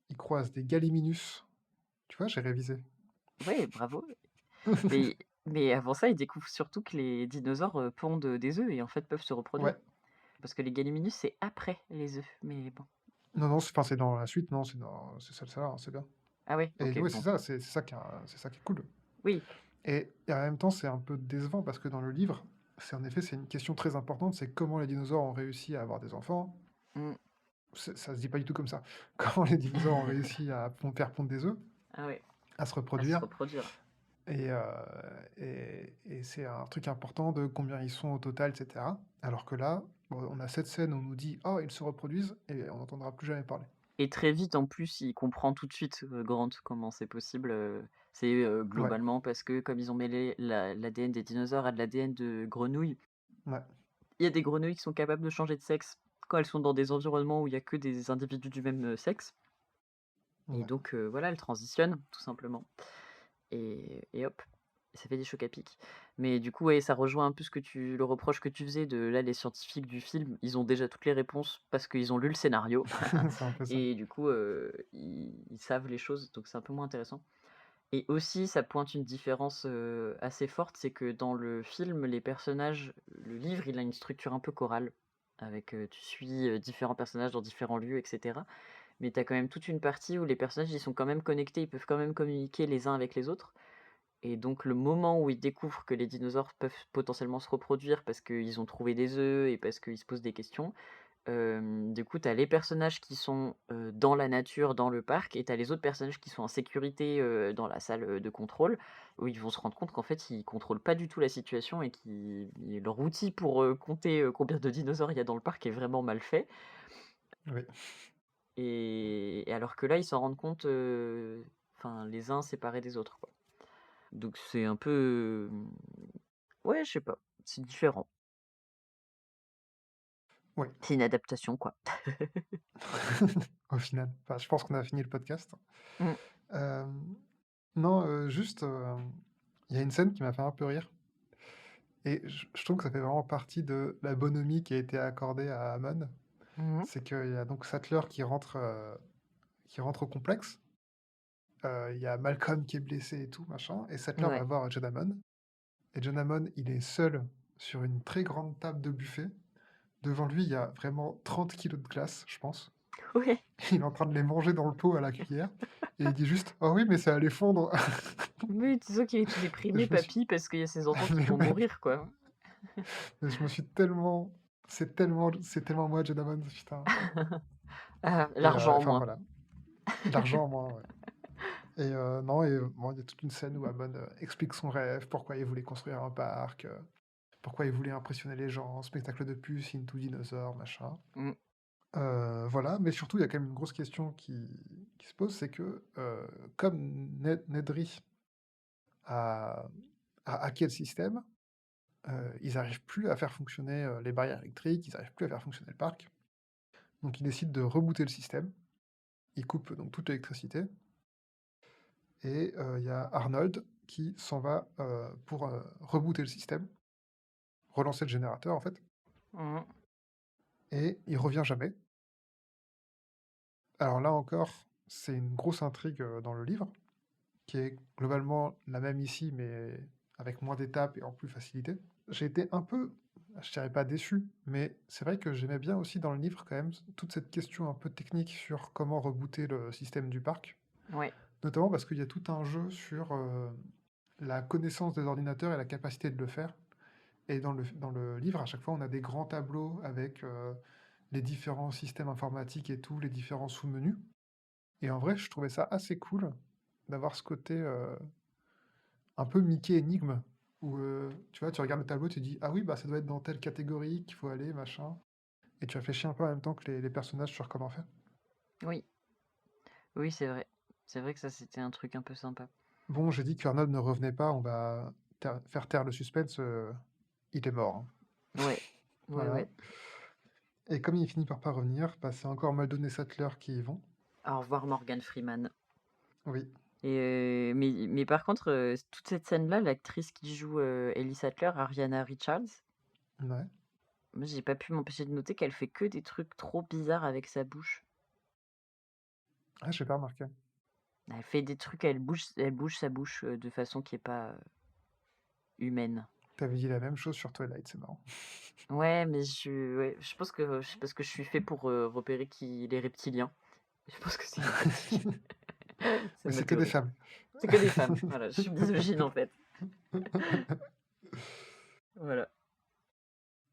Speaker 1: Ils croisent des gallimimus. Tu vois, j'ai révisé.
Speaker 2: Ouais, bravo. Mais mais avant ça, ils découvrent surtout que les dinosaures, pondent, des œufs et en fait peuvent se reproduire.
Speaker 1: Ouais.
Speaker 2: Parce que les gallimimus, c'est après les œufs, mais bon.
Speaker 1: Non, non, enfin, c'est dans la suite, non, c'est ça, hein, c'est bien.
Speaker 2: Ah ouais?
Speaker 1: Et
Speaker 2: OK,
Speaker 1: ouais,
Speaker 2: bon.
Speaker 1: c'est ça qui est cool.
Speaker 2: Oui.
Speaker 1: Et en même temps, c'est un peu décevant parce que dans le livre, c'est une question très importante, c'est comment les dinosaures ont réussi à avoir des enfants.
Speaker 2: Mmh.
Speaker 1: Ça se dit pas du tout comme ça. Comment les dinosaures ont réussi à faire pondre des œufs,
Speaker 2: Ah ouais,
Speaker 1: à se
Speaker 2: à se
Speaker 1: reproduire.
Speaker 2: reproduire.
Speaker 1: Et, et c'est un truc important de combien ils sont au total, etc. Alors que là, bon, on a cette scène où on nous dit oh, ils se reproduisent et on n'entendra plus jamais parler.
Speaker 2: Et très vite, en plus, il comprend tout de suite, Grant, comment c'est possible. C'est
Speaker 1: Ouais,
Speaker 2: globalement parce que, comme ils ont mêlé l'ADN des dinosaures à de l'ADN de grenouilles,
Speaker 1: ouais,
Speaker 2: il y a des grenouilles qui sont capables de changer de sexe quand elles sont dans des environnements où il y a que des individus du même sexe. Et
Speaker 1: ouais.
Speaker 2: donc, voilà, elles transitionnent, tout simplement. Et hop, ça fait des chocs à pic. Mais du coup, ouais, ça rejoint un peu le reproche que tu faisais de là, les scientifiques du film, ils ont déjà toutes les réponses parce qu'ils ont lu le scénario.
Speaker 1: C'est un peu ça.
Speaker 2: Et du coup, ils savent les choses, donc c'est un peu moins intéressant. Et aussi, ça pointe une différence assez forte, c'est que dans le film, les personnages, le livre, il a une structure un peu chorale, avec tu suis différents personnages dans différents lieux, etc. Mais tu as quand même toute une partie où les personnages, ils sont quand même connectés, ils peuvent quand même communiquer les uns avec les autres. Et donc le moment où ils découvrent que les dinosaures peuvent potentiellement se reproduire parce qu'ils ont trouvé des œufs et parce qu'ils se posent des questions, du coup, tu as les personnages qui sont, dans la nature, dans le parc et tu as les autres personnages qui sont en sécurité, dans la salle, de contrôle, où ils vont se rendre compte qu'en fait, ils contrôlent pas du tout la situation et leur outil pour, compter, combien de dinosaures il y a dans le parc est vraiment mal fait
Speaker 1: Oui,
Speaker 2: et alors que là, ils s'en rendent compte, enfin, les uns séparés des autres, quoi. Donc c'est un peu, ouais, je sais pas, c'est différent.
Speaker 1: oui.
Speaker 2: C'est une adaptation, quoi.
Speaker 1: Au final. Enfin, je pense qu'on a fini le podcast.
Speaker 2: Mmh.
Speaker 1: Euh, non, juste, il y a une scène qui m'a fait un peu rire. Et je trouve que ça fait vraiment partie de la bonhomie qui a été accordée à Hammond.
Speaker 2: Mmh.
Speaker 1: C'est qu'il y a donc Sattler qui rentre au complexe. Il y a Malcolm qui est blessé et tout, machin. Et Sattler va
Speaker 2: Ouais.
Speaker 1: voir John Hammond. Et John Hammond, il est seul sur une très grande table de buffet. Devant lui, il y a vraiment 30 kilos de glace, je pense.
Speaker 2: Ouais.
Speaker 1: Il est en train de les manger dans le pot à la cuillère. Et il dit juste oh oui, mais ça allait fondre.
Speaker 2: Mais disons qu'il est tout
Speaker 1: Et
Speaker 2: déprimé,
Speaker 1: je me suis.
Speaker 2: papy, parce qu'il y a ses enfants qui
Speaker 1: Mais
Speaker 2: vont
Speaker 1: ouais,
Speaker 2: mourir, quoi.
Speaker 1: mais je me suis tellement. C'est tellement moi, John Hammond, putain.
Speaker 2: Ah,
Speaker 1: Et
Speaker 2: l'argent en
Speaker 1: enfin
Speaker 2: moins.
Speaker 1: voilà. L'argent, moi, ouais. Et non, et bon, il y a toute une scène où Hammond explique son rêve, pourquoi il voulait construire un parc, pourquoi il voulait impressionner les gens, spectacle de puces, Into Dinosaur, machin.
Speaker 2: Mmh.
Speaker 1: Voilà, mais surtout, il y a quand même une grosse question qui se pose, c'est que comme Nedry a, a hacké le système, ils n'arrivent plus à faire fonctionner les barrières électriques, ils n'arrivent plus à faire fonctionner le parc. Donc ils décident de rebooter le système. Ils coupent donc toute l'électricité. Et il y a Arnold qui s'en va pour rebooter le système, relancer le générateur en fait.
Speaker 2: Mmh.
Speaker 1: Et il revient jamais. Alors là encore, c'est une grosse intrigue dans le livre, qui est globalement la même ici, mais avec moins d'étapes et en plus facilité. J'ai été un peu, je dirais pas déçu, mais c'est vrai que j'aimais bien aussi dans le livre quand même toute cette question un peu technique sur comment rebooter le système du parc,
Speaker 2: Ouais.
Speaker 1: notamment parce qu'il y a tout un jeu sur la connaissance des ordinateurs et la capacité de le faire. Et dans le livre, à chaque fois, on a des grands tableaux avec les différents systèmes informatiques et tout, les différents sous-menus. Et en vrai, je trouvais ça assez cool d'avoir ce côté un peu Mickey énigme, où tu vois, tu regardes le tableau, tu dis ah oui, bah ça doit être dans telle catégorie qu'il faut aller, machin. Et tu réfléchis un peu en même temps que les personnages sur comment faire.
Speaker 2: Oui. Oui, c'est vrai. C'est vrai que ça, c'était un truc un peu sympa.
Speaker 1: Bon, j'ai dit qu'Arnold ne revenait pas, on va faire taire le suspense, il est mort, hein.
Speaker 2: Ouais. Ouais,
Speaker 1: Voilà.
Speaker 2: ouais.
Speaker 1: Et comme il finit par pas revenir, bah, c'est encore Muldoon et Sattler qui y vont.
Speaker 2: Au revoir Morgan Freeman.
Speaker 1: Oui,
Speaker 2: Et mais par contre, toute cette scène-là, l'actrice qui joue, Ellie Sattler, Ariana Richards,
Speaker 1: ouais.
Speaker 2: moi, j'ai pas pu m'empêcher de noter qu'elle fait que des trucs trop bizarres avec sa bouche.
Speaker 1: Ah, j'ai pas remarqué.
Speaker 2: Elle fait des trucs, elle bouge sa bouche, de façon qui est pas, humaine.
Speaker 1: T'avais dit la même chose sur Twilight, c'est marrant.
Speaker 2: Ouais, mais ouais, je pense que c'est parce que je suis fait pour, repérer qui les reptiliens. Je pense que c'est une pratique. C'est
Speaker 1: Mais
Speaker 2: ma
Speaker 1: c'est que des
Speaker 2: théorie.
Speaker 1: femmes.
Speaker 2: C'est que des femmes, voilà, je suis misogyne, en fait. Voilà.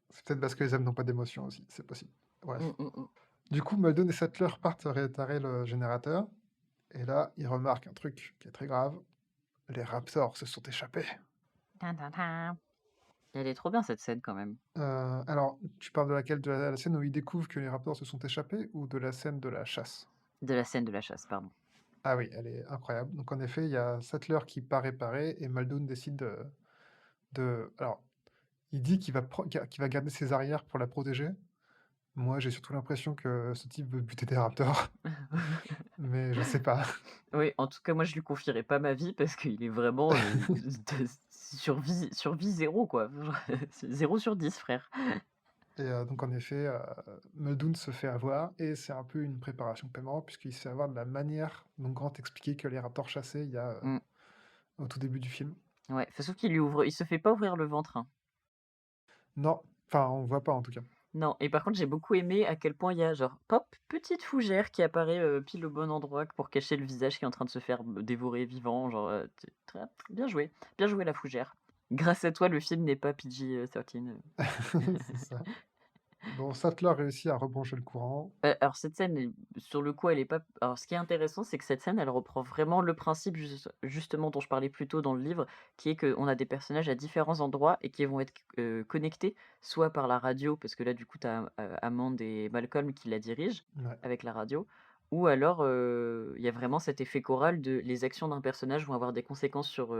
Speaker 1: C'est peut-être parce que les hommes n'ont pas d'émotion aussi, c'est possible. Bref.
Speaker 2: Mmh, mmh, mmh.
Speaker 1: Du coup, Muldoon et Sattler partent réparer le générateur. Et là, ils remarquent un truc qui est très grave. les raptors se sont échappés.
Speaker 2: Tin, tin, tin. Elle est trop bien cette scène quand même.
Speaker 1: Alors, tu parles de laquelle? De la scène où ils découvrent que les raptors se sont échappés ou de la scène de la chasse?
Speaker 2: De la scène de la chasse, pardon.
Speaker 1: Ah oui, elle est incroyable. Donc en effet, il y a Sattler qui part réparer et Muldoon décide alors, il dit qu'il va garder ses arrières pour la protéger. Moi, j'ai surtout l'impression que ce type veut buter des raptors, mais je sais pas.
Speaker 2: Oui, en tout cas, moi, je lui confierais pas ma vie parce qu'il est vraiment survie 0, quoi. Genre, c'est 0 sur 10, frère.
Speaker 1: Et donc en effet, Muldoon se fait avoir et c'est un peu une préparation au paiement puisqu'il se fait avoir de la manière dont Grant expliquait que les raptors chassaient
Speaker 2: Mm.
Speaker 1: au tout début du film.
Speaker 2: Ouais, sauf il se fait pas ouvrir le ventre, hein.
Speaker 1: Non, enfin on voit pas en tout cas.
Speaker 2: Non, et par contre, j'ai beaucoup aimé à quel point il y a genre, pop, petite fougère qui apparaît pile au bon endroit pour cacher le visage qui est en train de se faire dévorer vivant. Genre, bien joué la fougère. Grâce à toi, le film n'est pas PG-13.
Speaker 1: C'est ça. Bon, Sattler réussit à rebrancher le courant.
Speaker 2: Alors cette scène, sur le coup, elle est pas. Alors ce qui est intéressant, c'est que cette scène, elle reprend vraiment le principe justement dont je parlais plus tôt dans le livre, qui est qu'on a des personnages à différents endroits et qui vont être connectés, soit par la radio, parce que là, du coup, tu as Amand et Malcolm qui la dirigent
Speaker 1: Ouais,
Speaker 2: avec la radio, ou alors il y a vraiment cet effet choral de les actions d'un personnage vont avoir des conséquences sur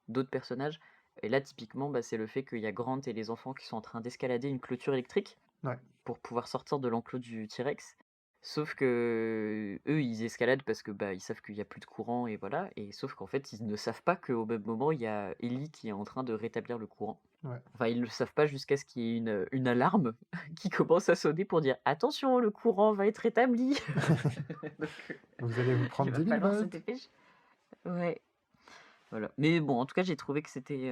Speaker 2: d'autres personnages. Et là, typiquement, bah, c'est le fait qu'il y a Grant et les enfants qui sont en train d'escalader une clôture électrique
Speaker 1: ouais,
Speaker 2: pour pouvoir sortir de l'enclos du T-Rex. Sauf que eux, ils escaladent parce que bah ils savent qu'il y a plus de courant et voilà. Et sauf qu'en fait, ils ne savent pas qu'au même moment, il y a Ellie qui est en train de rétablir le courant.
Speaker 1: ouais.
Speaker 2: Enfin, ils ne le savent pas jusqu'à ce qu'il y ait une alarme qui commence à sonner pour dire attention, le courant va être rétabli. Donc,
Speaker 1: Vous allez vous
Speaker 2: il
Speaker 1: prendre
Speaker 2: va
Speaker 1: 10 000
Speaker 2: falloir se
Speaker 1: volts?
Speaker 2: dépêcher. Ouais, voilà. Mais bon, en tout cas, j'ai trouvé que c'était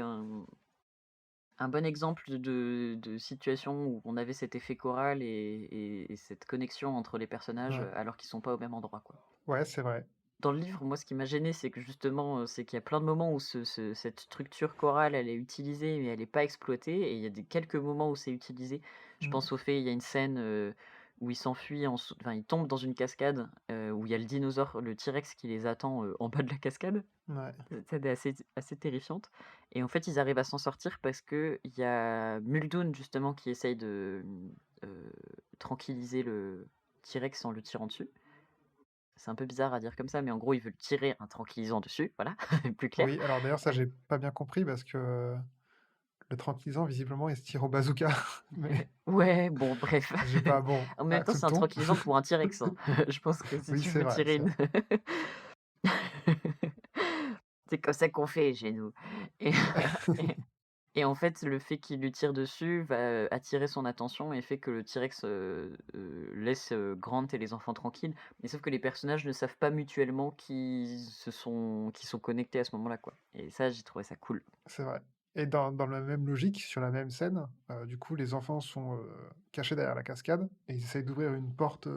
Speaker 2: un bon exemple de situation où on avait cet effet choral et cette connexion entre les personnages,
Speaker 1: Ouais,
Speaker 2: alors qu'ils sont pas au même endroit, quoi.
Speaker 1: ouais, c'est vrai.
Speaker 2: Dans le livre, moi, ce qui m'a gêné, c'est que justement, c'est qu'il y a plein de moments où cette structure chorale, elle est utilisée, mais elle est pas exploitée, et il y a des quelques moments où c'est utilisé. Je
Speaker 1: Mm.
Speaker 2: pense au fait, il y a une scène où il s'enfuit, enfin, il tombe dans une cascade, où il y a le dinosaure, le T-Rex qui les attend en bas de la cascade.
Speaker 1: Ouais,
Speaker 2: Cette scène est assez terrifiante. Et en fait, ils arrivent à s'en sortir parce que il y a Muldoon, justement, qui essaye de euh, tranquilliser le T-Rex en le tirant dessus. C'est un peu bizarre à dire comme ça, mais en gros, il veut le tirer un tranquillisant dessus, voilà, plus clair.
Speaker 1: oui, alors d'ailleurs, ça, j'ai pas bien compris parce que le tranquillisant, visiblement, il se tire au bazooka. Mais
Speaker 2: Ouais, bon, bref.
Speaker 1: j'ai pas, bon,
Speaker 2: En même temps, c'est un
Speaker 1: acceptons.
Speaker 2: tranquillisant pour un T-Rex, hein. Je pense que si
Speaker 1: Oui,
Speaker 2: tu
Speaker 1: c'est
Speaker 2: veux
Speaker 1: vrai,
Speaker 2: tirer
Speaker 1: c'est vrai.
Speaker 2: une... C'est comme ça qu'on fait chez nous. Et, et en fait, le fait qu'il lui tire dessus va attirer son attention et fait que le T-Rex laisse Grant et les enfants tranquilles. Mais sauf que les personnages ne savent pas mutuellement qui sont connectés à ce moment-là, quoi. Et ça, j'ai trouvé ça cool.
Speaker 1: C'est vrai. Et dans la même logique, sur la même scène, du coup, les enfants sont cachés derrière la cascade et ils essayent d'ouvrir une porte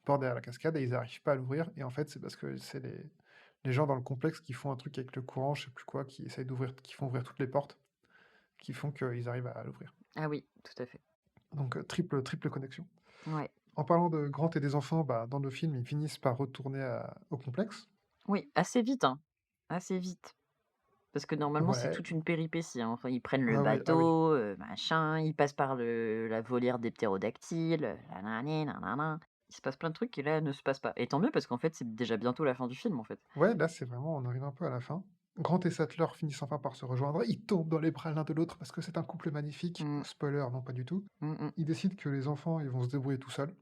Speaker 1: derrière la cascade et ils n'arrivent pas à l'ouvrir. Et en fait, c'est parce que c'est les gens dans le complexe qui font un truc avec le courant, je sais plus quoi, qui essayent d'ouvrir, qui font ouvrir toutes les portes, qui font qu'ils arrivent à l'ouvrir.
Speaker 2: Ah oui, tout à fait.
Speaker 1: Donc triple connexion.
Speaker 2: Ouais.
Speaker 1: En parlant de Grant et des enfants, bah, dans le film, ils finissent par retourner au complexe.
Speaker 2: Oui, assez vite, hein. Assez vite. Parce que normalement, c'est
Speaker 1: Ouais,
Speaker 2: toute une péripétie, hein. Enfin, ils prennent le
Speaker 1: ouais, ouais, ah oui.
Speaker 2: bateau, machin, ils passent par la volière des ptérodactyles, nanani, nanana. Il se passe plein de trucs qui là ne se passent pas. Et tant mieux parce qu'en fait, c'est déjà bientôt la fin du film en fait.
Speaker 1: Ouais, là, c'est vraiment, on arrive un peu à la fin. Grant et Sattler finissent enfin par se rejoindre. Ils tombent dans les bras l'un de l'autre parce que c'est un couple magnifique.
Speaker 2: Mm,
Speaker 1: Spoiler, non, pas du tout.
Speaker 2: mm.
Speaker 1: Ils décident que les enfants, ils vont se débrouiller tout seuls.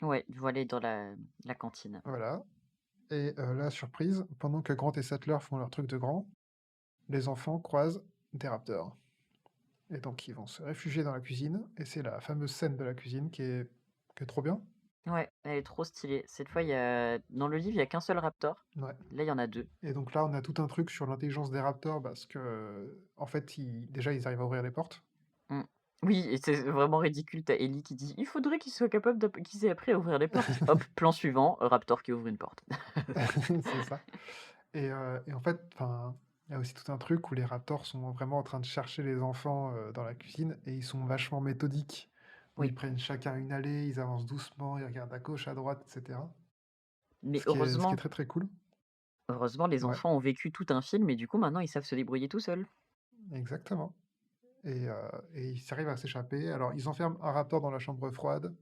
Speaker 2: Ouais, je vais aller dans la cantine.
Speaker 1: Voilà. Et là, surprise, pendant que Grant et Sattler font leur truc de grand, les enfants croisent des raptors. Et donc, ils vont se réfugier dans la cuisine. Et c'est la fameuse scène de la cuisine qui est trop bien.
Speaker 2: Ouais, elle est trop stylée. Cette fois, dans le livre, il y a qu'un seul raptor.
Speaker 1: Ouais.
Speaker 2: Là, il y en a deux.
Speaker 1: Et donc là, on a tout un truc sur l'intelligence des raptors parce que, en fait, déjà, ils arrivent à ouvrir les portes.
Speaker 2: Mm. Oui, et c'est vraiment ridicule. T'as Ellie qui dit il faudrait qu'il soit capable qu'ils aient appris à ouvrir les portes. Hop, plan suivant, raptor qui ouvre une porte.
Speaker 1: C'est ça. Et en fait, enfin, il y a aussi tout un truc où les raptors sont vraiment en train de chercher les enfants dans la cuisine et ils sont vachement méthodiques, où ils
Speaker 2: Oui,
Speaker 1: prennent chacun une allée, ils avancent doucement, ils regardent à gauche, à droite, etc.
Speaker 2: mais
Speaker 1: Ce qui est très très cool.
Speaker 2: Heureusement, les
Speaker 1: Ouais,
Speaker 2: enfants ont vécu tout un film et du coup, maintenant, ils savent se débrouiller tout seuls.
Speaker 1: exactement. Et, heu et ils arrivent à s'échapper. Alors, ils enferment un raptor dans la chambre froide.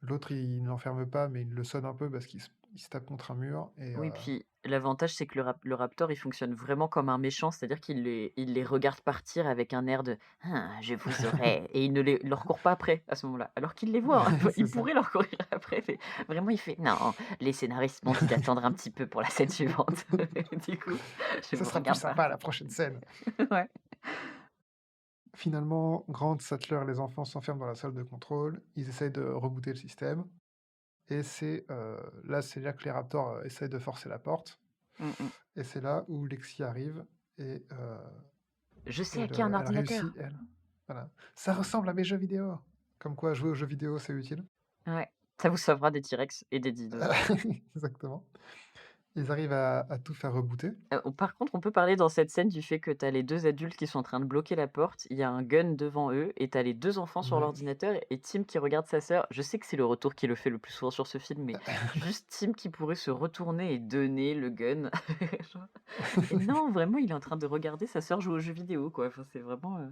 Speaker 1: L'autre, il ne l'enferme pas, mais il le sonne un peu parce qu'il se tape contre un mur
Speaker 2: Oui, puis l'avantage, c'est que le raptor, il fonctionne vraiment comme un méchant, c'est-à-dire qu'il les regarde partir avec un air de: «Hein, je vous aurai» et il ne leur court pas après, à ce moment-là. Alors qu'il les voit, hein,
Speaker 1: c'est
Speaker 2: il
Speaker 1: ça.
Speaker 2: pourrait leur courir après, mais vraiment il fait: «Non, les scénaristes m'ont dit d'attendre un petit peu pour la scène suivante. Du coup, je
Speaker 1: Ça
Speaker 2: vous
Speaker 1: sera plus
Speaker 2: regarde
Speaker 1: sympa à
Speaker 2: partir».
Speaker 1: la prochaine scène.
Speaker 2: Ouais.
Speaker 1: Finalement, Grant, Sattler, les enfants s'enferment dans la salle de contrôle. Ils essayent de rebooter le système et c'est là que les raptors, essayent de forcer la porte
Speaker 2: Mmh mh.
Speaker 1: et c'est là où Lexi arrive et heu
Speaker 2: Je sais
Speaker 1: et
Speaker 2: hacker un
Speaker 1: elle réussit,
Speaker 2: ordinateur.
Speaker 1: elle. Voilà. «Ça ressemble à mes jeux vidéo!» Comme quoi jouer aux jeux vidéo, c'est utile.
Speaker 2: Ouais, ça vous sauvera des T-Rex et des dinosaures.
Speaker 1: Exactement. Ils arrivent à tout faire rebooter.
Speaker 2: Par contre, on peut parler dans cette scène du fait que tu as les 2 adultes qui sont en train de bloquer la porte, il y a un gun devant eux et tu as les 2 enfants sur
Speaker 1: Ouais.
Speaker 2: l'ordinateur et Tim qui regarde sa sœur. Je sais que c'est le retour qui le fait le plus souvent sur ce film, mais juste Tim qui pourrait se retourner et donner le gun. Genre et non, vraiment, il est en train de regarder sa sœur jouer aux jeux vidéo, quoi. Enfin, c'est vraiment,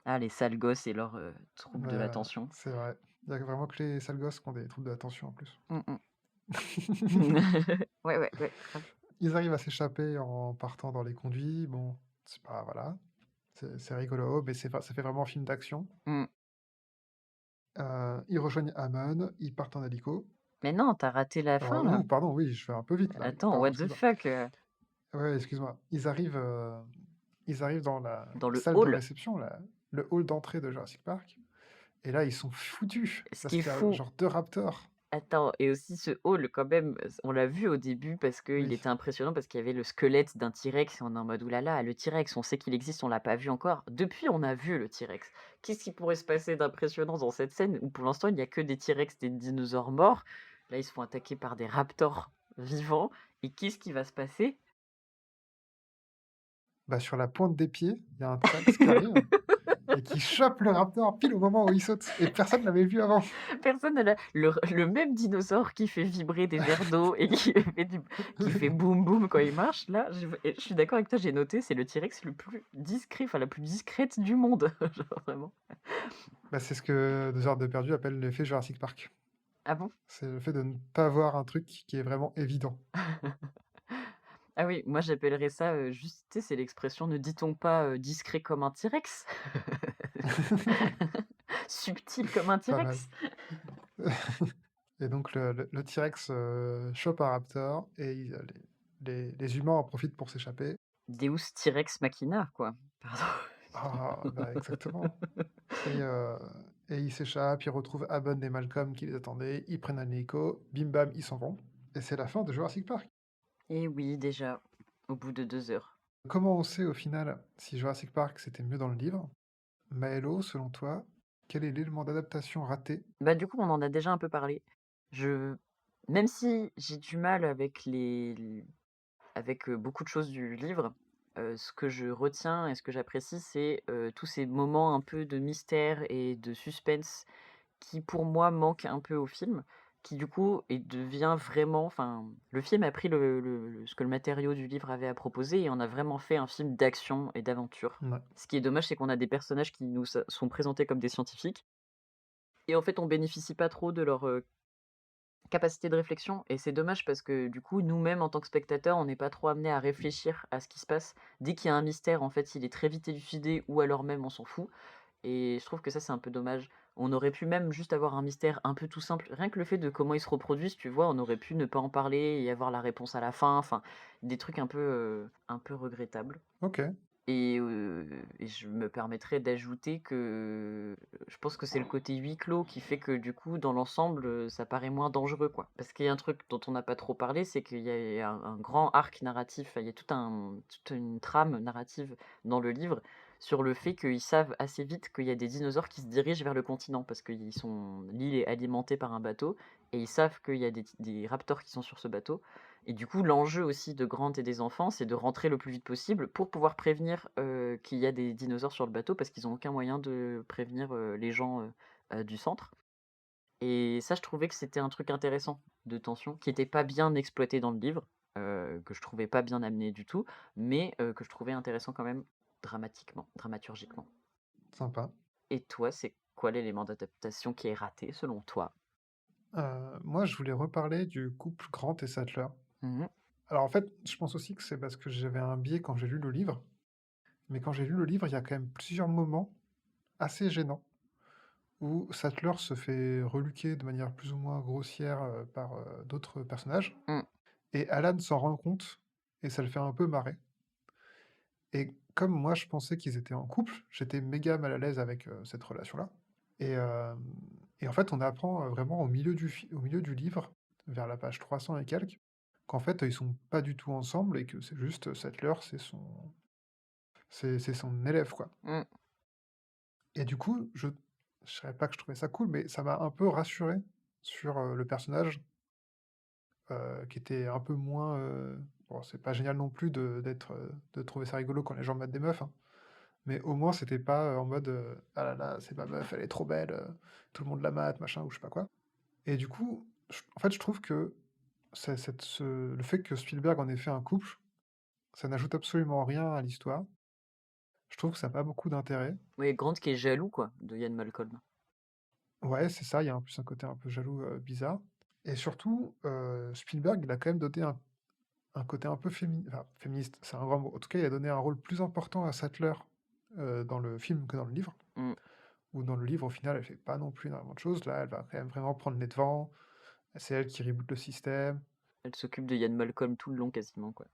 Speaker 2: ah, les sales gosses et leurs, troubles de
Speaker 1: Ouais,
Speaker 2: l'attention.
Speaker 1: c'est vrai. Il y a vraiment que les sales gosses qui ont des troubles d'attention en plus.
Speaker 2: Mmh mh. Ouais, ouais, ouais, grave.
Speaker 1: Ils arrivent à s'échapper en partant dans les conduits. Bon, c'est pas voilà, c'est rigolo, mais c'est pas ça fait vraiment film d'action.
Speaker 2: Mmh.
Speaker 1: Ils rejoignent Hammond, ils partent en hélico.
Speaker 2: Mais non, tu as raté la fin, là.
Speaker 1: Pardon, oui, je vais un peu vite là.
Speaker 2: Attends,
Speaker 1: Pardon,
Speaker 2: what the
Speaker 1: excuse-moi.
Speaker 2: fuck,
Speaker 1: Ouais, excuse-moi. Ils arrivent dans la
Speaker 2: dans le
Speaker 1: salle de
Speaker 2: hall.
Speaker 1: réception, le hall d'entrée de Jurassic Park et là, ils sont foutus
Speaker 2: Ce qui
Speaker 1: parce
Speaker 2: est
Speaker 1: qu'il y a
Speaker 2: fou,
Speaker 1: genre 2 raptors.
Speaker 2: attends, et aussi ce hall quand même, on l'a vu au début parce qu'il
Speaker 1: Oui.
Speaker 2: était impressionnant, parce qu'il y avait le squelette d'un T-Rex et on est en mode: «Ouh là là, le T-Rex, on sait qu'il existe, on l'a pas vu encore». Depuis, on a vu le T-Rex. Qu'est-ce qui pourrait se passer d'impressionnant dans cette scène où pour l'instant il n'y a que des T-Rex, des dinosaures morts? Là, ils se font attaquer par des raptors vivants et qu'est-ce qui va se passer?
Speaker 1: Bah, sur la pointe des pieds, il y a un T-Rex qui arrive et qui chope le raptor pile au moment où il saute et personne l'avait vu avant.
Speaker 2: Personne ne l'a le même dinosaure qui fait vibrer des verres d'eau et qui fait boum boum quand il marche, là, je suis d'accord avec toi, j'ai noté, c'est le T-Rex le plus discret, enfin la plus discrète du monde, genre vraiment.
Speaker 1: Bah, c'est ce que 2 heures de perdu appelle l'effet Jurassic Park.
Speaker 2: Ah bon?
Speaker 1: C'est le fait de ne pas voir un truc qui est vraiment évident.
Speaker 2: Ah oui, moi j'appellerais ça, juste, tu sais, c'est l'expression: «Ne dit-on pas, discret comme un T-Rex?» Subtil comme un
Speaker 1: Pas mal.
Speaker 2: T-Rex.
Speaker 1: Et donc le T-Rex, chope un raptor et les humains en profitent pour s'échapper.
Speaker 2: Deus T-Rex machina, quoi. Pardon.
Speaker 1: Ah, bah, exactement. Et heu et ils s'échappent, ils retrouvent Abbott et Malcolm qui les attendaient, ils prennent un hélico, bim bam, ils s'en vont et c'est la fin de Jurassic Park.
Speaker 2: Et oui, déjà, au bout de 2 heures.
Speaker 1: Comment on sait au final si Jurassic Park c'était mieux dans le livre? Maëlo, selon toi, quel est l'élément d'adaptation raté?
Speaker 2: Bah, du coup, on en a déjà un peu parlé. Je Même si j'ai du mal avec beaucoup de choses du livre, ce que je retiens et ce que j'apprécie, c'est, tous ces moments un peu de mystère et de suspense qui, pour moi, manquent un peu au film, qui du coup et devient vraiment, enfin, le film a pris ce que le matériau du livre avait à proposer et en a vraiment fait un film d'action et d'aventure.
Speaker 1: Ouais.
Speaker 2: Ce qui est dommage, c'est qu'on a des personnages qui nous sont présentés comme des scientifiques et en fait, on bénéficie pas trop de leur, capacité de réflexion et c'est dommage parce que du coup, nous-mêmes en tant que spectateurs, on n'est pas trop amenés à réfléchir à ce qui se passe. Dès qu'il y a un mystère, en fait, il est très vite élucidé ou alors même on s'en fout et je trouve que ça, c'est un peu dommage. On aurait pu même juste avoir un mystère un peu tout simple. Rien que le fait de comment ils se reproduisent, tu vois, on aurait pu ne pas en parler et avoir la réponse à la fin, enfin, des trucs un peu regrettables.
Speaker 1: OK.
Speaker 2: Et je me permettrais d'ajouter que je pense que c'est le côté huis clos qui fait que du coup, dans l'ensemble, ça paraît moins dangereux, quoi. Parce qu'il y a un truc dont on n'a pas trop parlé, c'est qu'il y a un grand arc narratif, il y a toute une trame narrative dans le livre sur le fait qu'ils savent assez vite qu'il y a des dinosaures qui se dirigent vers le continent parce que l'île est alimentée par un bateau et ils savent qu'il y a des raptors qui sont sur ce bateau et du coup, l'enjeu aussi de Grant et des enfants, c'est de rentrer le plus vite possible pour pouvoir prévenir, qu'il y a des dinosaures sur le bateau parce qu'ils ont aucun moyen de prévenir, les gens, du centre et ça, je trouvais que c'était un truc intéressant de tension qui était pas bien exploité dans le livre. que je trouvais pas bien amené du tout, mais que je trouvais intéressant quand même dramaturgiquement.
Speaker 1: Sympa.
Speaker 2: Et toi, c'est quoi l'élément d'adaptation qui est raté selon toi?
Speaker 1: Moi, je voulais reparler du couple Grant et Sattler.
Speaker 2: Mmh.
Speaker 1: Alors, en fait, je pense aussi que c'est parce que j'avais un biais quand j'ai lu le livre, mais quand j'ai lu le livre, il y a quand même plusieurs moments assez gênants où Sattler se fait reluquer de manière plus ou moins grossière, par, d'autres personnages
Speaker 2: Mmh.
Speaker 1: et Alan s'en rend compte et ça le fait un peu marrer et comme moi, je pensais qu'ils étaient en couple, j'étais méga mal à l'aise avec, cette relation-là et en fait, on apprend, vraiment au milieu du livre, vers la page 300 et quelques, qu'en fait, ils sont pas du tout ensemble et que c'est juste, Sattler, c'est son élève, quoi
Speaker 2: Mmh.
Speaker 1: et du coup, je dirais pas que je trouvais ça cool, mais ça m'a un peu rassuré sur, le personnage, qui était un peu moins, bon, c'est pas génial non plus de trouver ça rigolo quand les gens mettent des meufs, hein, mais au moins c'était pas, en mode, «Ah là là, c'est ma meuf, elle est trop belle, tout le monde la mate», machin ou je sais pas quoi et du coup, en fait, je trouve que le fait que Spielberg en ait fait un couple, ça n'ajoute absolument rien à l'histoire. Je trouve que ça a pas beaucoup d'intérêt.
Speaker 2: Oui, Grant qui est jaloux quoi, de Ian Malcolm.
Speaker 1: Ouais, c'est ça, il y a en plus un côté un peu jaloux, bizarre et surtout, Spielberg, il a quand même donné un côté un peu féministe, c'est un grand mot. En tout cas, il a donné un rôle plus important à Sattler, dans le film que dans le livre.
Speaker 2: Mmh.
Speaker 1: Où dans le livre, au final, elle fait pas non plus énormément de choses. Là, elle va quand même vraiment prendre les devants. C'est elle qui reboot le système.
Speaker 2: Elle s'occupe de Ian Malcolm tout le long quasiment, quoi.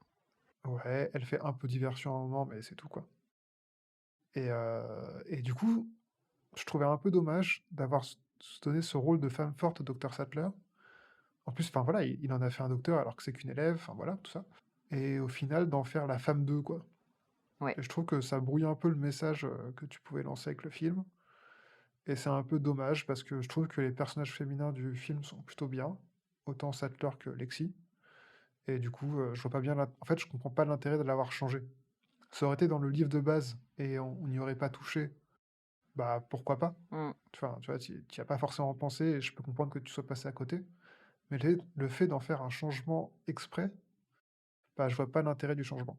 Speaker 1: Ouais, elle fait un peu diversion à un moment, mais c'est tout, quoi. Et du coup, je trouvais un peu dommage d'avoir donné ce rôle de femme forte au docteur Sattler. En plus, enfin voilà, il en a fait un docteur alors que c'est qu'une élève, enfin voilà, tout ça. Et au final, d'en faire la femme d'eux, quoi.
Speaker 2: Ouais.
Speaker 1: Et je trouve que ça brouille un peu le message, que tu pouvais lancer avec le film. Et c'est un peu dommage parce que je trouve que les personnages féminins du film sont plutôt bien, autant Sattler que Lexi. Et du coup, je vois pas bien en fait, je comprends pas l'intérêt de l'avoir changé. Ça aurait été dans le livre de base et on n'y aurait pas touché, bah, pourquoi pas?
Speaker 2: Mmh.
Speaker 1: Enfin, tu vois, tu y as pas forcément pensé et je peux comprendre que tu sois passé à côté. Mais le fait d'en faire un changement exprès, bah, je vois pas l'intérêt du changement.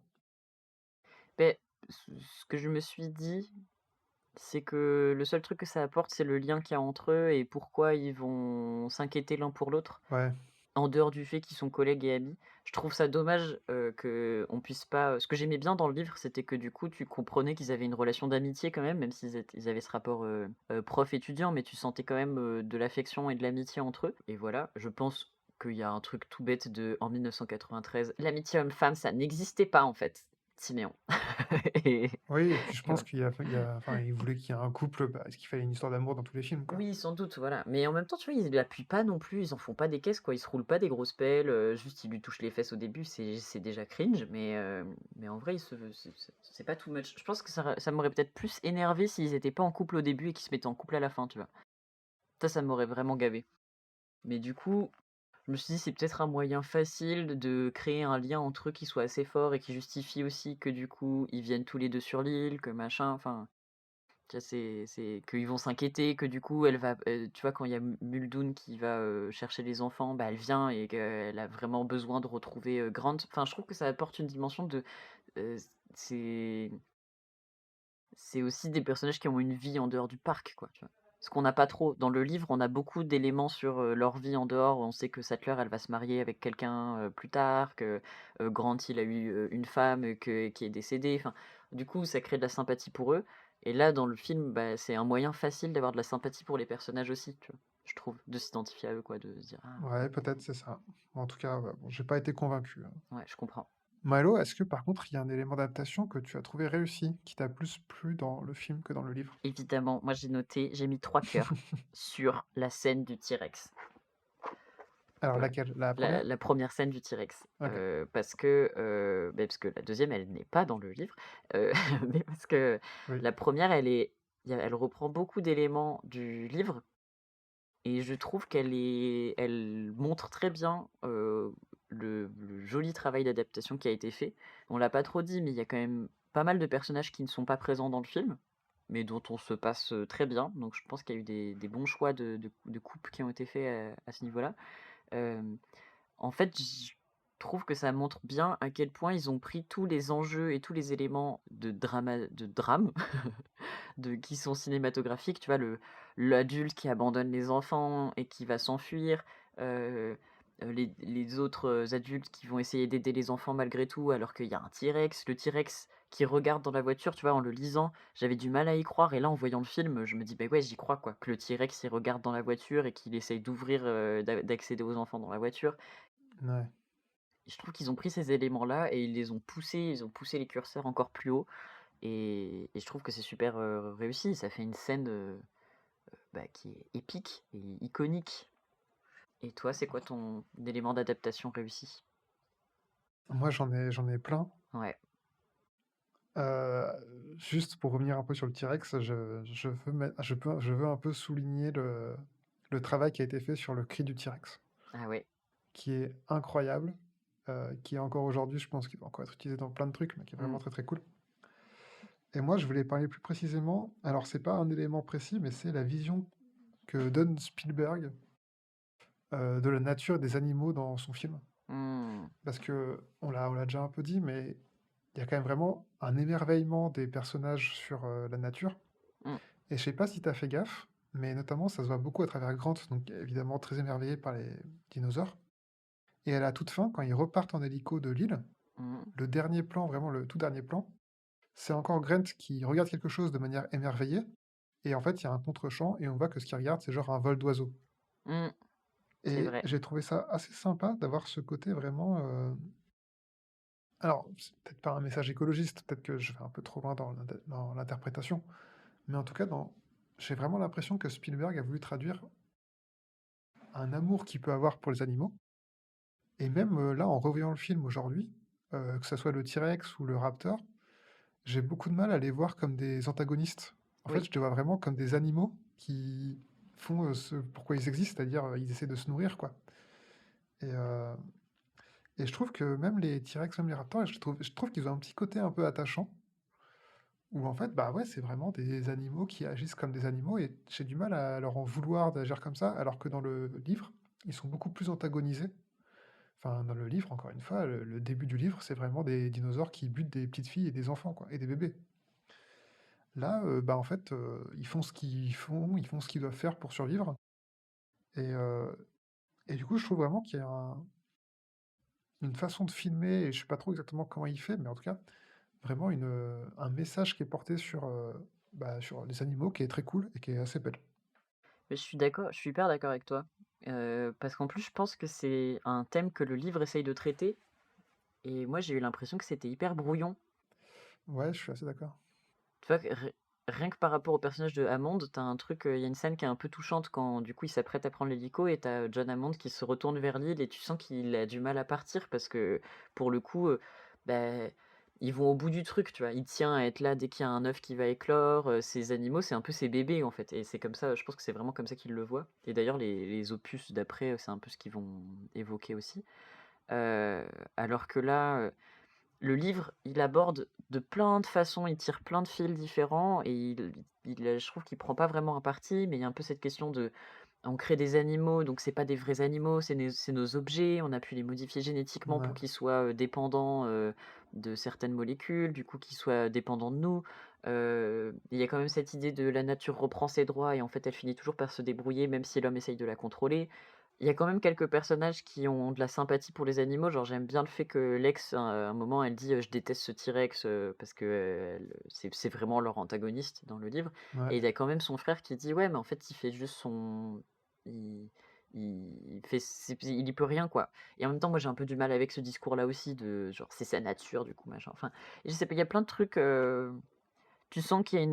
Speaker 2: Beh, ce que je me suis dit, c'est que le seul truc que ça apporte, c'est le lien qu'il y a entre eux et pourquoi ils vont s'inquiéter l'un pour l'autre,
Speaker 1: Ouais,
Speaker 2: en dehors du fait qu'ils sont collègues et amis. Je trouve ça dommage, qu'on puisse pas, ce que j'aimais bien dans le livre, c'était que du coup, tu comprenais qu'ils avaient une relation d'amitié quand même ils avaient ce rapport, prof-étudiant, mais tu sentais quand même, de l'affection et de l'amitié entre eux et voilà. Je pense qu'il y a un truc tout bête de en 1993, l'amitié homme-femme, ça n'existait pas en fait, Siméon et
Speaker 1: oui et puis je
Speaker 2: et
Speaker 1: pense
Speaker 2: voilà.
Speaker 1: qu'il y a enfin, il voulait qu'il y ait un couple, bah, parce qu'il fallait une histoire d'amour dans tous les films, quoi.
Speaker 2: Oui, sans doute, voilà. Mais en même temps, tu vois, ils l'appuient pas non plus, ils en font pas des caisses, quoi. Ils se roulent pas des grosses pelles, juste ils lui touchent les fesses au début, c'est déjà cringe, mais en vrai, c'est pas too much. Je pense que ça m'aurait peut-être plus énervé s'ils étaient pas en couple au début et qu'ils se mettaient en couple à la fin, tu vois? Ça m'aurait vraiment gavé. Mais du coup, je me suis dit: «C'est peut-être un moyen facile de créer un lien entre eux qui soit assez fort et qui justifie aussi que du coup, ils viennent tous les 2 sur l'île, que machin», enfin tu vois, c'est qu'ils vont s'inquiéter, que du coup, elle va, tu vois, quand il y a Muldoon qui va, chercher les enfants, bah, elle vient et qu'elle a vraiment besoin de retrouver, Grant. Enfin, je trouve que ça apporte une dimension de, heu, c'est c'est aussi des personnages qui ont une vie en dehors du parc, quoi, tu vois? Ce qu'on n'a pas trop. Dans le livre, on a beaucoup d'éléments sur, leur vie en dehors. On sait que Sattler, elle va se marier avec quelqu'un, plus tard, que, Grant, il a eu, une femme, qui est décédée. Enfin, du coup, ça crée de la sympathie pour eux et là, dans le film, bah, c'est un moyen facile d'avoir de la sympathie pour les personnages aussi, tu vois? Je trouve, de s'identifier à eux, quoi, de se dire: «Ah,
Speaker 1: Ouais, peut-être, c'est ça. En tout cas, ouais, bon, j'ai pas été convaincu, hein.
Speaker 2: ouais, je comprends».
Speaker 1: Milo, est-ce que par contre, il y a un élément d'adaptation que tu as trouvé réussi, qui t'a plus plu dans le film que dans le livre?
Speaker 2: Évidemment, moi, j'ai mis 3 cœurs sur la scène du T-Rex.
Speaker 1: Alors
Speaker 2: Voilà.
Speaker 1: laquelle? La
Speaker 2: La
Speaker 1: première.
Speaker 2: la 1re scène du T-Rex,
Speaker 1: OK.
Speaker 2: parce que la deuxième elle n'est pas dans le livre, heu, mais parce que
Speaker 1: Oui.
Speaker 2: la première elle reprend beaucoup d'éléments du livre et je trouve elle montre très bien, le joli travail d'adaptation qui a été fait. On l'a pas trop dit, mais il y a quand même pas mal de personnages qui ne sont pas présents dans le film, mais dont on se passe, très bien. Donc je pense qu'il y a eu des bons choix de coupes qui ont été faits, à ce niveau-là. Hem, En fait, trouve que ça montre bien à quel point ils ont pris tous les enjeux et tous les éléments de drame qui sont cinématographiques, tu vois? L'adulte qui abandonne les enfants et qui va s'enfuir, heu les autres, adultes qui vont essayer d'aider les enfants malgré tout alors qu'il y a un T-Rex. Le T-Rex qui regarde dans la voiture, tu vois? En le lisant, j'avais du mal à y croire et là, en voyant le film, je me dis: «Beh, ouais, j'y crois, quoi», que le T-Rex, il regarde dans la voiture et qu'il essaye d'ouvrir, d'accéder aux enfants dans la voiture.
Speaker 1: Ouais.
Speaker 2: Et je trouve qu'ils ont pris ces éléments-là et ils ont poussé les curseurs encore plus haut et je trouve que c'est super, réussi. Ça fait une scène, qui est épique et iconique. Et toi, c'est quoi ton élément d'adaptation réussi?
Speaker 1: Moi, j'en ai plein.
Speaker 2: Ouais.
Speaker 1: Juste pour revenir un peu sur le T-Rex, je veux un peu souligner le travail qui a été fait sur le cri du T-Rex,
Speaker 2: Ah ouais.
Speaker 1: qui est incroyable, qui est encore aujourd'hui, je pense qu'il va encore être utilisé dans plein de trucs, mais qui est vraiment
Speaker 2: Mmh.
Speaker 1: très, très cool. Et moi, je voulais parler plus précisément, alors c'est pas un élément précis, mais c'est la vision que donne Spielberg, de la nature et des animaux dans son film.
Speaker 2: Mmh.
Speaker 1: Parce qu'on l'a déjà un peu dit, mais il y a quand même vraiment un émerveillement des personnages sur, la nature.
Speaker 2: Mmh.
Speaker 1: Et je sais pas si tu as fait gaffe, mais notamment ça se voit beaucoup à travers Grant, donc évidemment très émerveillé par les dinosaures. Et à la toute fin, quand ils repartent en hélico de l'île,
Speaker 2: Mmh.
Speaker 1: le dernier plan, vraiment le tout dernier plan, c'est encore Grant qui regarde quelque chose de manière émerveillée. Et en fait, il y a un contre-champ et on voit que ce qu'il regarde, c'est genre un vol d'oiseau.
Speaker 2: Mmh. C'est
Speaker 1: Et
Speaker 2: vrai.
Speaker 1: j'ai trouvé ça assez sympa d'avoir ce côté vraiment. Alors, c'est peut-être pas un message écologiste, peut-être que je vais un peu trop loin dans l'interprétation, mais en tout cas, j'ai vraiment l'impression que Spielberg a voulu traduire un amour qu'il peut avoir pour les animaux. Et même là, en revoyant le film aujourd'hui, que ça soit le T-Rex ou le Raptor, j'ai beaucoup de mal à les voir comme des antagonistes. En fait,
Speaker 2: Oui.
Speaker 1: je les vois vraiment comme des animaux qui font ce pourquoi ils existent, c'est-à-dire ils essaient de se nourrir, quoi. Et, euh, et je trouve que même les T-Rex, même les Raptors, je trouve qu'ils ont un petit côté un peu attachant, où en fait, bah ouais, c'est vraiment des animaux qui agissent comme des animaux, et j'ai du mal à leur en vouloir d'agir comme ça, alors que dans le livre, ils sont beaucoup plus antagonisés. Enfin, dans le livre, encore une fois, le début du livre, c'est vraiment des dinosaures qui butent des petites filles et des enfants, quoi, et des bébés. Là, bah en fait, ils font ce qu'ils doivent faire pour survivre. Et, euh, et du coup, je trouve vraiment qu'il y a une façon de filmer, et je sais pas trop exactement comment il fait, mais en tout cas, vraiment un message qui est porté sur les animaux qui est très cool et qui est assez belle.
Speaker 2: Mais je suis d'accord, je suis hyper d'accord avec toi. Parce qu'en plus, je pense que c'est un thème que le livre essaye de traiter et moi, j'ai eu l'impression que c'était hyper brouillon.
Speaker 1: Ouais, je suis assez d'accord.
Speaker 2: Tu vois? Rien que par rapport au personnage de Hammond, tu un truc, il y a une scène qui est un peu touchante quand, du coup, il s'apprête à prendre l'hélico et tu John Hammond qui se retourne vers l'île et tu sens qu'il a du mal à partir parce que, pour le coup, bah, ils vont au bout du truc, tu vois? Il tient à être là dès qu'il y a un œuf qui va éclore, ces animaux, c'est un peu ses bébés, en fait et c'est comme ça, je pense que c'est vraiment comme ça qu'il le voit et d'ailleurs les opus d'après, c'est un peu ce qu'ils vont évoquer aussi. Heu, alors que là, le livre, il aborde de plein de façons, il tire plein de fils différents et je trouve qu'il prend pas vraiment un parti, mais il y a un peu cette question de on crée des animaux, donc c'est pas des vrais animaux, c'est nos objets, on a pu les modifier génétiquement pour
Speaker 1: Ouais,
Speaker 2: qu'ils soient, dépendants, de certaines molécules, du coup qu'ils soient dépendants de nous. Il y a quand même cette idée de la nature reprend ses droits et en fait elle finit toujours par se débrouiller même si l'homme essaye de la contrôler. Il y a quand même quelques personnages qui ont de la sympathie pour les animaux, genre j'aime bien le fait que Lex, à un moment, elle dit, «Je déteste ce T-Rex», parce que, c'est vraiment leur antagoniste dans le livre
Speaker 1: ouais,
Speaker 2: et il y a quand même son frère qui dit: «Ouais, mais en fait, il fait juste son il il fait il y peut rien, quoi» et en même temps, moi, j'ai un peu du mal avec ce discours-là aussi de genre: «C'est sa nature, du coup, machin». Enfin, je sais pas, il y a plein de trucs, tu sens qu'il y a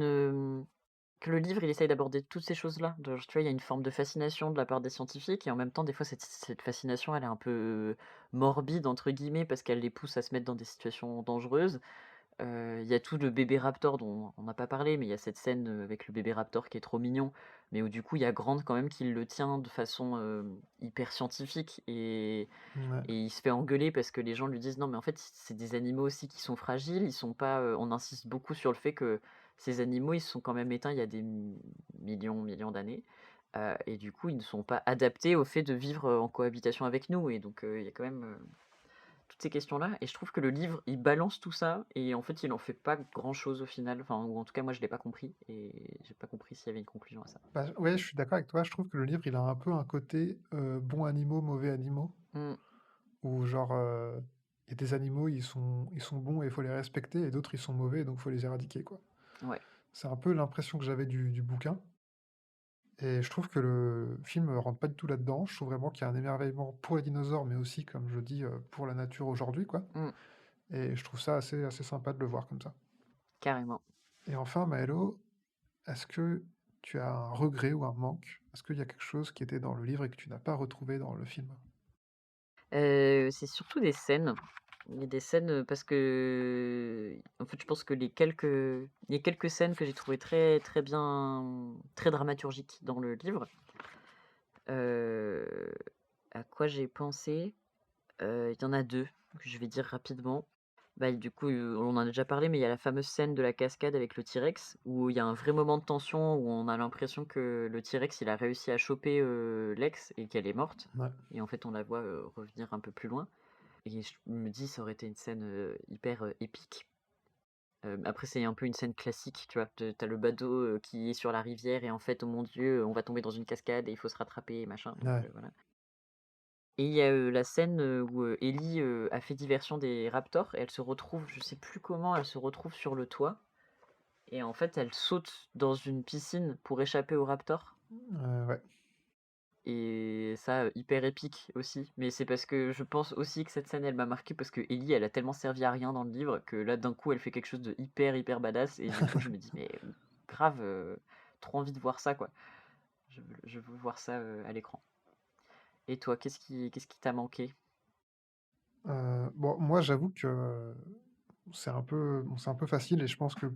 Speaker 2: que le livre, il essaye d'aborder toutes ces choses-là. De tu vois, il y a une forme de fascination de la part des scientifiques et en même temps, des fois, cette fascination, elle est un peu «morbide» entre guillemets parce qu'elle les pousse à se mettre dans des situations dangereuses. Il y a tout le bébé raptor dont on n'a pas parlé, mais il y a cette scène, avec le bébé raptor qui est trop mignon, mais où du coup, il y a Grant quand même qui le tient de façon, hyper scientifique
Speaker 1: ouais,
Speaker 2: et il se fait engueuler parce que les gens lui disent: «Non, mais en fait, c'est des animaux aussi qui sont fragiles, ils sont pas, on insiste beaucoup sur le fait que ces animaux, ils se sont quand même éteints il y a des millions d'années, et du coup, ils ne sont pas adaptés au fait de vivre, en cohabitation avec nous» et donc il y a quand même, toutes ces questions-là et je trouve que le livre, il balance tout ça et en fait, il en fait pas grand-chose au final, enfin ou en tout cas moi je l'ai pas compris et j'ai pas compris s'il y avait une conclusion à ça.
Speaker 1: Bah, ouais, je suis d'accord avec toi. Je trouve que le livre, il a un peu un côté bons animaux, mauvais animaux,
Speaker 2: Mmh,
Speaker 1: où genre, il y a des animaux, ils sont bons et il faut les respecter, et d'autres, ils sont mauvais, donc il faut les éradiquer, quoi.
Speaker 2: ouais.
Speaker 1: C'est un peu l'impression que j'avais du bouquin, et je trouve que le film rentre pas du tout là-dedans. Je trouve vraiment qu'il y a un émerveillement pour les dinosaures, mais aussi, comme je dis, pour la nature aujourd'hui, quoi.
Speaker 2: Mmh,
Speaker 1: Et je trouve ça assez sympa de le voir comme ça.
Speaker 2: carrément.
Speaker 1: Et enfin, Maëlo, est-ce que tu as un regret ou un manque? Est-ce qu'il y a quelque chose qui était dans le livre et que tu n'as pas retrouvé dans le film?
Speaker 2: C'est surtout des scènes. Il y a des scènes, parce que en fait, je pense que les quelques scènes que j'ai trouvées très, très bien, très dramaturgiques dans le livre, heu, à quoi j'ai pensé? Il y en a 2 que je vais dire rapidement. Bah, du coup, on en a déjà parlé, mais il y a la fameuse scène de la cascade avec le T-Rex, où il y a un vrai moment de tension, où on a l'impression que le T-Rex, il a réussi à choper, Lex et qu'elle est morte
Speaker 1: Ouais.
Speaker 2: et en fait, on la voit, revenir un peu plus loin et je me dis: «Ça aurait été une scène, hyper, épique». Après c'est un peu une scène classique, tu vois? Tu le bateau, qui est sur la rivière et en fait, oh mon Dieu, on va tomber dans une cascade et il faut se rattraper et machin, donc
Speaker 1: Ouais.
Speaker 2: voilà. Et il y a, la scène, où, Ellie, a fait diversion des raptors et elle se retrouve, je sais plus comment, elle se retrouve sur le toit et en fait, elle saute dans une piscine pour échapper aux raptors
Speaker 1: Ouais.
Speaker 2: et ça, hyper épique aussi. Mais c'est parce que je pense aussi que cette scène, elle m'a marqué parce que Ellie, elle a tellement servi à rien dans le livre que là, d'un coup, elle fait quelque chose de hyper, hyper badass et du coup, je me dis: «Mais grave, trop envie de voir ça, quoi». Je veux voir ça, à l'écran. Et toi, qu'est-ce qui t'a manqué?
Speaker 1: Bon, moi, j'avoue que c'est un peu facile, et je pense que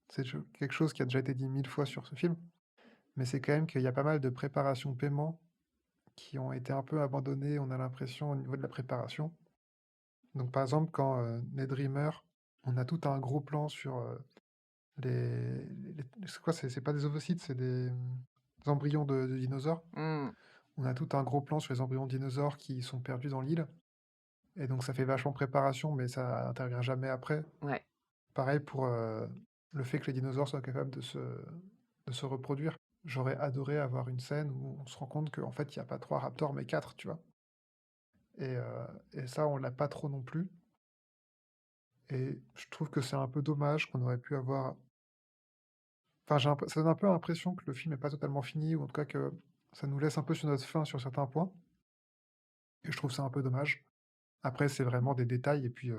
Speaker 1: c'est quelque chose qui a déjà été dit 1000 fois sur ce film, mais c'est quand même qu'il y a pas mal de préparations paiement qui ont été un peu abandonnées, on a l'impression, au niveau de la préparation. Donc, par exemple, quand, Nedry meurt, on a tout un gros plan sur, c'est quoi? C'est pas des ovocytes, c'est des embryons de dinosaures.
Speaker 2: Mmh,
Speaker 1: On a tout un gros plan sur les embryons de dinosaures qui sont perdus dans l'île, et donc ça fait vachement préparation, mais ça intervient jamais après.
Speaker 2: ouais.
Speaker 1: Pareil pour, le fait que les dinosaures soient capables de se reproduire. J'aurais adoré avoir une scène où on se rend compte qu'en fait, il y a pas 3 raptors, mais 4, tu vois? Et ça, on l'a pas trop non plus, et je trouve que c'est un peu dommage qu'on aurait pu avoir, enfin, ça donne un peu l'impression que le film est pas totalement fini, ou en tout cas que ça nous laisse un peu sur notre faim sur certains points, et je trouve ça un peu dommage. Après, c'est vraiment des détails, et puis,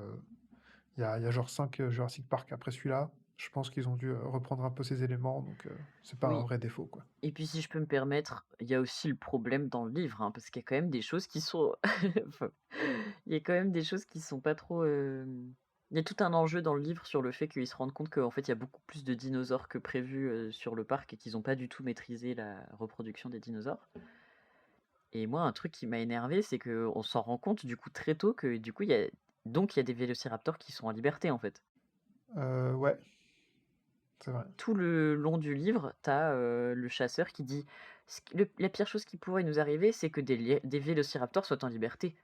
Speaker 1: il y a genre 5 Jurassic Park après celui-là. Je pense qu'ils ont dû, reprendre un peu ces éléments, donc c'est pas un
Speaker 2: Oui.
Speaker 1: vrai défaut, quoi.
Speaker 2: Et puis si je peux me permettre, il y a aussi le problème dans le livre, hein, parce qu'il y a quand même des choses qui sont enfin, il y a quand même des choses qui sont pas trop, il y a tout un enjeu dans le livre sur le fait qu'ils se rendent compte qu'en fait, il y a beaucoup plus de dinosaures que prévu, sur le parc et qu'ils ont pas du tout maîtrisé la reproduction des dinosaures. Et moi, un truc qui m'a énervé, c'est qu'on s'en rend compte du coup très tôt que du coup, il y a des vélociraptors qui sont en liberté, en fait.
Speaker 1: Ouais, c'est vrai.
Speaker 2: Tout le long du livre, tu as, le chasseur qui dit: «La pire chose qui pourrait nous arriver, c'est que des vélociraptors soient en liberté».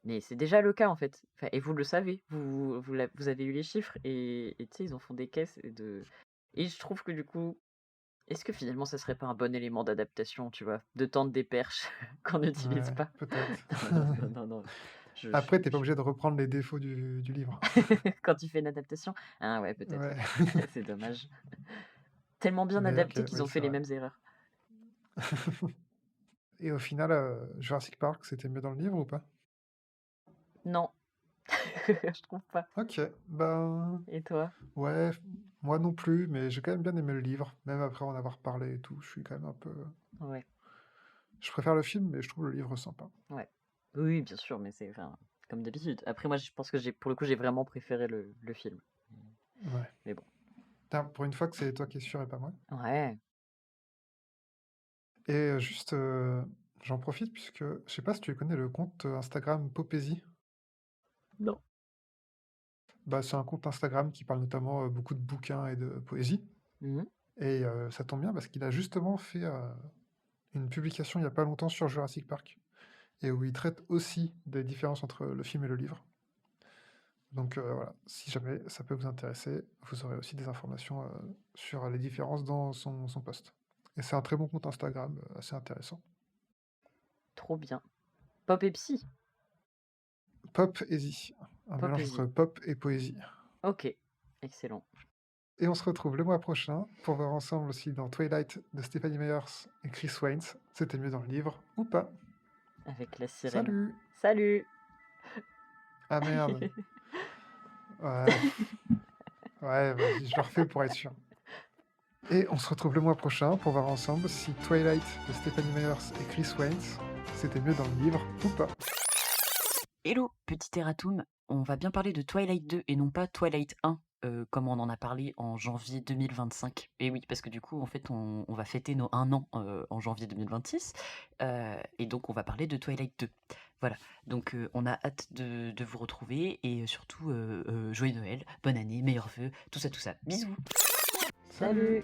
Speaker 2: Mais c'est déjà le cas, en fait. Enfin et vous le savez, vous avez eu les chiffres et tu sais, ils en font des caisses et je trouve que du coup, est-ce que finalement ça serait pas un bon élément d'adaptation, tu vois? De tendre des perches qu'on n'utilise
Speaker 1: Ouais,
Speaker 2: pas?
Speaker 1: peut-être.
Speaker 2: Non, non, non, non, non, je
Speaker 1: Après, t'es pas obligé de reprendre les défauts du livre.
Speaker 2: quand tu fais une adaptation? Ah ouais, peut-être,
Speaker 1: Ouais.
Speaker 2: ouais. C'est dommage. Tellement bien
Speaker 1: Mais OK,
Speaker 2: adapté qu'ils
Speaker 1: oui,
Speaker 2: ont fait
Speaker 1: c'est
Speaker 2: les
Speaker 1: vrai.
Speaker 2: mêmes erreurs.
Speaker 1: Et au final, Jurassic Park, c'était mieux dans le livre ou pas?
Speaker 2: Non, je trouve pas.
Speaker 1: OK, ben,
Speaker 2: Et toi?
Speaker 1: ouais, moi non plus, mais j'ai quand même bien aimé le livre, même après en avoir parlé et tout. Je suis quand même un peu,
Speaker 2: Ouais,
Speaker 1: je préfère le film, mais je trouve le livre sympa.
Speaker 2: ouais. Oui, oui, bien sûr, mais c'est enfin, comme d'habitude. Après moi, je pense que pour le coup, j'ai vraiment préféré le film.
Speaker 1: Ouais.
Speaker 2: Mais bon.
Speaker 1: Tiens, pour une fois que c'est toi qui es sûr et pas moi.
Speaker 2: Ouais.
Speaker 1: Et juste, j'en profite puisque je sais pas si tu connais le compte, Instagram Popézy?
Speaker 2: Non.
Speaker 1: Bah, c'est un compte Instagram qui parle notamment, beaucoup de bouquins et de poésie,
Speaker 2: Mmh.
Speaker 1: et ça tombe bien parce qu'il a justement fait, une publication il y a pas longtemps sur Jurassic Park, et où il traite aussi des différences entre le film et le livre. Donc voilà, si jamais ça peut vous intéresser, vous aurez aussi des informations, sur les différences dans son post et c'est un très bon compte Instagram, assez intéressant.
Speaker 2: Trop bien. Pop et psy?
Speaker 1: Pop-ésie, un mélange
Speaker 2: Poésie.
Speaker 1: entre pop et poésie
Speaker 2: OK, excellent.
Speaker 1: et on se retrouve le mois prochain pour voir ensemble aussi dans Twilight de Stephanie Meyers et Chris Wains, c'était mieux dans le livre ou pas.
Speaker 2: Avec la sirène.
Speaker 1: Salut!
Speaker 2: Salut!
Speaker 1: Ah merde! Ouais, ouais, vas-y, je le refais pour être sûr. Et on se retrouve le mois prochain pour voir ensemble si Twilight de Stephanie Meyers et Chris Wains, c'était mieux dans le livre ou pas.
Speaker 3: Hello, petit erratum, on va bien parler de Twilight 2 et non pas Twilight 1, comme on en a parlé en janvier 2025. Et oui, parce que du coup, en fait, on va fêter nos 1 an en janvier 2026, et donc on va parler de Twilight 2. Voilà, donc on a hâte de vous retrouver, et surtout, joyeux Noël, bonne année, meilleurs vœux, tout ça, tout ça. Bisous!
Speaker 1: Salut!
Speaker 2: Salut!